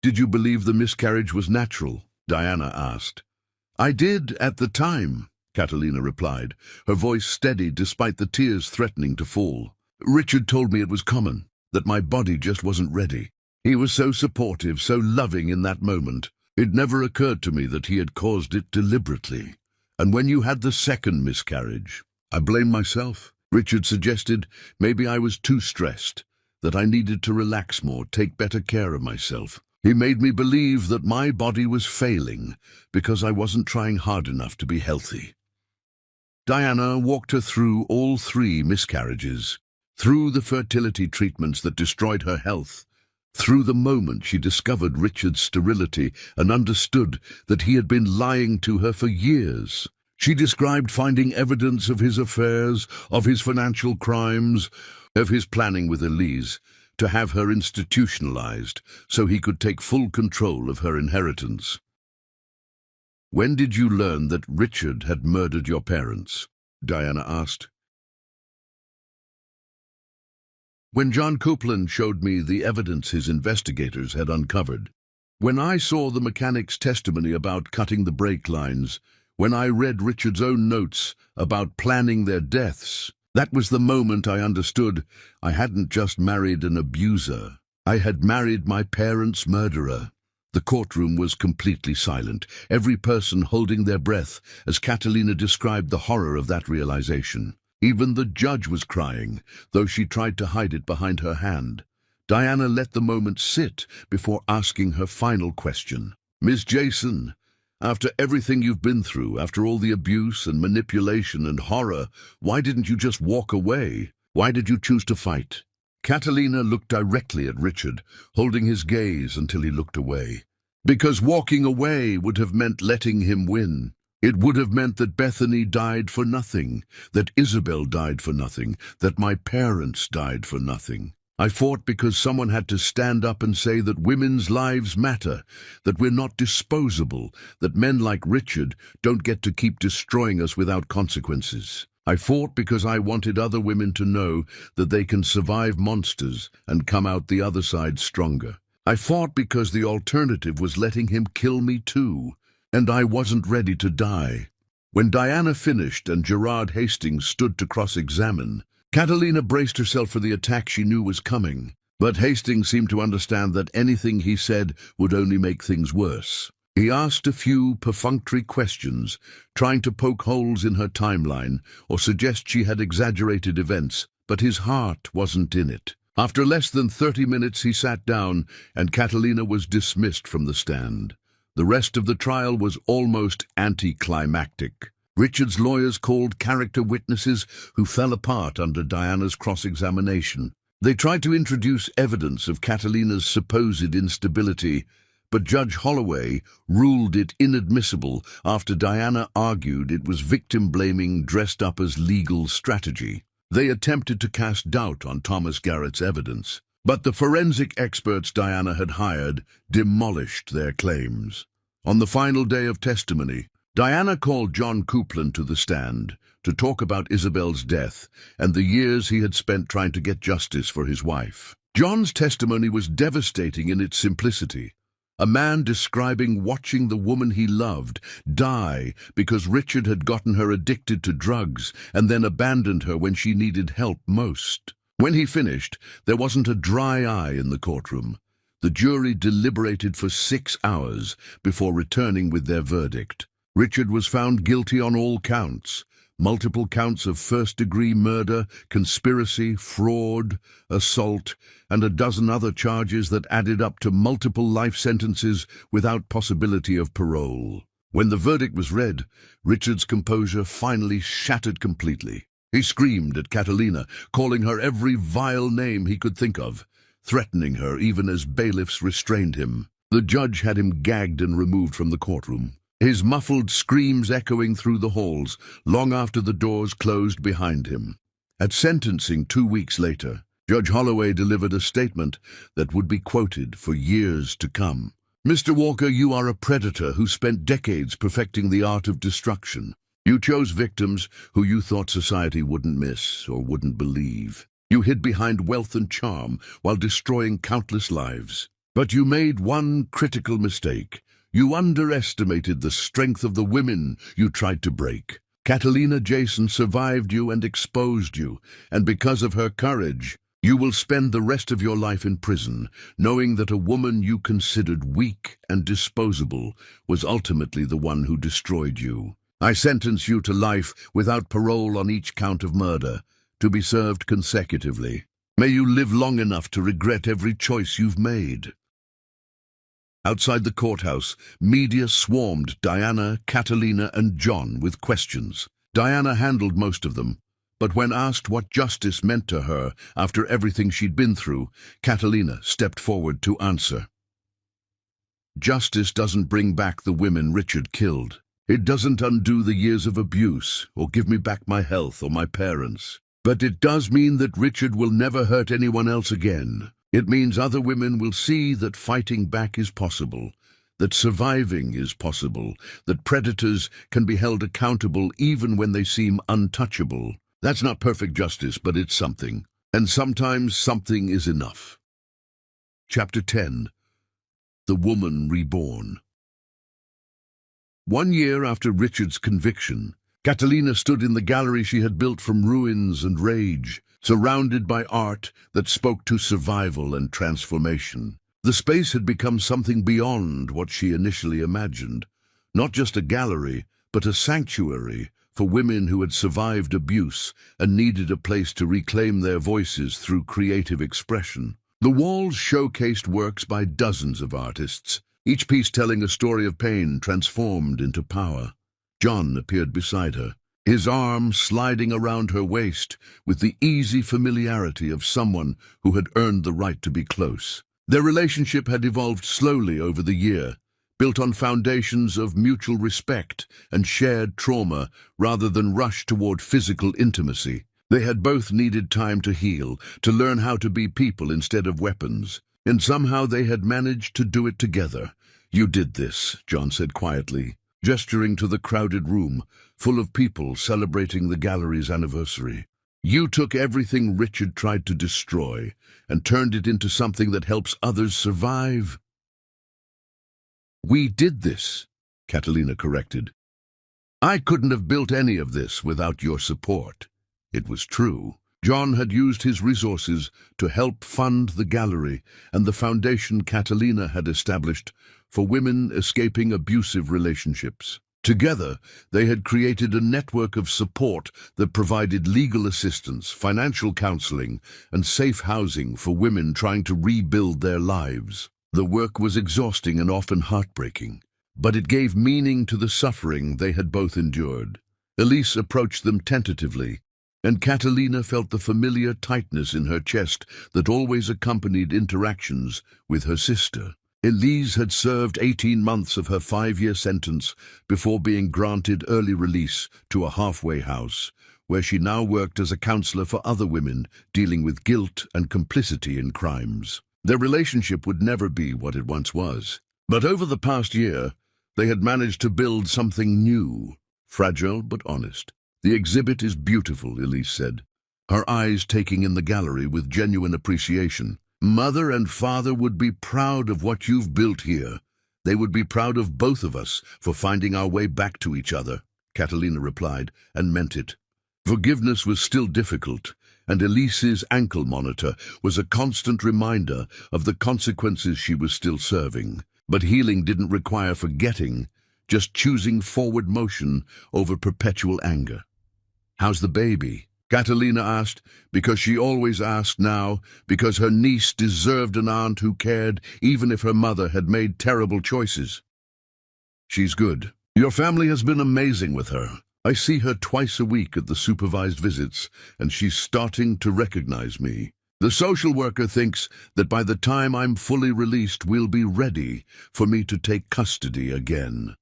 "Did you believe the miscarriage was natural?" Diana asked. "I did at the time," Catalina replied, her voice steady despite the tears threatening to fall. "Richard told me it was common, that my body just wasn't ready. He was so supportive, so loving in that moment. It never occurred to me that he had caused it deliberately. And when you had the second miscarriage, I blamed myself. Richard suggested maybe I was too stressed, that I needed to relax more, take better care of myself. He made me believe that my body was failing because I wasn't trying hard enough to be healthy." Diana walked her through all 3 miscarriages, through the fertility treatments that destroyed her health, through the moment she discovered Richard's sterility and understood that he had been lying to her for years. She described finding evidence of his affairs, of his financial crimes, of his planning with Elise to have her institutionalized so he could take full control of her inheritance. "When did you learn that Richard had murdered your parents?" Diana asked. "When John Copeland showed me the evidence his investigators had uncovered. When I saw the mechanic's testimony about cutting the brake lines, when I read Richard's own notes about planning their deaths, that was the moment I understood I hadn't just married an abuser. I had married my parents' murderer." The courtroom was completely silent, every person holding their breath as Catalina described the horror of that realization. Even the judge was crying, though she tried to hide it behind her hand. Diana let the moment sit before asking her final question. "Miss Jason, after everything you've been through, after all the abuse and manipulation and horror, why didn't you just walk away? Why did you choose to fight?" Catalina looked directly at Richard, holding his gaze until he looked away. "Because walking away would have meant letting him win. It would have meant that Bethany died for nothing, that Isabel died for nothing, that my parents died for nothing. I fought because someone had to stand up and say that women's lives matter, that we're not disposable, that men like Richard don't get to keep destroying us without consequences. I fought because I wanted other women to know that they can survive monsters and come out the other side stronger. I fought because the alternative was letting him kill me too, and I wasn't ready to die." When Diana finished and Gerard Hastings stood to cross-examine, Catalina braced herself for the attack she knew was coming, but Hastings seemed to understand that anything he said would only make things worse. He asked a few perfunctory questions, trying to poke holes in her timeline or suggest she had exaggerated events, but his heart wasn't in it. After less than 30 minutes he sat down and Catalina was dismissed from the stand. The rest of the trial was almost anticlimactic. Richard's lawyers called character witnesses who fell apart under Diana's cross-examination. They tried to introduce evidence of Catalina's supposed instability, but Judge Holloway ruled it inadmissible after Diana argued it was victim-blaming dressed up as legal strategy. They attempted to cast doubt on Thomas Garrett's evidence, but the forensic experts Diana had hired demolished their claims. On the final day of testimony, Diana called John Copeland to the stand to talk about Isabel's death and the years he had spent trying to get justice for his wife. John's testimony was devastating in its simplicity. A man describing watching the woman he loved die because Richard had gotten her addicted to drugs and then abandoned her when she needed help most. When he finished, there wasn't a dry eye in the courtroom. The jury deliberated for 6 hours before returning with their verdict. Richard was found guilty on all counts. Multiple counts of first-degree murder, conspiracy, fraud, assault, and a dozen other charges that added up to multiple life sentences without possibility of parole. When the verdict was read, Richard's composure finally shattered completely. He screamed at Catalina, calling her every vile name he could think of, threatening her even as bailiffs restrained him. The judge had him gagged and removed from the courtroom, his muffled screams echoing through the halls long after the doors closed behind him. At sentencing 2 weeks later, Judge Holloway delivered a statement that would be quoted for years to come. "Mr. Walker, you are a predator who spent decades perfecting the art of destruction. You chose victims who you thought society wouldn't miss or wouldn't believe. You hid behind wealth and charm while destroying countless lives. But you made one critical mistake. You underestimated the strength of the women you tried to break. Catalina Jason survived you and exposed you, and because of her courage, you will spend the rest of your life in prison, knowing that a woman you considered weak and disposable was ultimately the one who destroyed you. I sentence you to life without parole on each count of murder, to be served consecutively. May you live long enough to regret every choice you've made." Outside the courthouse, media swarmed Diana, Catalina, and John with questions. Diana handled most of them, but when asked what justice meant to her after everything she'd been through, Catalina stepped forward to answer. "Justice doesn't bring back the women Richard killed. It doesn't undo the years of abuse or give me back my health or my parents. But it does mean that Richard will never hurt anyone else again. It means other women will see that fighting back is possible, that surviving is possible, that predators can be held accountable even when they seem untouchable. That's not perfect justice, but it's something. And sometimes something is enough." Chapter 10. The Woman Reborn. 1 year after Richard's conviction, Catalina stood in the gallery she had built from ruins and rage, surrounded by art that spoke to survival and transformation. The space had become something beyond what she initially imagined. Not just a gallery, but a sanctuary for women who had survived abuse and needed a place to reclaim their voices through creative expression. The walls showcased works by dozens of artists, each piece telling a story of pain transformed into power. John appeared beside her, his arm sliding around her waist with the easy familiarity of someone who had earned the right to be close. Their relationship had evolved slowly over the year, built on foundations of mutual respect and shared trauma rather than rush toward physical intimacy. They had both needed time to heal, to learn how to be people instead of weapons, and somehow they had managed to do it together. "You did this," John said quietly, gesturing to the crowded room, full of people celebrating the gallery's anniversary. "You took everything Richard tried to destroy and turned it into something that helps others survive." "We did this," Catalina corrected. "I couldn't have built any of this without your support." It was true. John had used his resources to help fund the gallery and the foundation Catalina had established for women escaping abusive relationships. Together, they had created a network of support that provided legal assistance, financial counseling, and safe housing for women trying to rebuild their lives. The work was exhausting and often heartbreaking, but it gave meaning to the suffering they had both endured. Elise approached them tentatively, and Catalina felt the familiar tightness in her chest that always accompanied interactions with her sister. Elise had served 18 months of her 5-year sentence before being granted early release to a halfway house, where she now worked as a counselor for other women dealing with guilt and complicity in crimes. Their relationship would never be what it once was. But over the past year, they had managed to build something new, fragile but honest. "The exhibit is beautiful," Elise said, her eyes taking in the gallery with genuine appreciation. "Mother and Father would be proud of what you've built here. They would be proud of both of us for finding our way back to each other," Catalina replied, and meant it. Forgiveness was still difficult, and Elise's ankle monitor was a constant reminder of the consequences she was still serving. But healing didn't require forgetting, just choosing forward motion over perpetual anger. "How's the baby?" Catalina asked, because she always asked now, because her niece deserved an aunt who cared even if her mother had made terrible choices. "She's good. Your family has been amazing with her. I see her twice a week at the supervised visits, and she's starting to recognize me. The social worker thinks that by the time I'm fully released, we'll be ready for me to take custody again.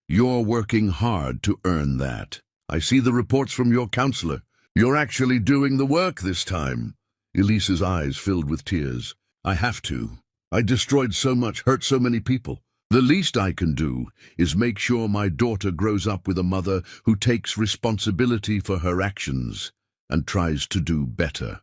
You're working hard to earn that. I see the reports from your counselor. You're actually doing the work this time. Elise's eyes filled with tears. I have to. I destroyed so much, hurt so many people. The least I can do is make sure my daughter grows up with a mother who takes responsibility for her actions and tries to do better.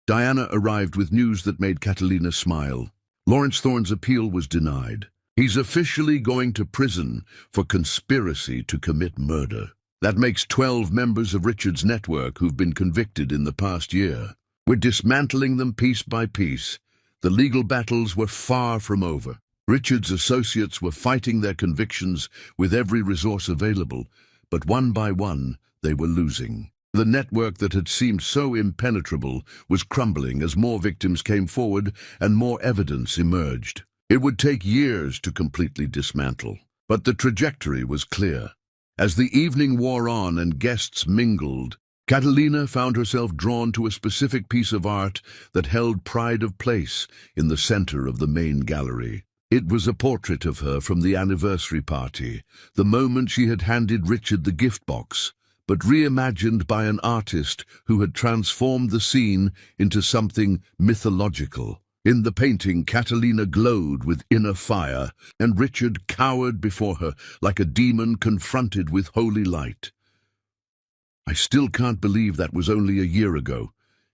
Diana arrived with news that made Catalina smile. Lawrence Thorne's appeal was denied. He's officially going to prison for conspiracy to commit murder. That makes 12 members of Richard's network who've been convicted in the past year. We're dismantling them piece by piece. The legal battles were far from over. Richard's associates were fighting their convictions with every resource available, but one by one they were losing. The network that had seemed so impenetrable was crumbling as more victims came forward and more evidence emerged. It would take years to completely dismantle, but the trajectory was clear. As the evening wore on and guests mingled, Catalina found herself drawn to a specific piece of art that held pride of place in the center of the main gallery. It was a portrait of her from the anniversary party, the moment she had handed Richard the gift box, but reimagined by an artist who had transformed the scene into something mythological. In the painting, Catalina glowed with inner fire, and Richard cowered before her like a demon confronted with holy light. I still can't believe that was only a year ago,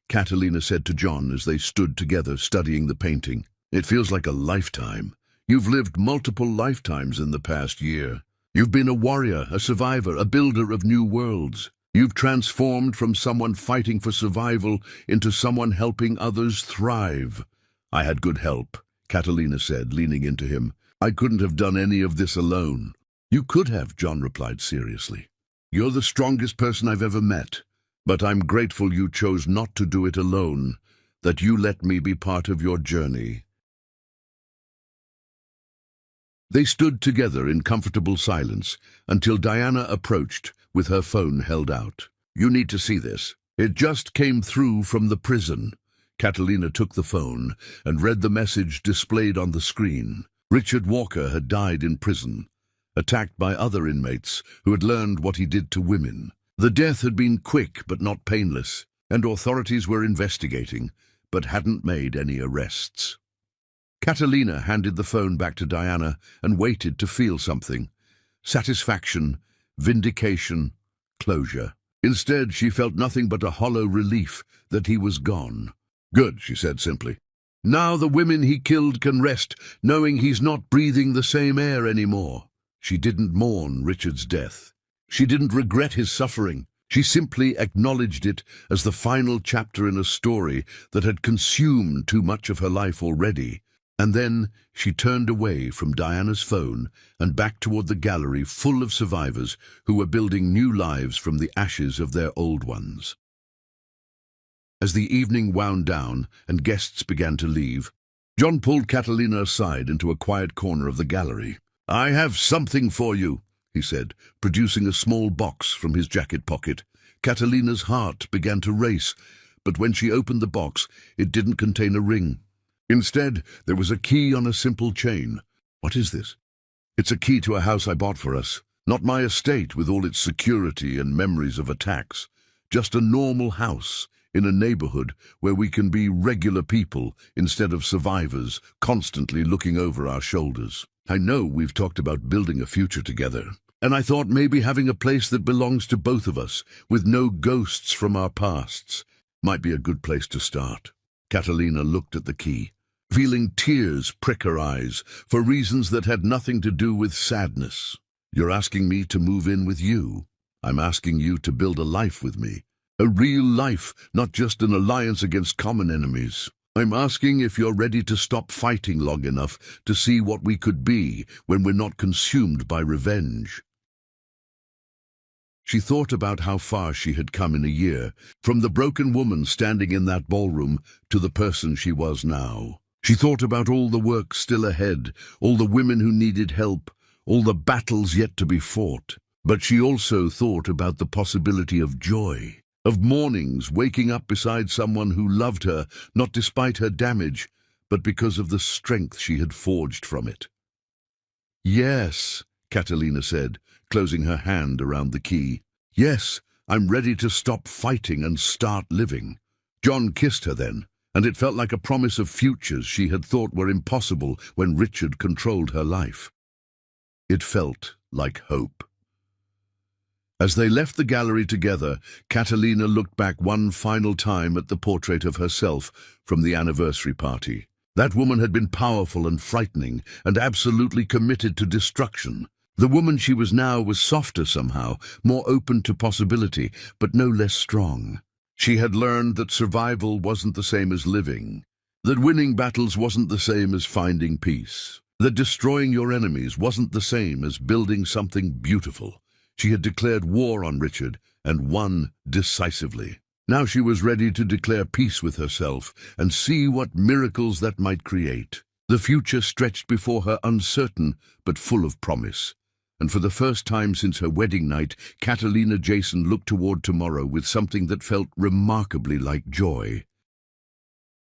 Catalina said to John as they stood together studying the painting. It feels like a lifetime. You've lived multiple lifetimes in the past year. You've been a warrior, a survivor, a builder of new worlds. You've transformed from someone fighting for survival into someone helping others thrive. I had good help, Catalina said, leaning into him. I couldn't have done any of this alone. You could have, John replied seriously. You're the strongest person I've ever met, but I'm grateful you chose not to do it alone, that you let me be part of your journey. They stood together in comfortable silence until Diana approached with her phone held out. You need to see this. It just came through from the prison. Catalina took the phone and read the message displayed on the screen. Richard Walker had died in prison, attacked by other inmates who had learned what he did to women. The death had been quick but not painless, and authorities were investigating, but hadn't made any arrests. Catalina handed the phone back to Diana and waited to feel something. Satisfaction, vindication, closure. Instead, she felt nothing but a hollow relief that he was gone. Good, she said simply. Now the women he killed can rest, knowing he's not breathing the same air anymore. She didn't mourn Richard's death. She didn't regret his suffering. She simply acknowledged it as the final chapter in a story that had consumed too much of her life already. And then she turned away from Diana's phone and back toward the gallery full of survivors who were building new lives from the ashes of their old ones. As the evening wound down and guests began to leave, John pulled Catalina aside into a quiet corner of the gallery. I have something for you, he said, producing a small box from his jacket pocket. Catalina's heart began to race, but when she opened the box, it didn't contain a ring. Instead, there was a key on a simple chain. What is this? It's a key to a house I bought for us. Not my estate with all its security and memories of attacks. Just a normal house in a neighborhood where we can be regular people instead of survivors constantly looking over our shoulders. I know we've talked about building a future together, and I thought maybe having a place that belongs to both of us, with no ghosts from our pasts, might be a good place to start. Catalina looked at the key, feeling tears prick her eyes for reasons that had nothing to do with sadness. You're asking me to move in with you. I'm asking you to build a life with me. A real life, not just an alliance against common enemies. I'm asking if you're ready to stop fighting long enough to see what we could be when we're not consumed by revenge. She thought about how far she had come in a year, from the broken woman standing in that ballroom to the person she was now. She thought about all the work still ahead, all the women who needed help, all the battles yet to be fought. But she also thought about the possibility of joy, of mornings waking up beside someone who loved her, not despite her damage, but because of the strength she had forged from it. "Yes," Catalina said, closing her hand around the key. "Yes, I'm ready to stop fighting and start living." John kissed her then, and it felt like a promise of futures she had thought were impossible when Richard controlled her life. It felt like hope. As they left the gallery together, Catalina looked back one final time at the portrait of herself from the anniversary party. That woman had been powerful and frightening, and absolutely committed to destruction. The woman she was now was softer somehow, more open to possibility, but no less strong. She had learned that survival wasn't the same as living, that winning battles wasn't the same as finding peace, that destroying your enemies wasn't the same as building something beautiful. She had declared war on Richard, and won decisively. Now she was ready to declare peace with herself and see what miracles that might create. The future stretched before her, uncertain but full of promise. And for the first time since her wedding night, Catalina Jason looked toward tomorrow with something that felt remarkably like joy.